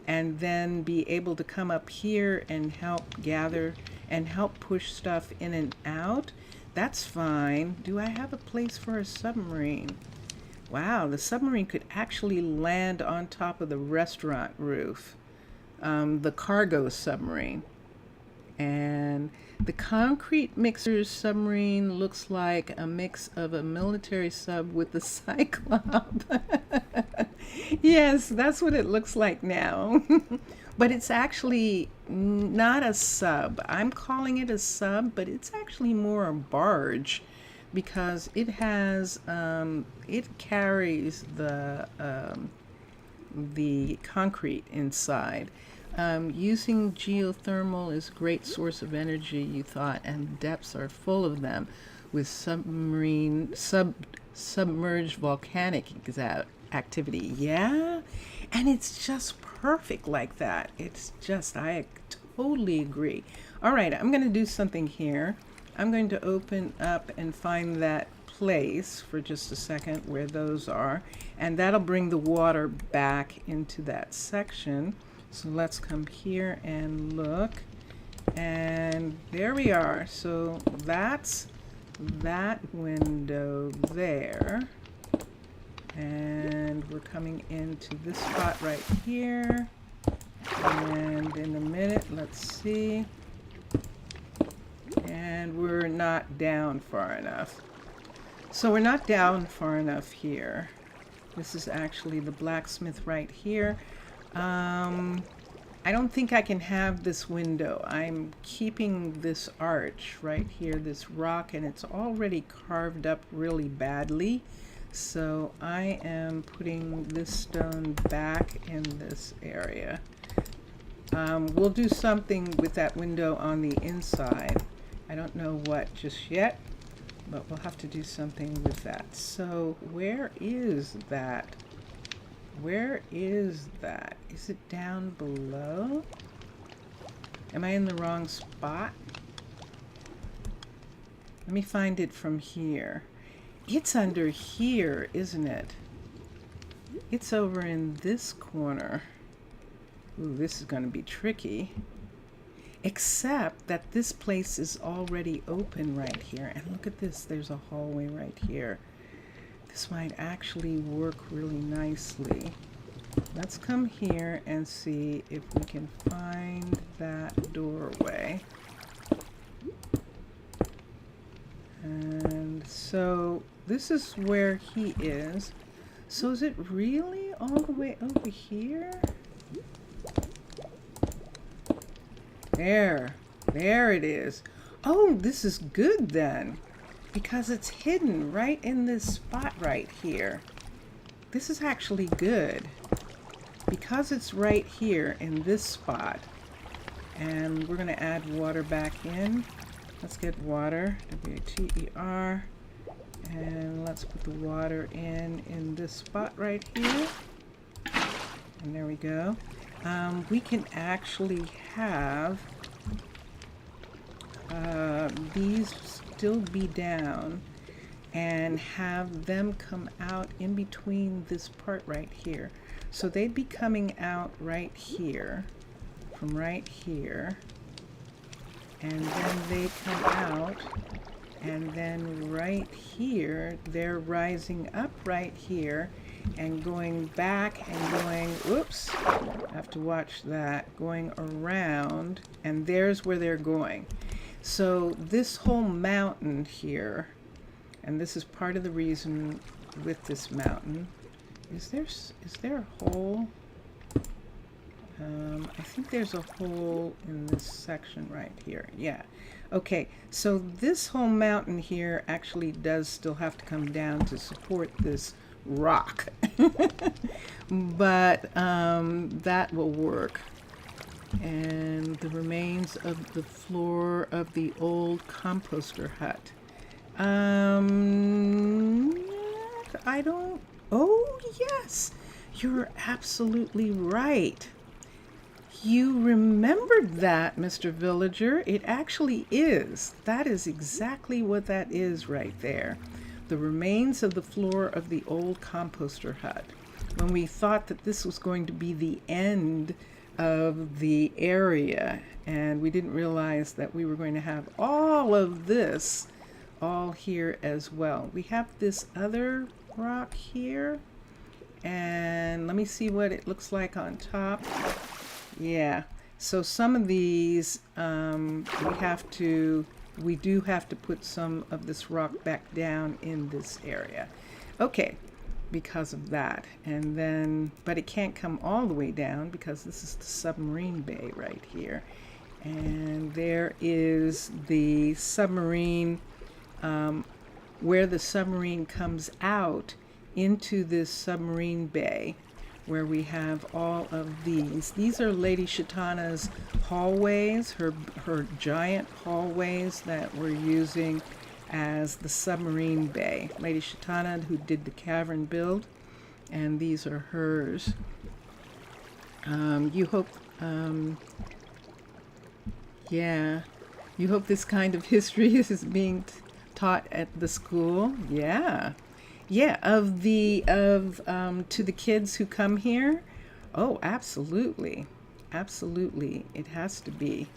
and then be able to come up here and help gather and help push stuff in and out. That's fine. Do I have a place for a submarine? Wow, the submarine could actually land on top of the restaurant roof, the cargo submarine. And the concrete mixer submarine looks like a mix of a military sub with a Cyclops. Yes, that's what it looks like now. But it's actually not a sub. I'm calling it a sub, but it's actually more a barge, because it has it carries the concrete inside. Using geothermal is a great source of energy, you thought, and depths are full of them with submerged volcanic activity. Yeah, and it's just perfect like that. It's just, I totally agree. All right, I'm going to do something here. I'm going to open up and find that place for just a second where those are, and that'll bring the water back into that section. So let's come here and look, and there we are. So that's that window there, and we're coming into this spot right here, and in a minute, let's see, and we're not down far enough. So we're not down far enough here. This is actually the blacksmith right here. I don't think I can have this window. I'm keeping this arch right here, this rock, and it's already carved up really badly. So I am putting this stone back in this area. We'll do something with that window on the inside. I don't know what just yet, but we'll have to do something with that. So where is that? Where is that? Is it down below? Am I in the wrong spot? Let me find it from here. It's under here, isn't it? It's over in this corner. Ooh, this is going to be tricky. Except that this place is already open right here. And look at this, there's a hallway right here. This might actually work really nicely. Let's come here and see if we can find that doorway. And so this is where he is. So is it really all the way over here? There it is. Oh, this is good then, because it's hidden right in this spot right here. This is actually good because it's right here in this spot. And we're going to add water back in. Let's get water, W-A-T-E-R, and let's put the water in this spot right here. And there we go. We can actually have these still be down and have them come out in between this part right here. So they'd be coming out right here, from right here, and then they come out, and then right here they're rising up right here and going back and going, whoops, I have to watch that, going around, and there's where they're going. So this whole mountain here, and this is part of the reason with this mountain, is there a hole? I think there's a hole in this section right here. Yeah. Okay, so this whole mountain here actually does still have to come down to support this rock. But that will work. And the remains of the floor of the old composter hut. I don't... Oh, yes! You're absolutely right. You remembered that, Mr. Villager. It actually is. That is exactly what that is right there. The remains of the floor of the old composter hut. When we thought that this was going to be the end of the area, and we didn't realize that we were going to have all of this all here as well. We have this other rock here, and let me see what it looks like on top. Yeah, so some of these we do have to put some of this rock back down in this area. Okay, because of that. And then, but it can't come all the way down because this is the submarine bay right here. And there is the submarine, where the submarine comes out into this submarine bay, where we have all of these. These are Lady Chitana's hallways, her giant hallways that we're using as the submarine bay. Lady Chitana, who did the cavern build, and these are hers. You hope this kind of history is being taught at the school. Yeah, to the kids who come here. Oh, absolutely, it has to be,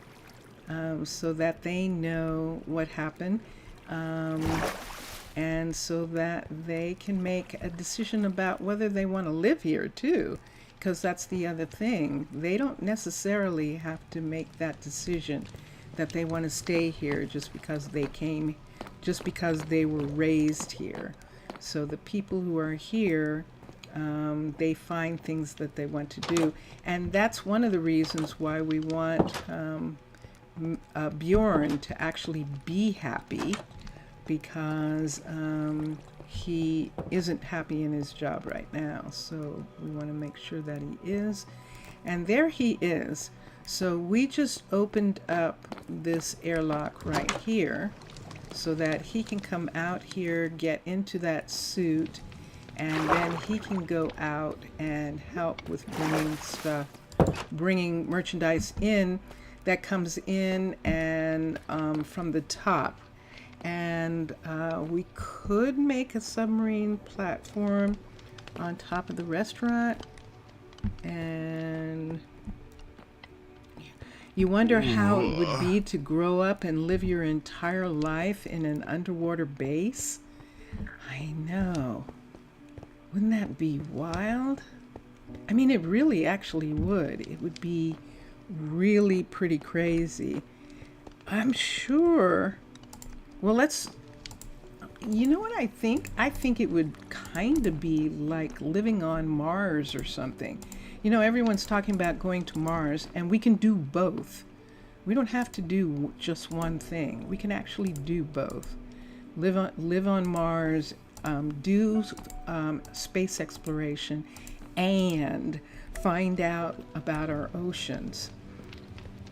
so that they know what happened, and so that they can make a decision about whether they want to live here too, because that's the other thing. They don't necessarily have to make that decision that they want to stay here just because they were raised here. So the people who are here, they find things that they want to do. And that's one of the reasons why we want Bjorn to actually be happy, because he isn't happy in his job right now. So we want to make sure that he is. And there he is. So we just opened up this airlock right here, so that he can come out here, get into that suit, and then he can go out and help with bringing merchandise in that comes in and from the top. And we could make a submarine platform on top of the restaurant, and you wonder how it would be to grow up and live your entire life in an underwater base. I know. Wouldn't that be wild? I mean, it really actually would. It would be really pretty crazy. I'm sure. Well, You know what I think? I think it would kind of be like living on Mars or something. You know, everyone's talking about going to Mars, and we can do both. We don't have to do just one thing. We can actually do both. Live on Mars, do space exploration, and find out about our oceans.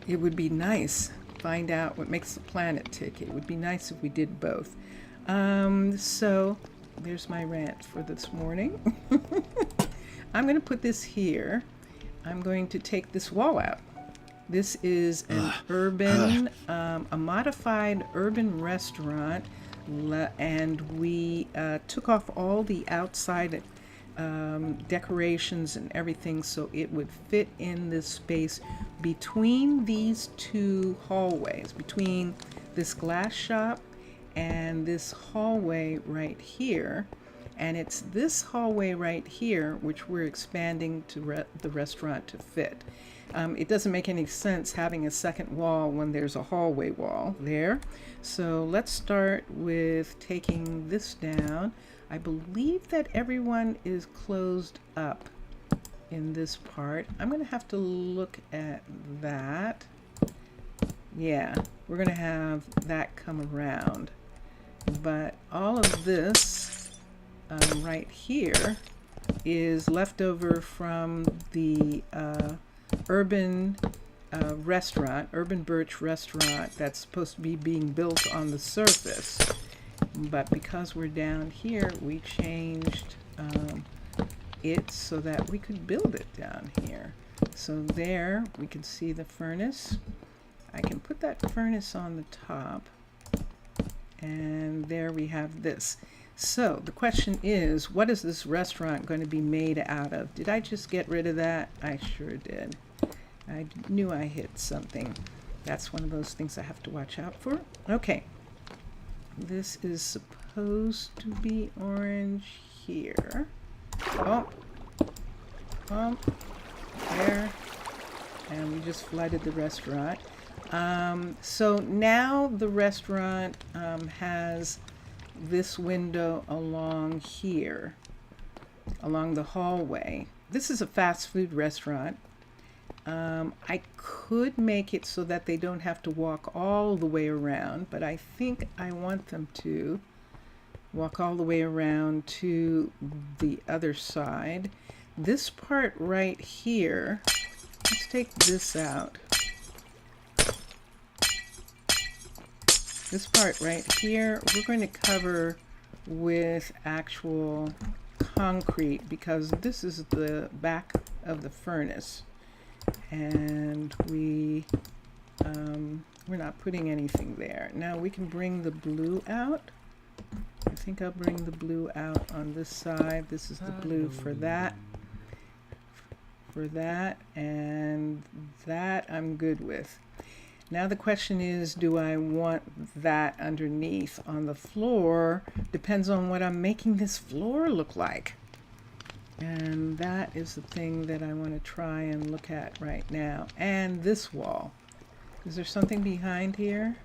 It would be nice. Find out what makes the planet tick. It would be nice if we did both. So there's my rant for this morning. I'm going to put this here. I'm going to take this wall out. This is an a modified urban restaurant, and we took off all the outside decorations and everything so it would fit in this space between these two hallways, between this glass shop and this hallway right here. And it's this hallway right here which we're expanding to the restaurant to fit. It doesn't make any sense having a second wall when there's a hallway wall there. So let's start with taking this down. I believe that everyone is closed up in this part. I'm going to have to look at that. Yeah, we're going to have that come around. But all of this right here is left over from the urban birch restaurant that's supposed to be being built on the surface. But because we're down here, we changed it so that we could build it down here. So there we can see the furnace. I can put that furnace on the top, and there we have this. So the question is, what is this restaurant going to be made out of? Did I just get rid of that? I sure did. I knew I hit something. That's one of those things I have to watch out for. Okay. This is supposed to be orange here. Oh. There. And we just flooded the restaurant. So now the restaurant has this window along here, along the hallway. This is a fast food restaurant. I could make it so that they don't have to walk all the way around, but I think I want them to walk all the way around to the other side. This part right here, let's take this out. This part right here, we're going to cover with actual concrete because this is the back of the furnace. And we're not putting anything there. Now we can bring the blue out. I think I'll bring the blue out on this side. This is the blue for that. And that I'm good with. Now the question is, do I want that underneath on the floor? Depends on what I'm making this floor look like. And that is the thing that I want to try and look at right now. And this wall. Is there something behind here?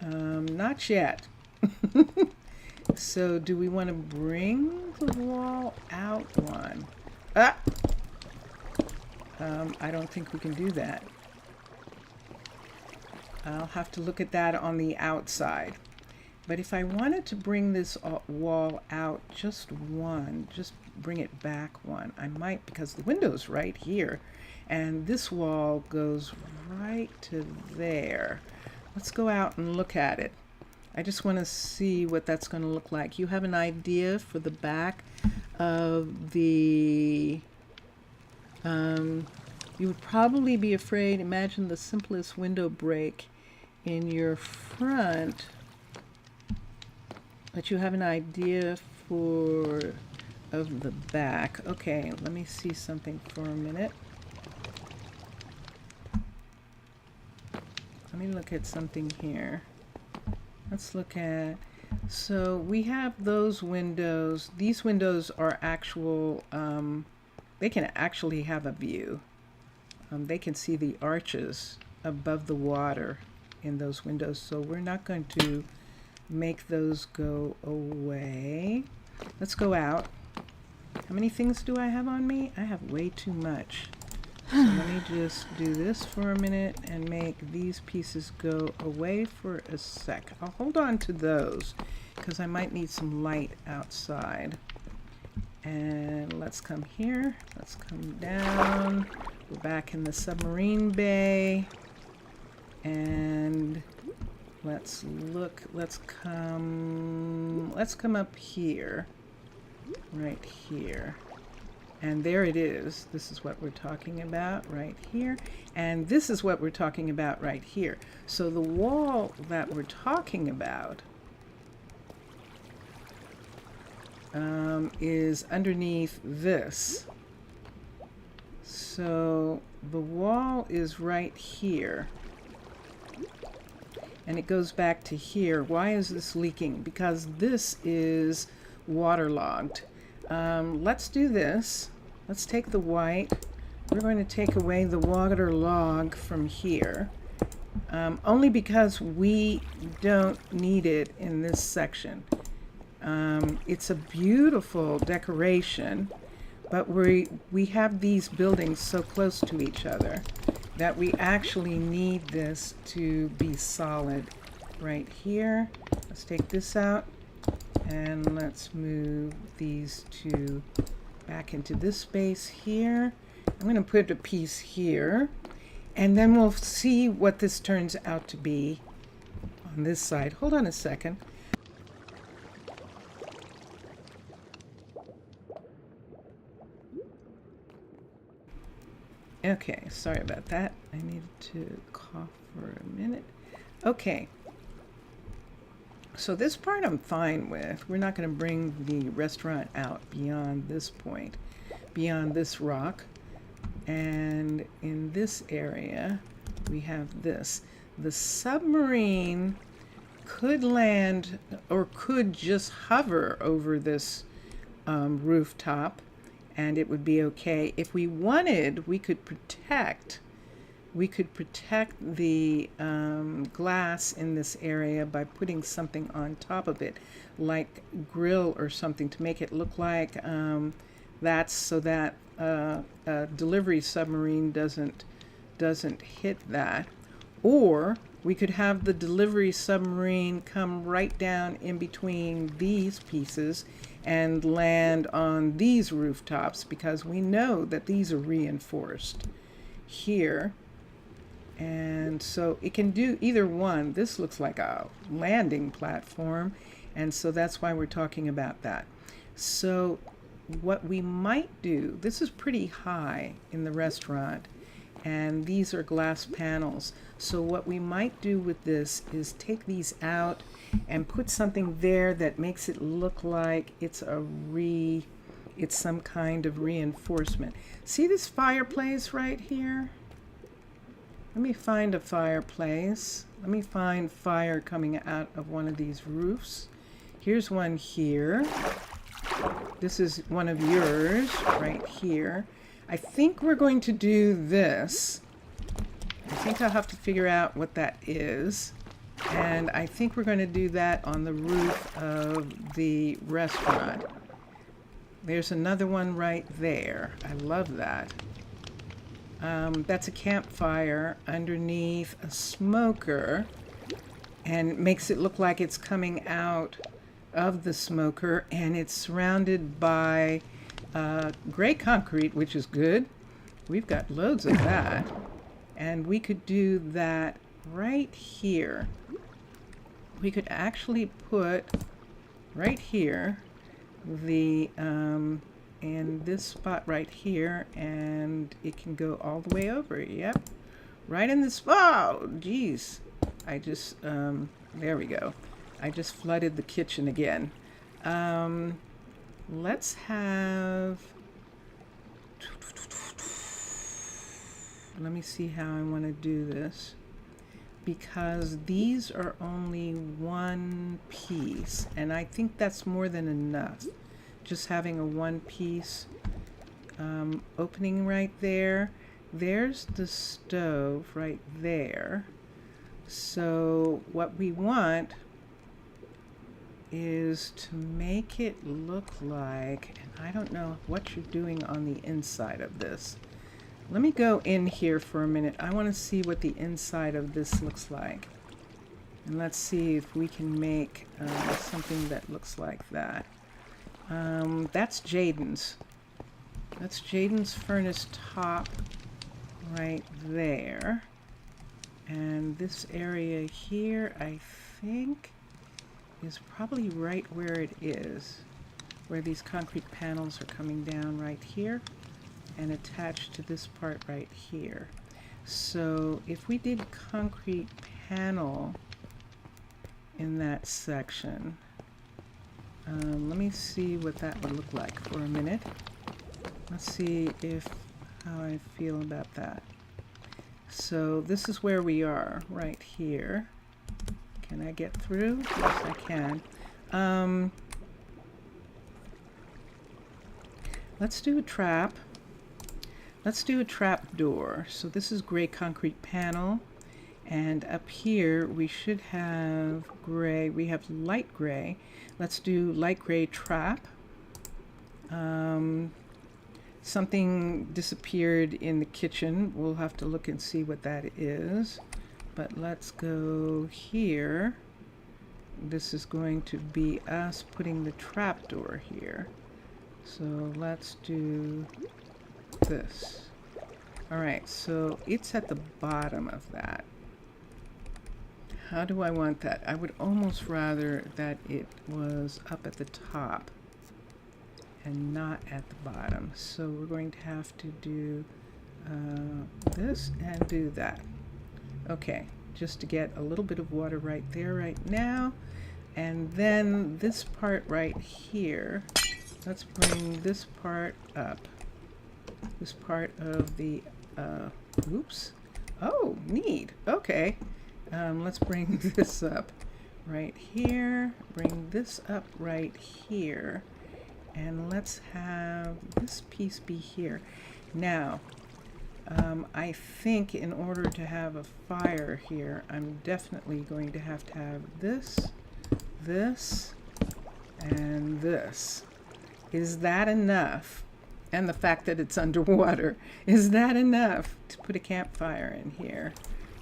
Not yet. So do we want to bring the wall out one? I don't think we can do that. I'll have to look at that on the outside. But if I wanted to bring this wall out just bring it back one. I might, because the window's right here. And this wall goes right to there. Let's go out and look at it. I just want to see what that's going to look like. You have an idea for the back of the... you would probably be afraid, imagine the simplest window break in your front, but you have an idea of the back. Okay, let me see something for a minute. Let me look at something here. Let's look at, so we have those windows. These windows are actual, they can actually have a view. They can see the arches above the water in those windows. So we're not going to make those go away. Let's go out. How many things do I have on me? I have way too much. So let me just do this for a minute and make these pieces go away for a sec. I'll hold on to those because I might need some light outside. And let's come here. Let's come down. We're back in the submarine bay. And let's look. Let's come up here. Right here. And there it is. This is what we're talking about right here. And this is what we're talking about right here. So the wall that we're talking about is underneath this. So the wall is right here. And it goes back to here. Why is this leaking? Because this is waterlogged. Let's do this. Let's take the white. We're going to take away the water log from here. Only because we don't need it in this section. It's a beautiful decoration, but we have these buildings so close to each other that we actually need this to be solid right here. Let's take this out. And let's move these two back into this space here. I'm going to put a piece here. And then we'll see what this turns out to be on this side. Hold on a second. Okay, sorry about that. I needed to cough for a minute. Okay. So this part I'm fine with. We're not going to bring the restaurant out beyond this point, beyond this rock. And in this area, we have this. The submarine could land or could just hover over this rooftop, and it would be okay. If we wanted, we could protect the glass in this area by putting something on top of it, like grill or something, to make it look like that's so that a delivery submarine doesn't hit that. Or we could have the delivery submarine come right down in between these pieces and land on these rooftops, because we know that these are reinforced here. And so it can do either one. This looks like a landing platform, and so that's why we're talking about that. So what we might do, this is pretty high in the restaurant, and these are glass panels. So what we might do with this is take these out and put something there that makes it look like it's some kind of reinforcement. See this fireplace right here? Let me find a fireplace. Let me find fire coming out of one of these roofs. Here's one here. This is one of yours right here. I think we're going to do this. I think I'll have to figure out what that is. And I think we're going to do that on the roof of the restaurant. There's another one right there. I love that. That's a campfire underneath a smoker, and it makes it look like it's coming out of the smoker, and it's surrounded by gray concrete, which is good. We've got loads of that, and we could do that right here. We could actually put right here the in this spot right here, and it can go all the way over. Yep, right in this. Oh, geez, I just there we go. I just flooded the kitchen again. Let's have. Let me see how I want to do this, because these are only one piece, and I think that's more than enough. Just having a one piece opening right there. There's the stove right there. So what we want is to make it look like, and I don't know what you're doing on the inside of this. Let me go in here for a minute. I want to see what the inside of this looks like. And let's see if we can make something that looks like that. That's Jaden's. That's Jaden's furnace top right there. And this area here, I think, is probably right where it is, where these concrete panels are coming down right here and attached to this part right here. So if we did concrete panel in that section, let me see what that would look like for a minute. Let's see how I feel about that. So this is where we are right here. Can I get through? Yes, I can. Let's do a trap. Let's do a trap door. So this is gray concrete panel, and up here we should have gray. We have light gray. Let's do light gray trap. Something disappeared in the kitchen. We'll have to look and see what that is. But let's go here. This is going to be us putting the trapdoor here. So let's do this. All right, so it's at the bottom of that. How do I want that? I would almost rather that it was up at the top and not at the bottom. So we're going to have to do this and do that. Okay, just to get a little bit of water right there right now. And then this part right here, let's bring this part up. This part of the, oops. Oh, neat. Okay. Let's bring this up right here. Bring this up right here. And let's have this piece be here. Now, I think in order to have a fire here, I'm definitely going to have this, this, and this. Is that enough? And the fact that it's underwater, is that enough to put a campfire in here?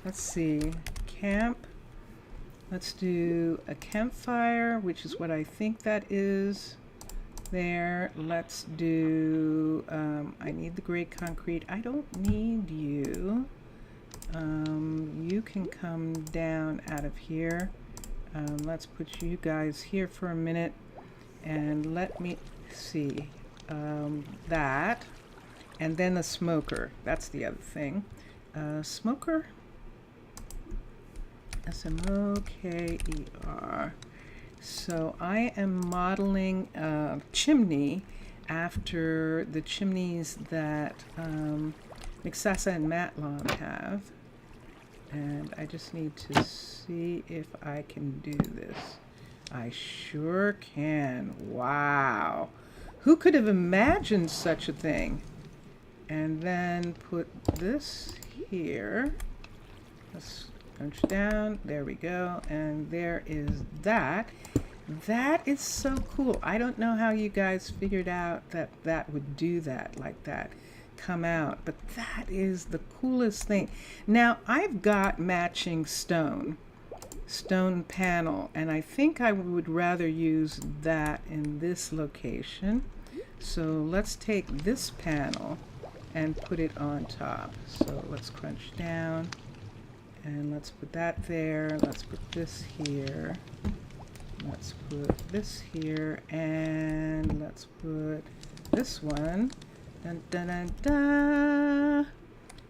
Let's see, camp. Let's do a campfire, which is what I think that is. There, let's do, I need the gray concrete. I don't need you. You can come down out of here. Let's put you guys here for a minute and let me see that. And then a smoker. That's the other thing. Smoker. S-M-O-K-E-R. So I am modeling a chimney after the chimneys that Mixasa and Matlon have. And I just need to see if I can do this. I sure can. Wow. Who could have imagined such a thing? And then put this here. Let's punch down. There we go. And there is that. That is so cool. I don't know how you guys figured out that that would do that like that. Come out. But that is the coolest thing. Now, I've got matching stone panel, and I think I would rather use that in this location. So let's take this panel and put it on top. So let's crunch down. And let's put that there. Let's put this here. Let's put this here. And let's put this one. Dun dun dun dun.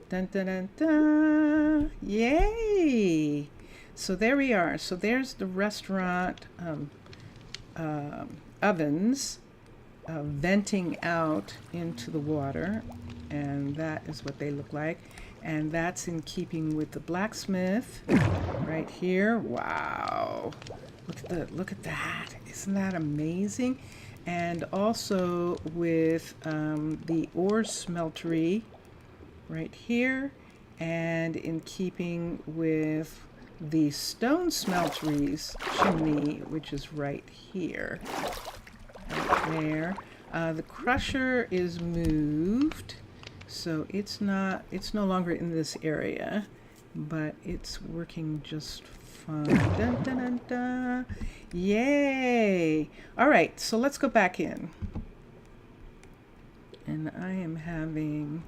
Dun dun dun dun. Yay! So there we are. So there's the restaurant ovens venting out into the water. And that is what they look like. And that's in keeping with the blacksmith right here. Wow. Look at that. Isn't that amazing? And also with the ore smeltery right here, and in keeping with the stone smelteries chimney, which is right here. Right there. The crusher is moved, so it's no longer in this area, but it's working just fine. Dun, dun, dun, dun. Yay! All right, so let's go back in. And I am having,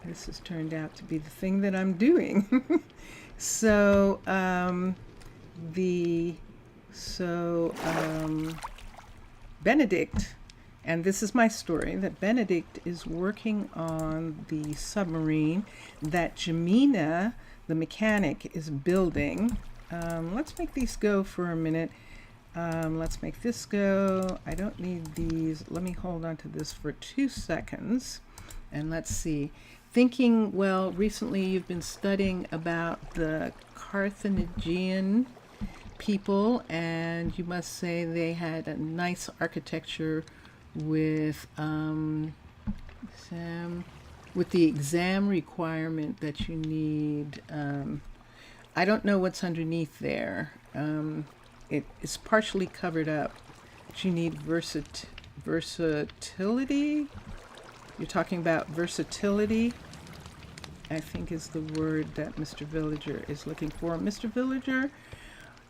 this has turned out to be the thing that I'm doing. So, Benedict, and this is my story, that Benedict is working on the submarine that Jemina, the mechanic, is building. Let's make these go for a minute. Let's make this go. I don't need these. Let me hold on to this for 2 seconds. And let's see. Thinking, well, recently you've been studying about the Carthaginian people, and you must say they had a nice architecture with the exam requirement that you need. I don't know what's underneath there. It is partially covered up. You need versatility. You're talking about versatility, I think is the word that Mr. Villager is looking for. Mr. Villager,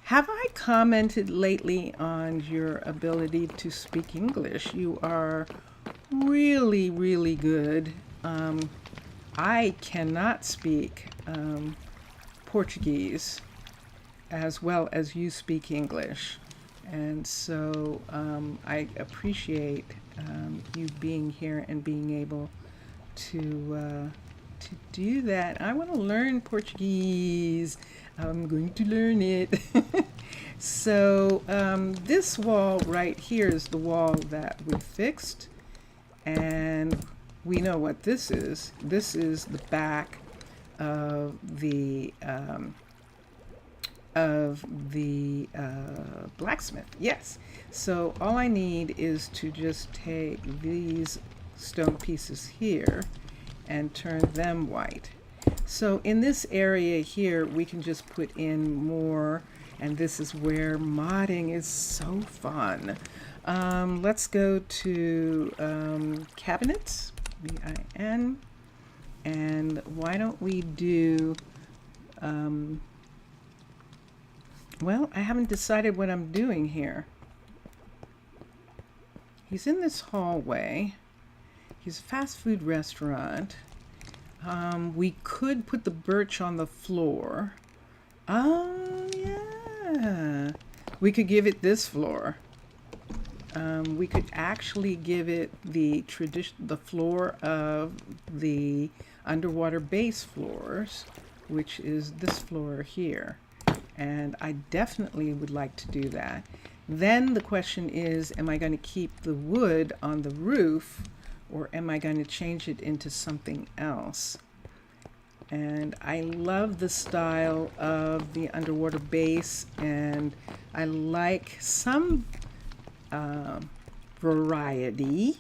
have I commented lately on your ability to speak English? You are really, really good. I cannot speak Portuguese as well as you speak English. And so I appreciate you being here and being able to do that. I want to learn Portuguese. I'm going to learn it. So this wall right here is the wall that we fixed, and we know what this is. This is the back of the blacksmith. Yes. So all I need is to just take these stone pieces here and turn them white. So in this area here, we can just put in more, and this is where modding is so fun. Let's go to cabinets, B-I-N, and why don't we do, well, I haven't decided what I'm doing here. He's in this hallway. He's a fast food restaurant. We could put the birch on the floor. Oh, yeah. We could give it this floor. We could actually give it the floor of the underwater base floors, which is this floor here. And I definitely would like to do that. Then the question is, am I going to keep the wood on the roof, or am I going to change it into something else? And I love the style of the underwater base, and I like some variety,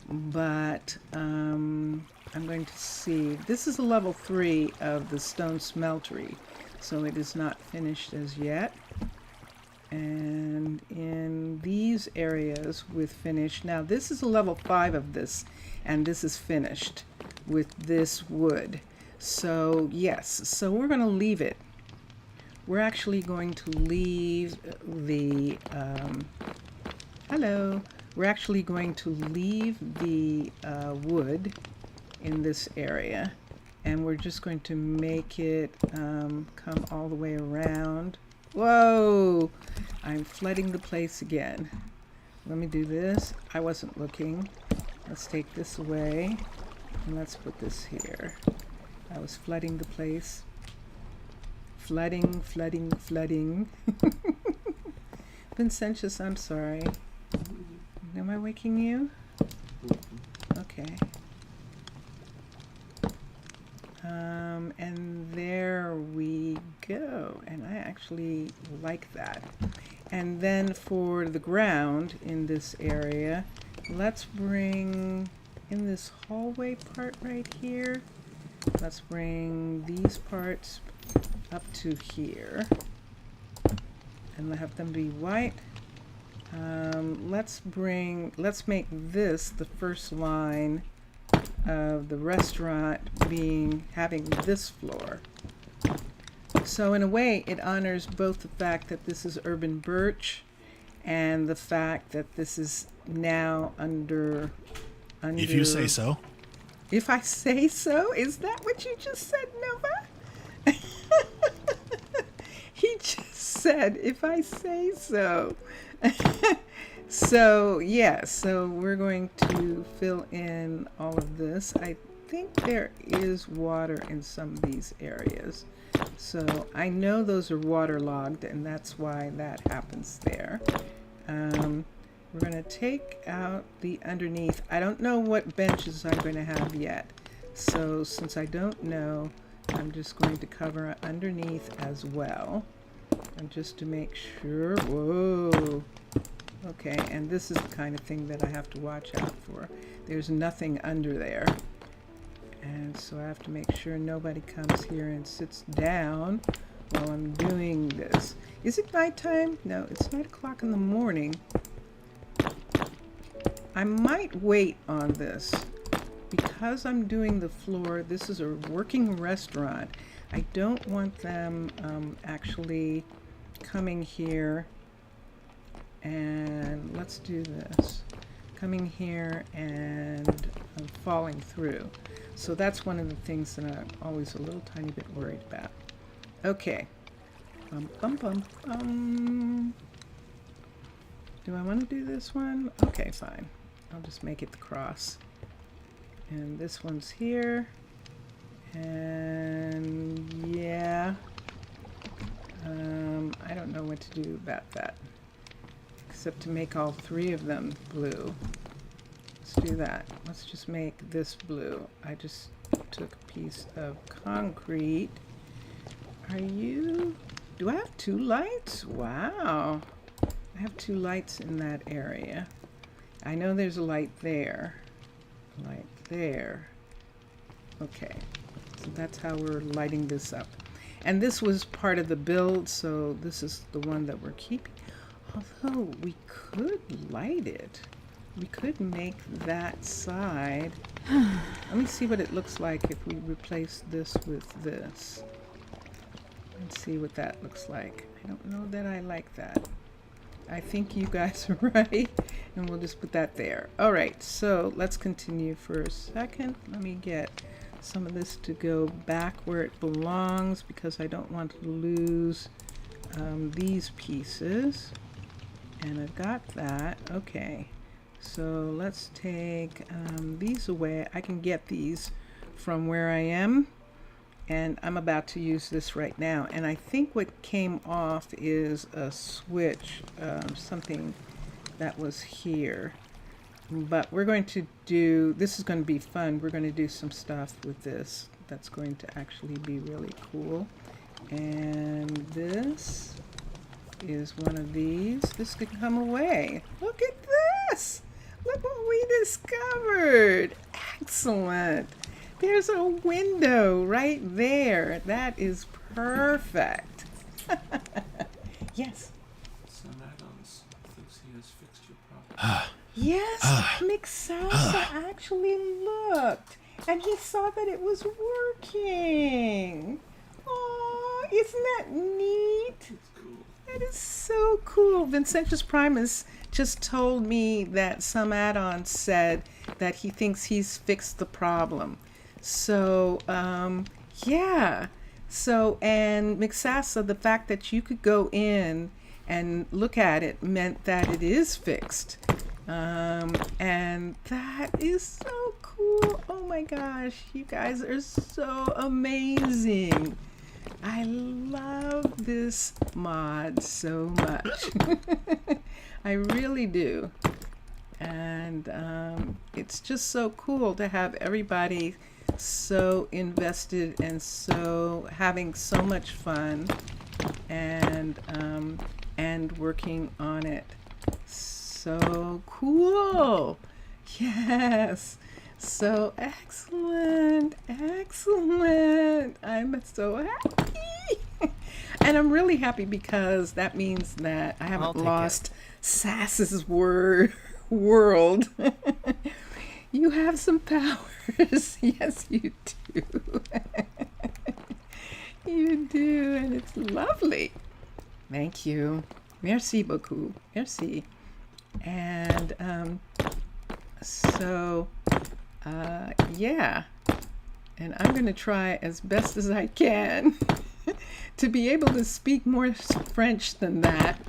but I'm going to see. This is a level 3 of the stone smeltery, so it is not finished as yet. And in these areas with finish, now this is a level 5 of this, and this is finished with this wood. So yes, so we're going to leave it. We're actually going to leave the, we're actually going to leave the wood in this area, and we're just going to make it come all the way around. Whoa! I'm flooding the place again. Let me do this. I wasn't looking. Let's take this away, and let's put this here. I was flooding the place. Flooding, flooding, flooding. Vincentius, I'm sorry. Am I waking you? Okay. And there we go. And I actually like that. And then for the ground in this area, let's bring in this hallway part right here. Let's bring these parts up to here. And have them be white. Let's make this the first line of the restaurant having this floor. So in a way, it honors both the fact that this is urban birch and the fact that this is now under If you say so. If I say so? Is that what you just said, Nova? He just said, if I say so. So, yeah, so we're going to fill in all of this. I think there is water in some of these areas. So I know those are waterlogged, and that's why that happens there. We're going to take out the underneath. I don't know what benches I'm going to have yet. So since I don't know, I'm just going to cover underneath as well. And just to make sure. Whoa. Okay, and this is the kind of thing that I have to watch out for. There's nothing under there. And so I have to make sure nobody comes here and sits down while I'm doing this. Is it nighttime? No, it's 9 o'clock in the morning. I might wait on this. Because I'm doing the floor, this is a working restaurant. I don't want them actually coming here and let's do this. Coming here and falling through. So that's one of the things that I'm always a little tiny bit worried about. Okay. Do I want to do this one? Okay, fine. I'll just make it the cross. And this one's here. And yeah. I don't know what to do about that. Except to make all three of them blue. Let's do that. Let's just make this blue. I just took a piece of concrete. Do I have 2 lights? Wow. I have 2 lights in that area. I know there's a light there. Light there. Okay. So that's how we're lighting this up. And this was part of the build, so this is the one that we're keeping. Although we could light it. We could make that side. Let me see what it looks like if we replace this with this. Let's see what that looks like. I don't know that I like that. I think you guys are right. And we'll just put that there. Alright, so let's continue for a second. Let me get some of this to go back where it belongs because I don't want to lose these pieces. And I've got that. Okay. So let's take these away. I can get these from where I am. And I'm about to use this right now. And I think what came off is a switch, something that was here. But we're going to do, this is going to be fun. We're going to do some stuff with this that's going to actually be really cool. And this is one of these. This could come away. Look at this. Look what we discovered. Excellent. There's a window right there. That is perfect. Yes. Some add-ons thinks he has fixed your problem. Yes, Mixasa actually looked. And he saw that it was working. Oh, isn't that neat? It's cool. That is so cool. Vincentius Primus just told me that some add-on said that he thinks he's fixed the problem. So, yeah. So, and Mixasa, the fact that you could go in and look at it meant that it is fixed. And that is so cool. Oh my gosh, you guys are so amazing. I love this mod so much. I really do. And it's just so cool to have everybody so invested and so having so much fun and working on it. So cool. Yes. So excellent. Excellent. I'm so happy. And I'm really happy because that means that I I'll haven't take lost Sass's world. You have some powers. Yes, you do. You do, and it's lovely. Thank you. Merci beaucoup. Merci. And yeah. And I'm going to try as best as I can to be able to speak more French than that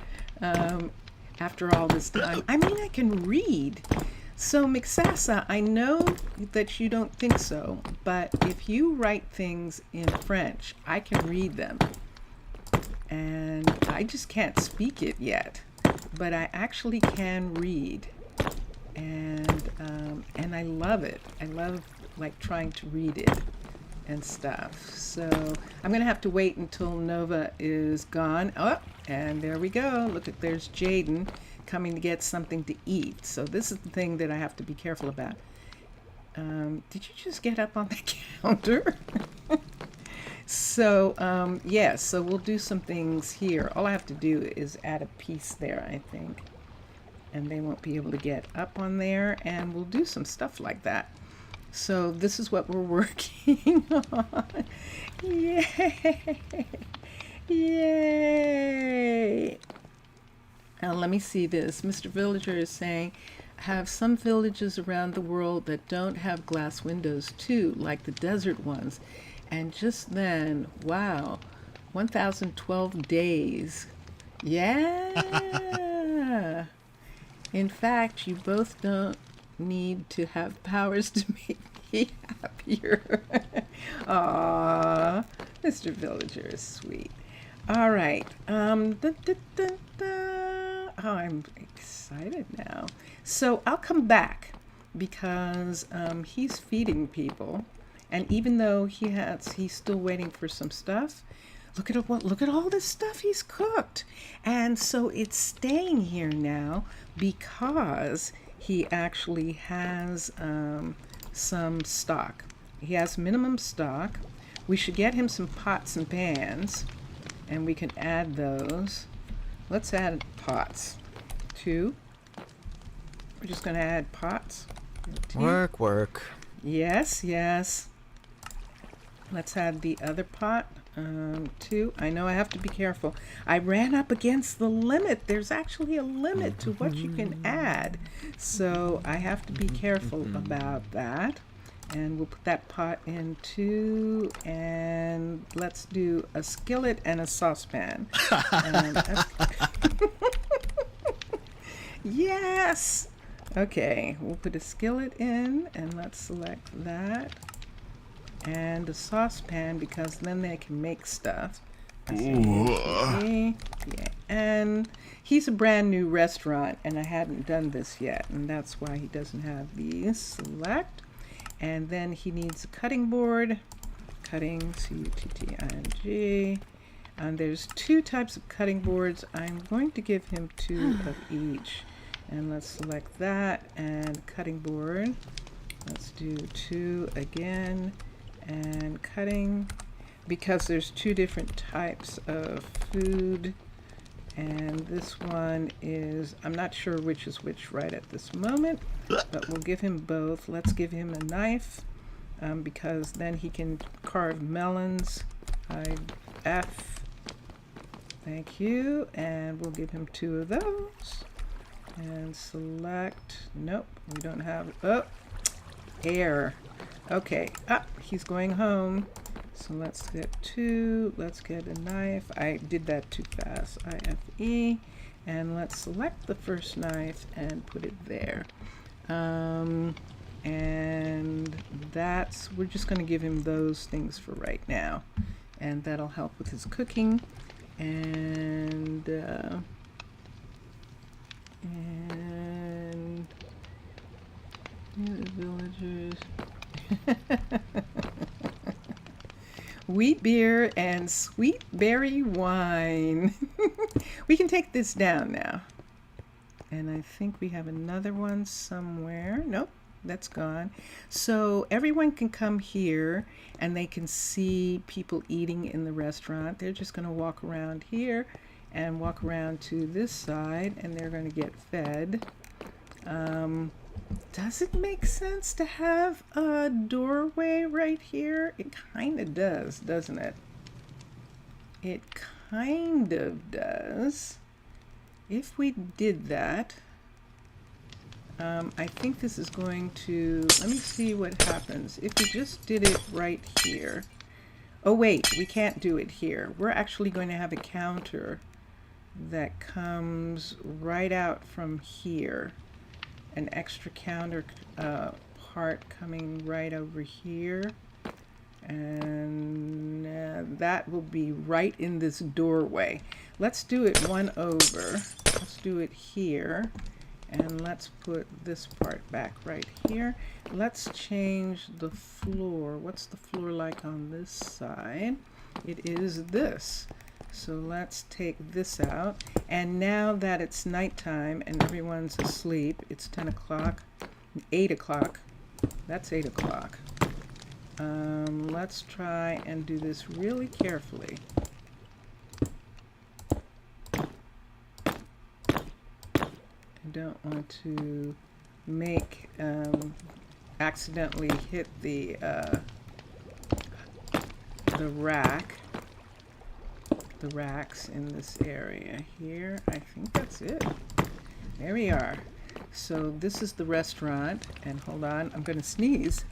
after all this time. I mean, I can read. So, Mixasa, I know that you don't think so, but if you write things in French, I can read them. And I just can't speak it yet, but I actually can read. And I love it. I love like trying to read it and stuff. So I'm gonna have to wait until Nova is gone. Oh, and there we go. Look at, there's Jaden coming to get something to eat. So this is the thing that I have to be careful about. Did you just get up on the counter? So yeah, so we'll do some things here. All I have to do is add a piece there, I think, and they won't be able to get up on there, and we'll do some stuff like that. So this is what we're working on. Yay! Yay! Now let me see this. Mr. Villager is saying, have some villages around the world that don't have glass windows too, like the desert ones. And just then, wow, 1,012 days. Yeah! In fact, you both don't need to have powers to make me happier. Aww, Mr. Villager is sweet. All right. Oh, I'm excited now. So I'll come back because he's feeding people, and even though he's still waiting for some stuff. Look at all this stuff he's cooked, and so it's staying here now because he actually has some stock. He has minimum stock. We should get him some pots and pans, and we can add those. Let's add pots. 2. We're just going to add pots. Work. Yes, yes. Let's add the other pot. 2. I know I have to be careful. I ran up against the limit. There's actually a limit to what you can add. So I have to be careful about that. And we'll put that pot in 2. And let's do a skillet and a saucepan. Yes! Okay, we'll put a skillet in, and let's select that. And a saucepan, because then they can make stuff. Yeah. And he's a brand new restaurant, and I hadn't done this yet, and that's why he doesn't have these. Select. And then he needs a cutting board. Cutting, C-U-T-T-I-N-G. And there's 2 types of cutting boards. I'm going to give him 2 of each. And let's select that, and cutting board. Let's do 2 again. And cutting, because there's 2 different types of food, and this one is, I'm not sure which is which right at this moment, but we'll give him both. Let's give him a knife, because then he can carve melons. F. Thank you. And we'll give him 2 of those, and select. Nope, we don't have. Oh, air. Okay, he's going home. So let's get 2. Let's get a knife. I did that too fast. IFE. And let's select the first knife and put it there. And we're just going to give him those things for right now. And that'll help with his cooking. And the villagers. Wheat beer and sweet berry wine. We can take this down now. And I think we have another one somewhere. Nope, that's gone. So everyone can come here and they can see people eating in the restaurant. They're just going to walk around here and walk around to this side, and they're going to get fed. Does it make sense to have a doorway right here? It kind of does, doesn't it? It kind of does. If we did that, I think this is going to, let me see what happens. If we just did it right here. Oh wait, we can't do it here. We're actually going to have a counter that comes right out from here. An extra counter part coming right over here. And that will be right in this doorway. Let's do it one over. Let's do it here. And let's put this part back right here. Let's change the floor. What's the floor like on this side? It is this. So let's take this out. And now that it's nighttime and everyone's asleep, it's 10 o'clock, 8 o'clock. That's 8 o'clock. Let's try and do this really carefully. I don't want to make accidentally hit the racks in this area here. I think that's it. There we are. So this is the restaurant, and hold on, I'm going to sneeze.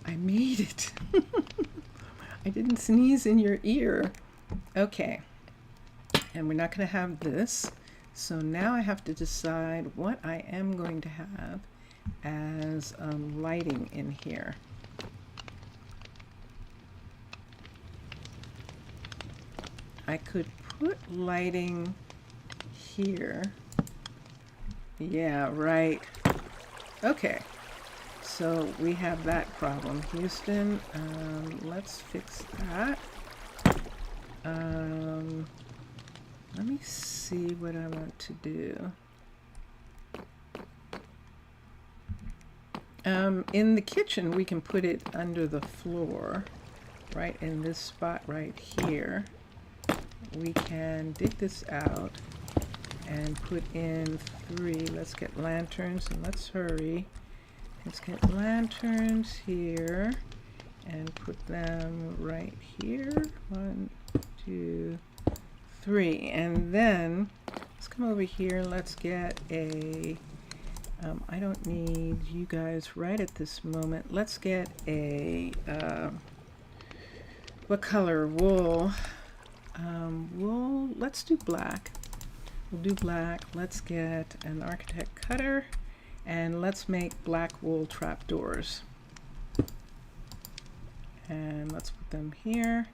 I made it. I didn't sneeze in your ear. Okay. And we're not going to have this. So now I have to decide what I am going to have as lighting in here. I could put lighting here. Yeah, right. Okay. So we have that problem. Houston, let's fix that. Let me see what I want to do. In the kitchen, we can put it under the floor, right in this spot right here. We can dig this out and put in 3. Let's get lanterns and let's hurry. Let's get lanterns here and put them right here. 1, 2, 3. And then let's come over here. Let's get a, I don't need you guys right at this moment. Let's get a, what color? Wool. Wool, let's do black. We'll do black. Let's get an architect cutter. And let's make black wool trapdoors. And let's put them here.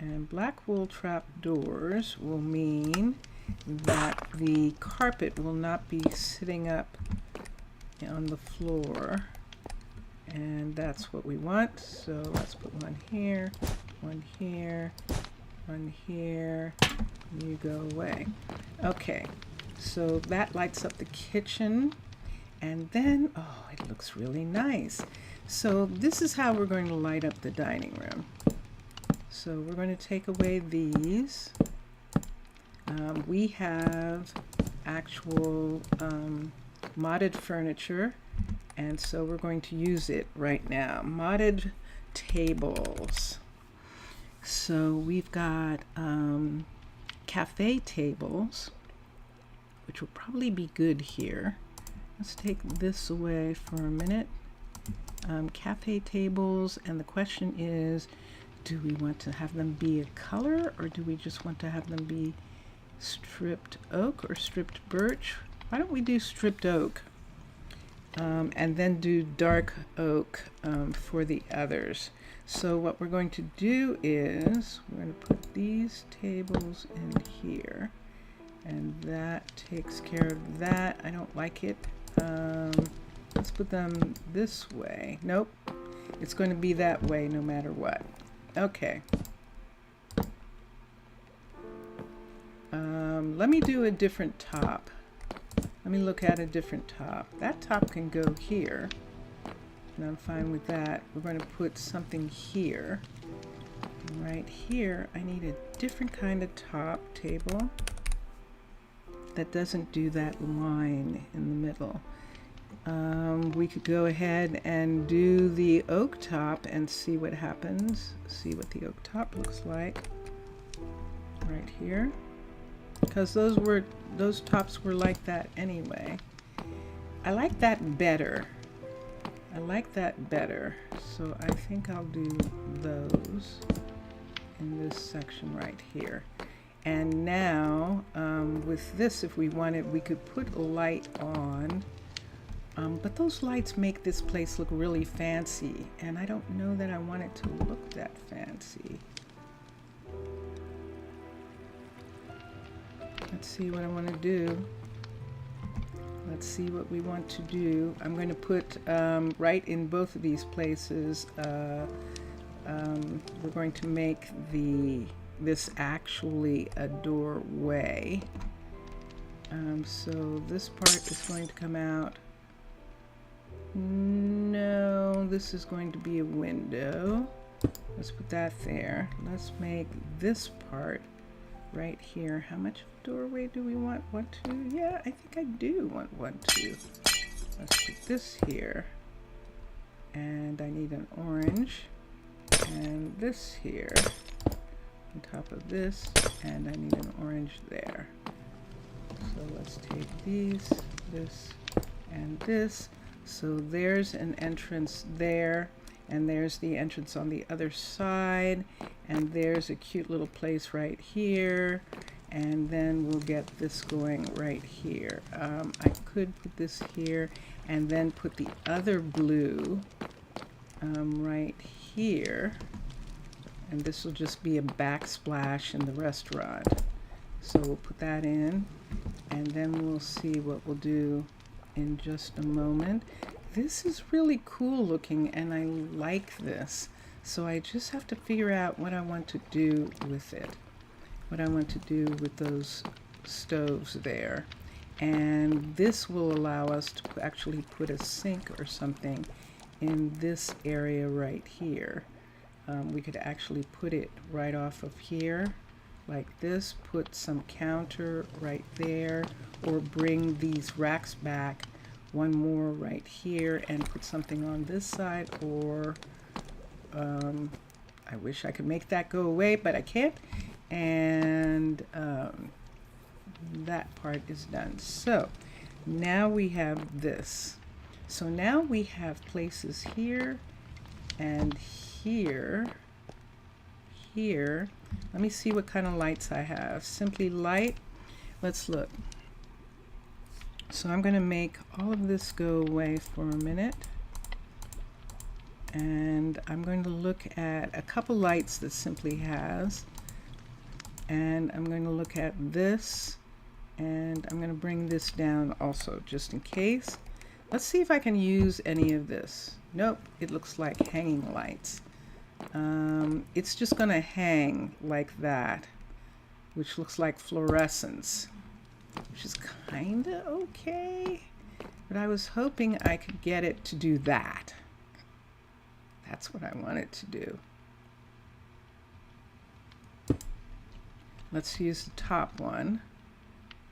And black wool trapdoors will mean that the carpet will not be sitting up on the floor. And that's what we want. So let's put one here, one here, one here. You go away. Okay, so that lights up the kitchen. And then, oh, it looks really nice. So this is how we're going to light up the dining room. So we're going to take away these. We have actual modded furniture, and so we're going to use it right now. Modded tables. So we've got cafe tables, which will probably be good here. Let's take this away for a minute. Cafe tables, and the question is, do we want to have them be a color, or do we just want to have them be stripped oak or stripped birch? Why don't we do stripped oak, and then do dark oak for the others? So what we're going to do is we're going to put these tables in here, and that takes care of that. I don't like it. Let's put them this way. Nope, it's going to be that way no matter what. Okay. let me do a different top. Let me look at a different top. That top can go here, and I'm fine with that. We're going to put something here. And right here, I need a different kind of top table that doesn't do that line in the middle. We could go ahead and do the oak top and see what happens. See what the oak top looks like right here. Because those tops were like that anyway. I like that better. I like that better. So I think I'll do those in this section right here. And now with this, if we wanted, we could put a light on. But those lights make this place look really fancy, and I don't know that I want it to look that fancy. Let's see what I want to do. Let's see what we want to do. I'm going to put right in both of these places, we're going to make this actually a doorway. So this part is going to come out. No, this is going to be a window. Let's put that there. Let's make this part right here. How much doorway do we want? 1, 2? Yeah, I think I do want 1, 2. Let's put this here. And I need an orange. And this here on top of this. And I need an orange there. So let's take these, this, and this. So there's an entrance there, and there's the entrance on the other side, and there's a cute little place right here, and then we'll get this going right here. I could put this here and then put the other blue right here, and this will just be a backsplash in the restaurant. So we'll put that in, and then we'll see what we'll do in just a moment. This is really cool looking, and I like this. So I just have to figure out what I want to do with it. What I want to do with those stoves there. And this will allow us to actually put a sink or something in this area right here. We could actually put it right off of here like this, put some counter right there, or bring these racks back, one more right here, and put something on this side, or I wish I could make that go away, but I can't. And that part is done. So now we have this. So now we have places here and here. Here, let me see what kind of lights I have. Simply light. Let's look. So I'm going to make all of this go away for a minute, and I'm going to look at a couple lights that Simply has, and I'm going to look at this, and I'm going to bring this down also just in case. Let's see if I can use any of this. Nope, it looks like hanging lights. It's just going to hang like that, which looks like fluorescence, which is kind of okay, but I was hoping I could get it to do that. That's what I want it to do. Let's use the top one.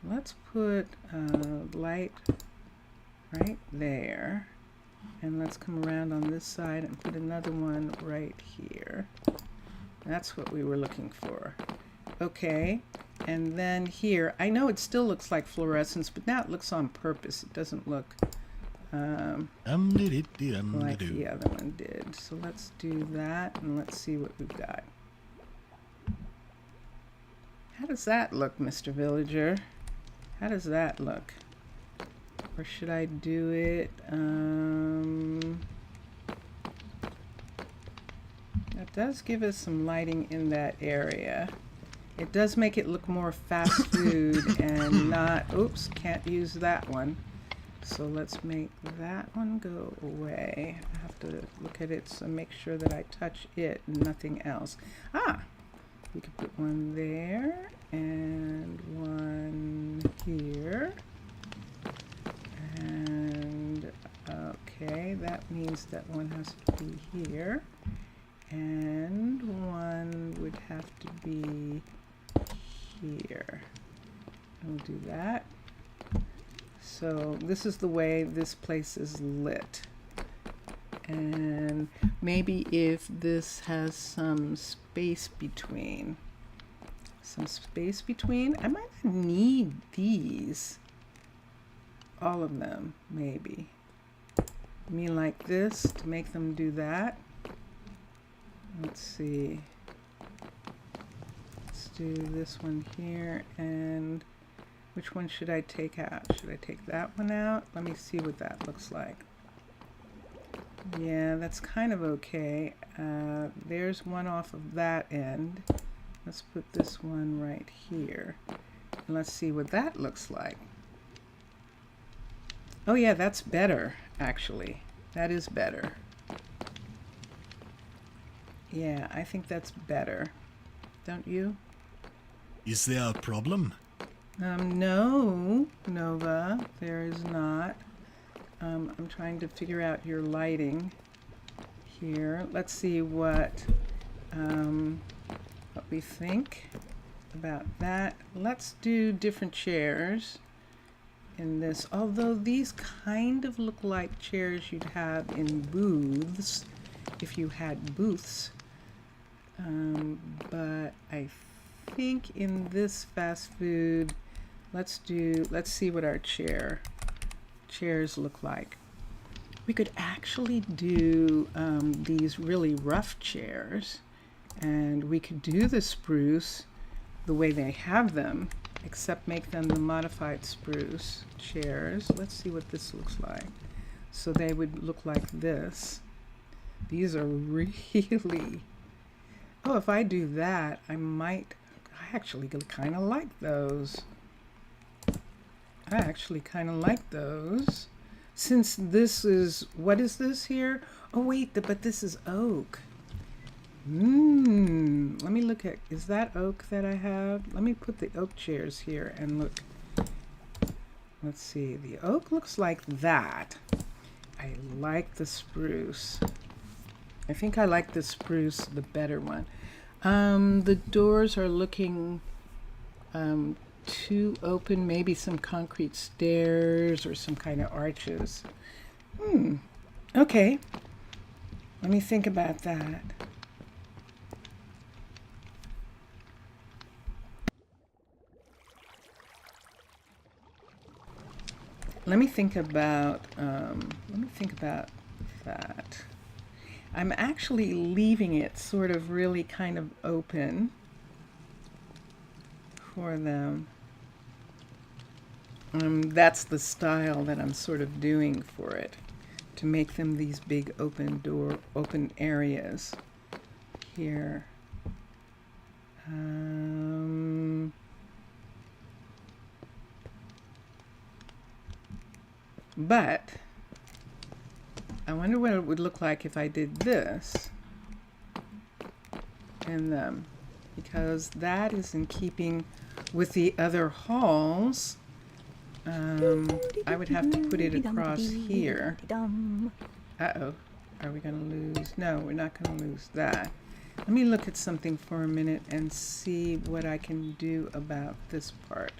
Let's put light right there. And let's come around on this side and put another one right here. That's what we were looking for. Okay, and then here, I know it still looks like fluorescence, but now it looks on purpose. It doesn't look like the other one did. So let's do that, and let's see what we've got. How does that look, Mr. Villager? How does that look? Or should I do it? That does give us some lighting in that area. It does make it look more fast food and not, oops, can't use that one. So let's make that one go away. I have to look at it, so make sure that I touch it and nothing else. Ah, we could put one there and one here. And okay, that means that one has to be here. And one would have to be here. We'll do that. So this is the way this place is lit. And maybe if this has some space between, I might not need these. All of them, maybe. I mean like this to make them do that. Let's see. Let's do this one here, and which one should I take out? Should I take that one out? Let me see what that looks like. Yeah, that's kind of okay. There's one off of that end. Let's put this one right here. And let's see what that looks like. Oh yeah, that's better, actually. That is better. Yeah, I think that's better. Don't you? Is there a problem? No, Nova, there is not. I'm trying to figure out your lighting here. Let's see what we think about that. Let's do different chairs in this, although these kind of look like chairs you'd have in booths if you had booths. But I think in this fast food, let's see what our chairs look like. We could actually do these really rough chairs, and we could do the spruce the way they have them, except make them the modified spruce chairs. Let's see what this looks like. So they would look like this. These are really, oh, if I do that, I actually kind of like those. I actually kind of like those. Since this is, what is this here? Oh wait, but this is oak. Let me look at, is that oak that I have? Let me put the oak chairs here and look. Let's see, the oak looks like that. I like the spruce. I think I like the spruce, the better one. The doors are looking too open, maybe some concrete stairs or some kind of arches. Okay. Let me think about that. Let me think about that. I'm actually leaving it sort of really kind of open for them. That's the style that I'm sort of doing for it, to make them these big open areas here. But I wonder what it would look like if I did this in them, because that is in keeping with the other halls. I would have to put it across here. Uh-oh, are we gonna lose? No, we're not gonna lose that. Let me look at something for a minute and see what I can do about this part.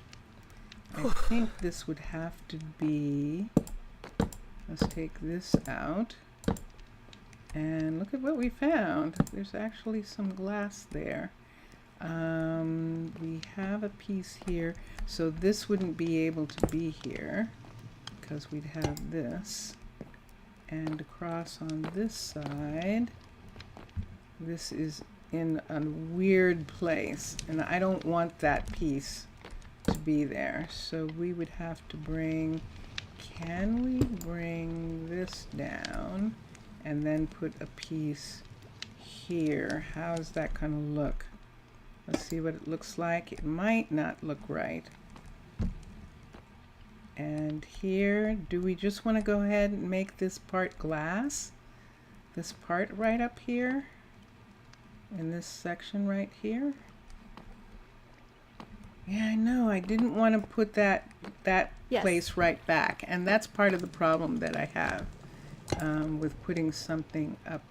I think this would have to be, let's take this out, and look at what we found. There's actually some glass there. We have a piece here, so this wouldn't be able to be here because we'd have this, and across on this side, this is in a weird place, and I don't want that piece to be there. So we would have to bring, can we bring this down and then put a piece here? How's that gonna look? Let's see what it looks like. It might not look right. And here, do we just want to go ahead and make this part glass? This part right up here? In this section right here? Yeah, I know. I didn't want to put that Yes. place right back, and that's part of the problem that I have with putting something up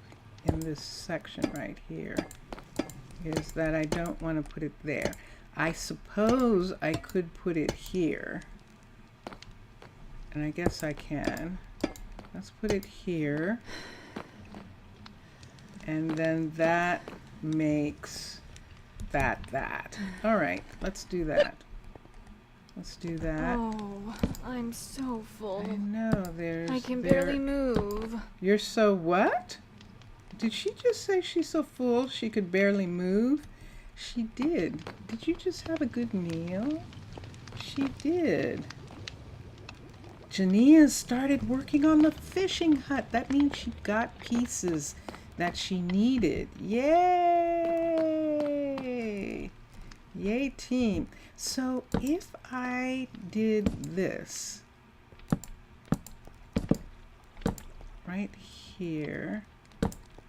in this section right here, is that I don't want to put it there. I suppose I could put it here, and I guess I can. Let's put it here, and then that makes that. All right, let's do that. Let's do that. Oh, I'm so full. I know, I can barely move. You're so what? Did she just say she's so full she could barely move? She did. Did you just have a good meal? She did. Jania started working on the fishing hut. That means she got pieces that she needed. Yay! Yay, team. So if I did this right here,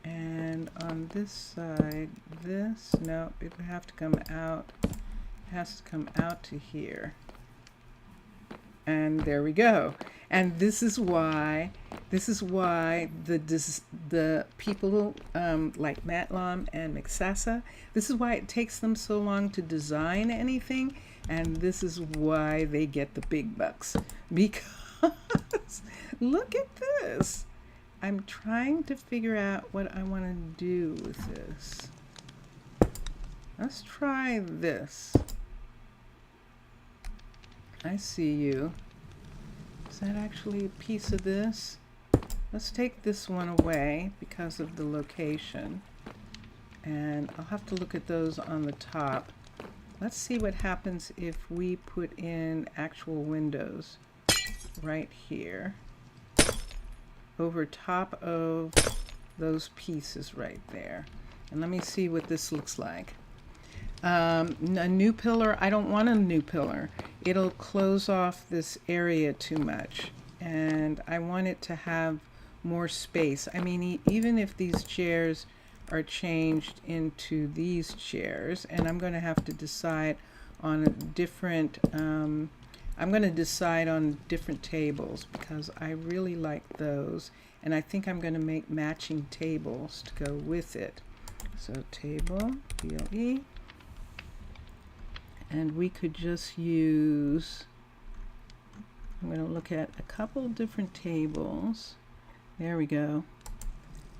and on this side, this, no, it would have to come out. It has to come out to here. And there we go. And this is why the people like Matlam and Mixasa, this is why it takes them so long to design anything, and this is why they get the big bucks. Because look at this. I'm trying to figure out what I want to do with this. Let's try this. I see you. Is that actually a piece of this? Let's take this one away because of the location. And I'll have to look at those on the top. Let's see what happens if we put in actual windows right here over top of those pieces right there. And let me see what this looks like. A new pillar, I don't want a new pillar. It'll close off this area too much, and I want it to have more space. I mean, even if these chairs are changed into these chairs, and I'm going to have to decide on a different, I'm going to decide on different tables because I really like those, and I think I'm going to make matching tables to go with it. So table, BLE. And we could just use, I'm going to look at a couple different tables. There we go.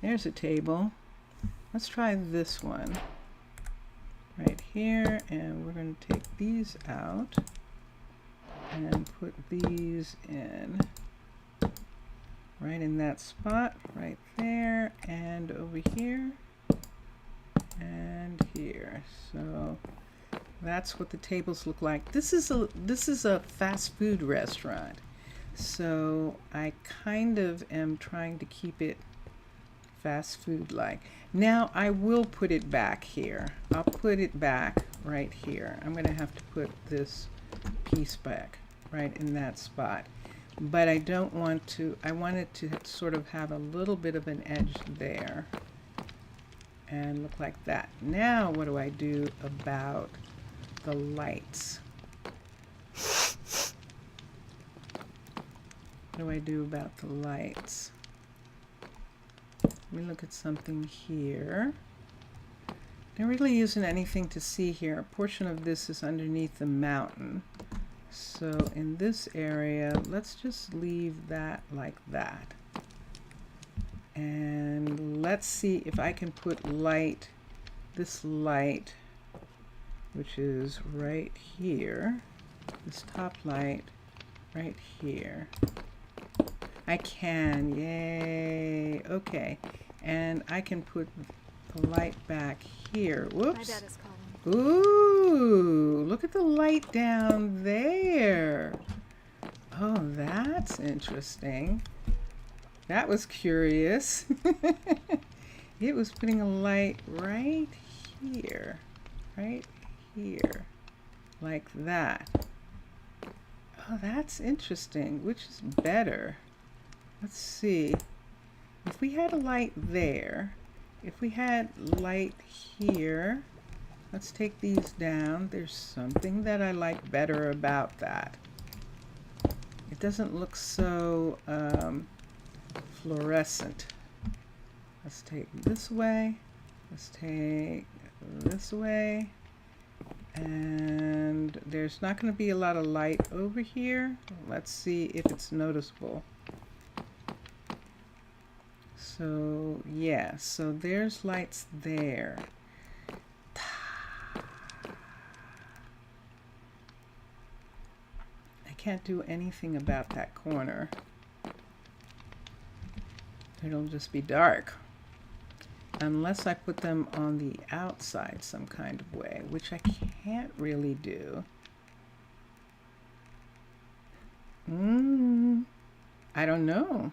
There's a table. Let's try this one right here, and we're going to take these out and put these in right in that spot right there, and over here and here. So that's what the tables look like. This is a fast food restaurant, so I kind of am trying to keep it fast food like. Now I will put it back here. I'll put it back right here. I'm going to have to put this piece back right in that spot, but I don't want to. I want it to sort of have a little bit of an edge there and look like that. Now what do I do about the lights? What do I do about the lights? Let me look at something here. There really isn't anything to see here. A portion of this is underneath the mountain. So in this area, let's just leave that like that. And let's see if I can put light, this light, which is right here, this top light right here. I can, yay, okay. And I can put the light back here. Whoops. My dad is calling. Ooh, look at the light down there. Oh, that's interesting. That was curious. It was putting a light right here, like that. Oh, that's interesting. Which is better? Let's see. If we had a light there, if we had light here, let's take these down. There's something that I like better about that. It doesn't look so fluorescent. Let's take this way. Let's take this way. And there's not going to be a lot of light over here. Let's see if it's noticeable. So yeah, so there's lights there. I can't do anything about that corner. It'll just be dark. Unless I put them on the outside some kind of way, which I can't really do. I don't know.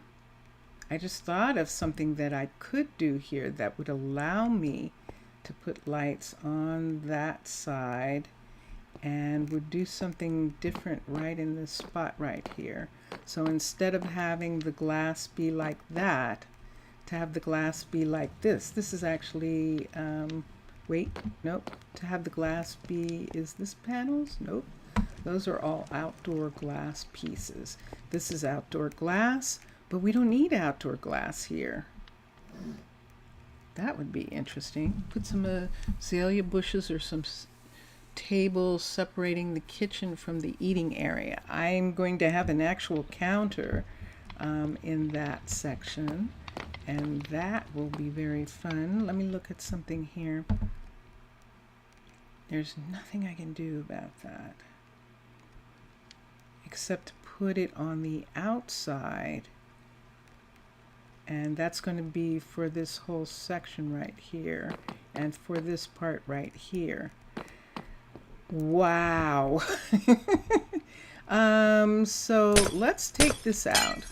I just thought of something that I could do here that would allow me to put lights on that side and would do something different right in this spot right here. So instead of having the glass be like that, to have the glass be like this. This is actually, wait, nope. To have the glass be, is this panels? Nope. Those are all outdoor glass pieces. This is outdoor glass, but we don't need outdoor glass here. That would be interesting. Put some azalea bushes or some tables separating the kitchen from the eating area. I'm going to have an actual counter in that section. And that will be very fun. Let me look at something here. There's nothing I can do about that. Except put it on the outside. And that's going to be for this whole section right here. And for this part right here. Wow. So let's take this out.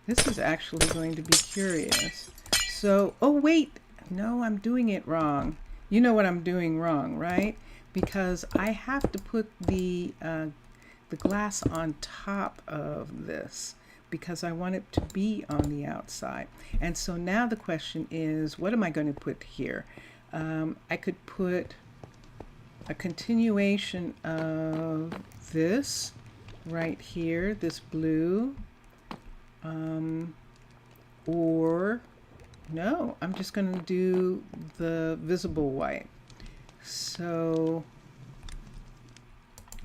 This is actually going to be curious. So, oh wait, no, I'm doing it wrong. You know what I'm doing wrong, right? Because I have to put the glass on top of this because I want it to be on the outside. And so now the question is, what am I going to put here? I could put a continuation of this right here, this blue. Or no, I'm just going to do the visible white. So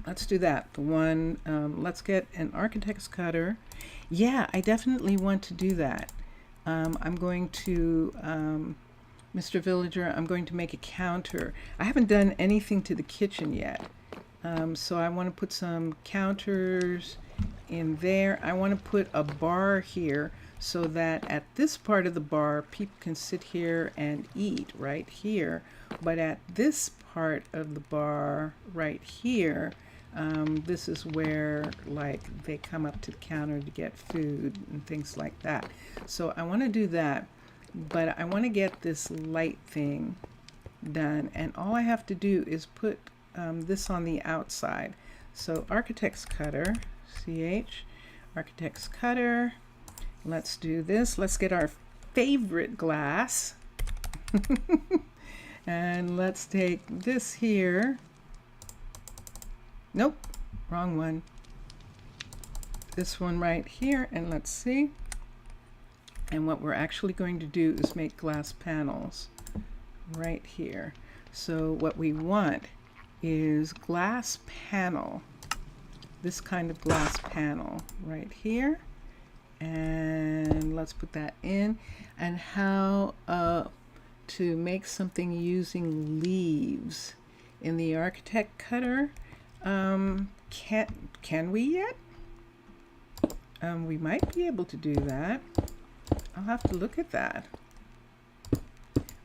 let's do that. The one, let's get an architect's cutter. Yeah, I definitely want to do that. I'm going to, Mr. Villager, I'm going to make a counter. I haven't done anything to the kitchen yet. So I want to put some counters in there. I want to put a bar here so that at this part of the bar people can sit here and eat right here, but at this part of the bar right here, this is where like they come up to the counter to get food and things like that. So I want to do that, but I want to get this light thing done, and all I have to do is put this on the outside. So architect's cutter, CH, architect's cutter. Let's do this. Let's get our favorite glass. And let's take this here. Nope, wrong one. This one right here, and let's see. And what we're actually going to do is make glass panels right here. So what we want is glass panel, this kind of glass panel right here, and let's put that in. And how to make something using leaves in the architect cutter. Can we yet? We might be able to do that. I'll have to look at that.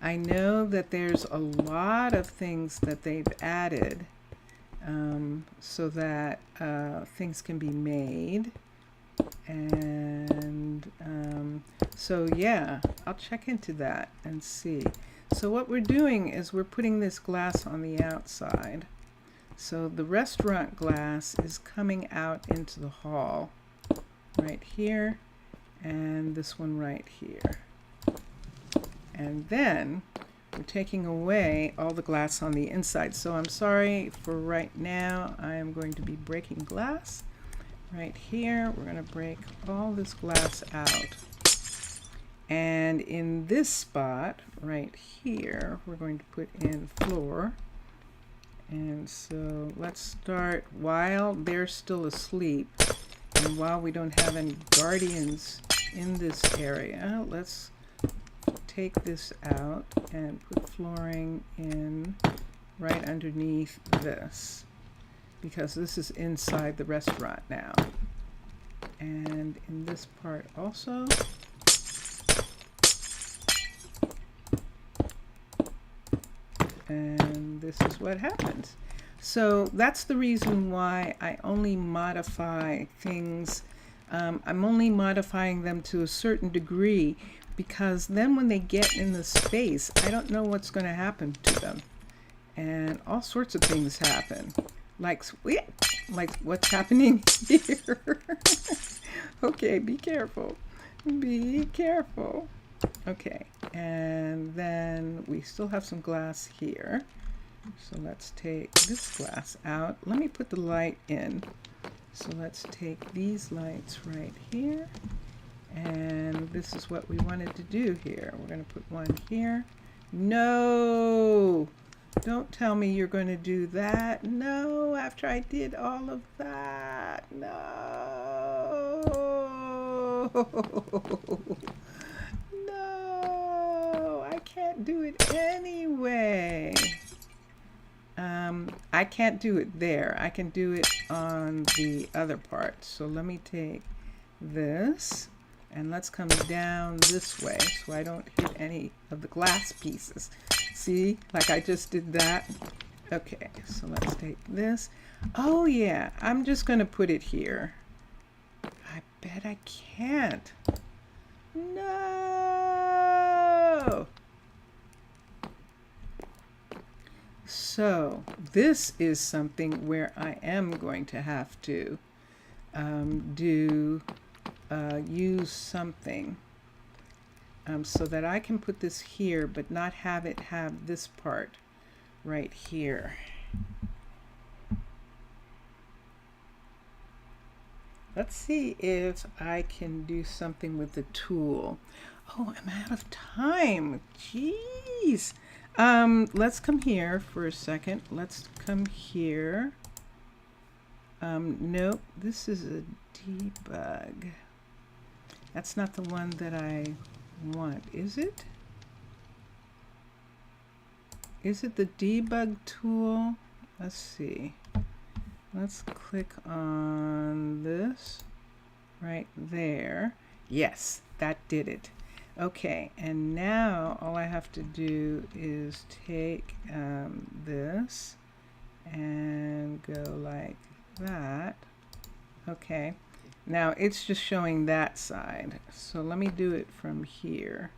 I know that there's a lot of things that they've added so that things can be made. And so yeah, I'll check into that and see. So what we're doing is we're putting this glass on the outside. So the restaurant glass is coming out into the hall right here, and this one right here. And then we're taking away all the glass on the inside. So I'm sorry for right now. I am going to be breaking glass right here. We're going to break all this glass out. And in this spot right here, we're going to put in floor. And so let's start while they're still asleep and while we don't have any guardians in this area. Let's take this out and put flooring in right underneath this, because this is inside the restaurant now. And in this part also. And this is what happens. So that's the reason why I only modify things. I'm only modifying them to a certain degree, because then when they get in the space, I don't know what's going to happen to them. And all sorts of things happen. Like what's happening here. Okay, be careful. Be careful. Okay, and then we still have some glass here. So let's take this glass out. Let me put the light in. So let's take these lights right here. And this is what we wanted to do here. We're going to put one here. No! Don't tell me you're going to do that. No, after I did all of that. No! No! I can't do it anyway. I can't do it there. I can do it on the other part. So let me take this and let's come down this way so I don't hit any of the glass pieces. See, like I just did that. Okay, so let's take this. Oh yeah, I'm just gonna put it here. I bet I can't. No! So this is something where I am going to have to use something so that I can put this here but not have it have this part right here. Let's see if I can do something with the tool. Oh, I'm out of time. Jeez. Let's come here for a second. Let's come here. Nope, this is a debug. That's not the one that I want, is it? Is it the debug tool? Let's see. Let's click on this right there. Yes, that did it. Okay, and now all I have to do is take this and go like that. Okay, now it's just showing that side. So let me do it from here.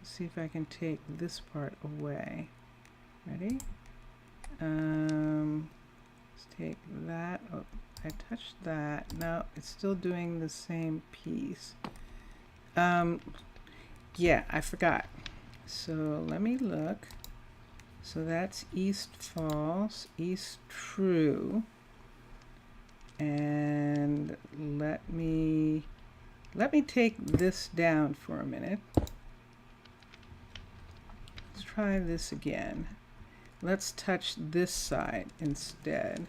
Let's see if I can take this part away. Ready? Let's take that. Oh, I touched that. No, it's still doing the same piece. Yeah, I forgot. So let me look. So that's east false, east true. And let me take this down for a minute. Let's try this again. Let's touch this side instead.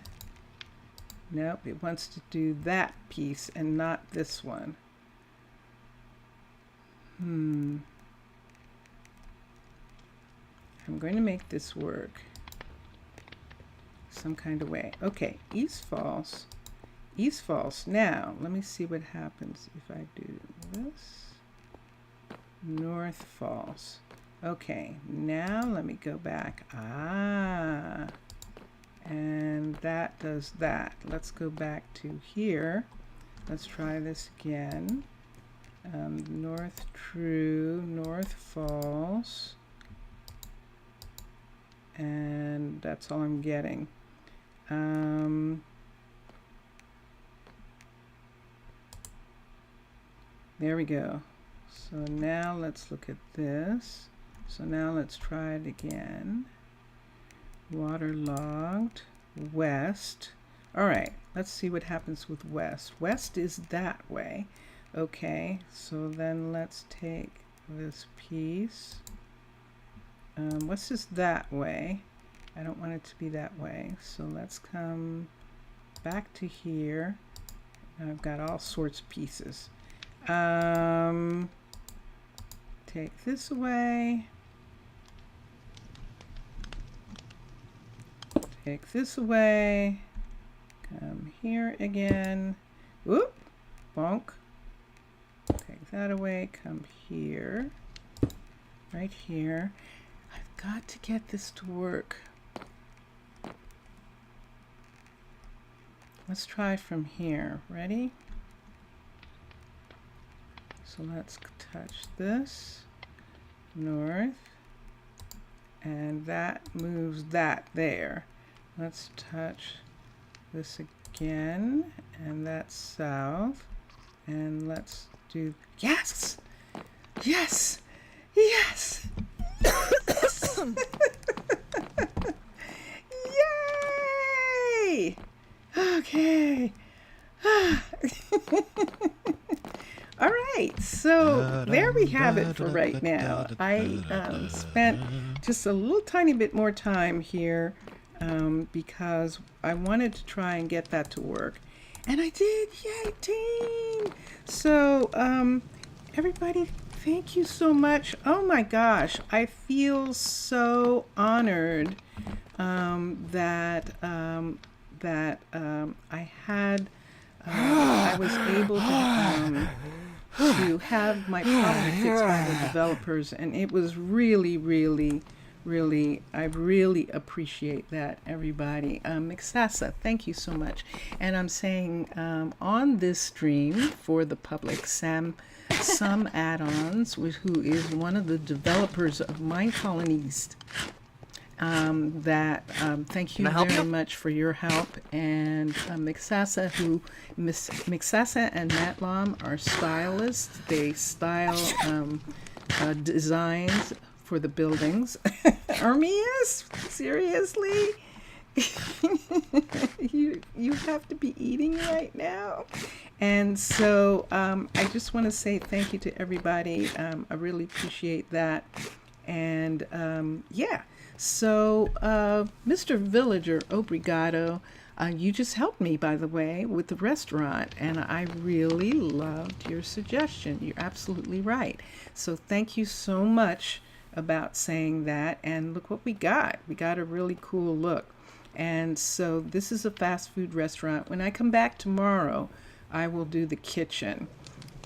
Nope, it wants to do that piece and not this one. I'm going to make this work some kind of way. Okay, east false. East false. Now, let me see what happens if I do this. North false. Okay, now let me go back. Ah, and that does that. Let's go back to here. Let's try this again. North true, north false. And that's all I'm getting. There we go. So now let's look at this. So now let's try it again. Waterlogged, west. All right, let's see what happens with west. West is that way. Okay, so then let's take this piece. West is that way. I don't want it to be that way. So let's come back to here. I've got all sorts of pieces. Take this away. Take this away. Come here again. Whoop. Bonk. Take that away. Come here. Right here. I've got to get this to work. Let's try from here. Ready? So let's touch this. North. And that moves that there. Let's touch this again, and that's south, and let's do, yes, yes, yes, yay, okay. All right, so there we have it for right now. I spent just a little tiny bit more time here because I wanted to try and get that to work. And I did, yay team! So everybody, thank you so much. Oh my gosh, I feel so honored that I was able to have my problem fixed by the developers, and it was really, I really appreciate that, everybody. Mixasa, thank you so much. And I'm saying on this stream for the public, Some Add-ons, who is one of the developers of Minecolonies, thank you very much for your help. And Mixasa, Mixasa and Matlam are stylists. They style designs for the buildings. Armias, seriously? you have to be eating right now. And so I just want to say thank you to everybody. I really appreciate that. And yeah, so Mr. Villager, obrigado. You just helped me, by the way, with the restaurant, and I really loved your suggestion. You're absolutely right. So thank you so much about saying that. And look what we got. We got a really cool look. And so this is a fast food restaurant. When I come back tomorrow, I will do the kitchen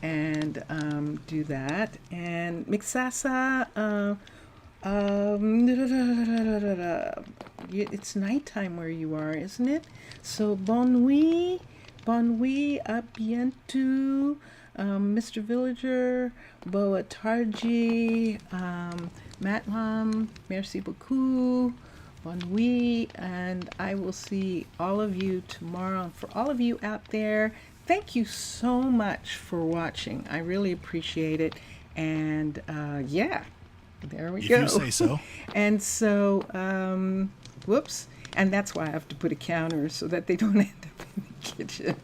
and do that. And Mixasa, it's nighttime where you are, isn't it? So bonne nuit, à bientôt, Mr. Villager, boa tarde, Matlam, merci beaucoup, bonne nuit, and I will see all of you tomorrow. And for all of you out there, thank you so much for watching. I really appreciate it. And yeah, there we go. If you say so. And so, whoops. And that's why I have to put a counter so that they don't end up in the kitchen.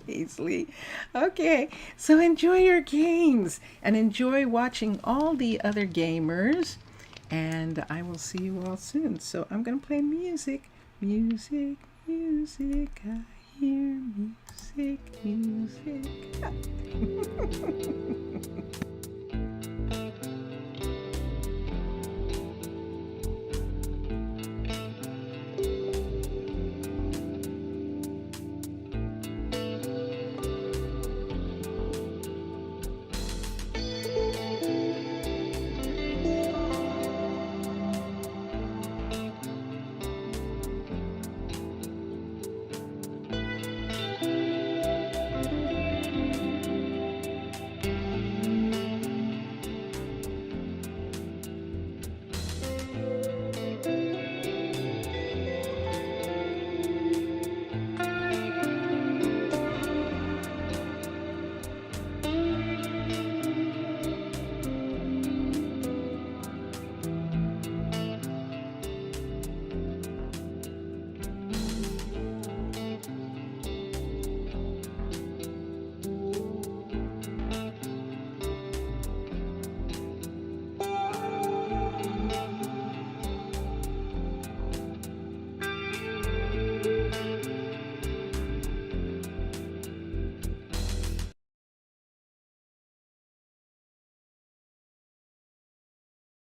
Paisley. Okay, so enjoy your games and enjoy watching all the other gamers. And I will see you all soon. So I'm going to play music. Music, music. I hear music, music.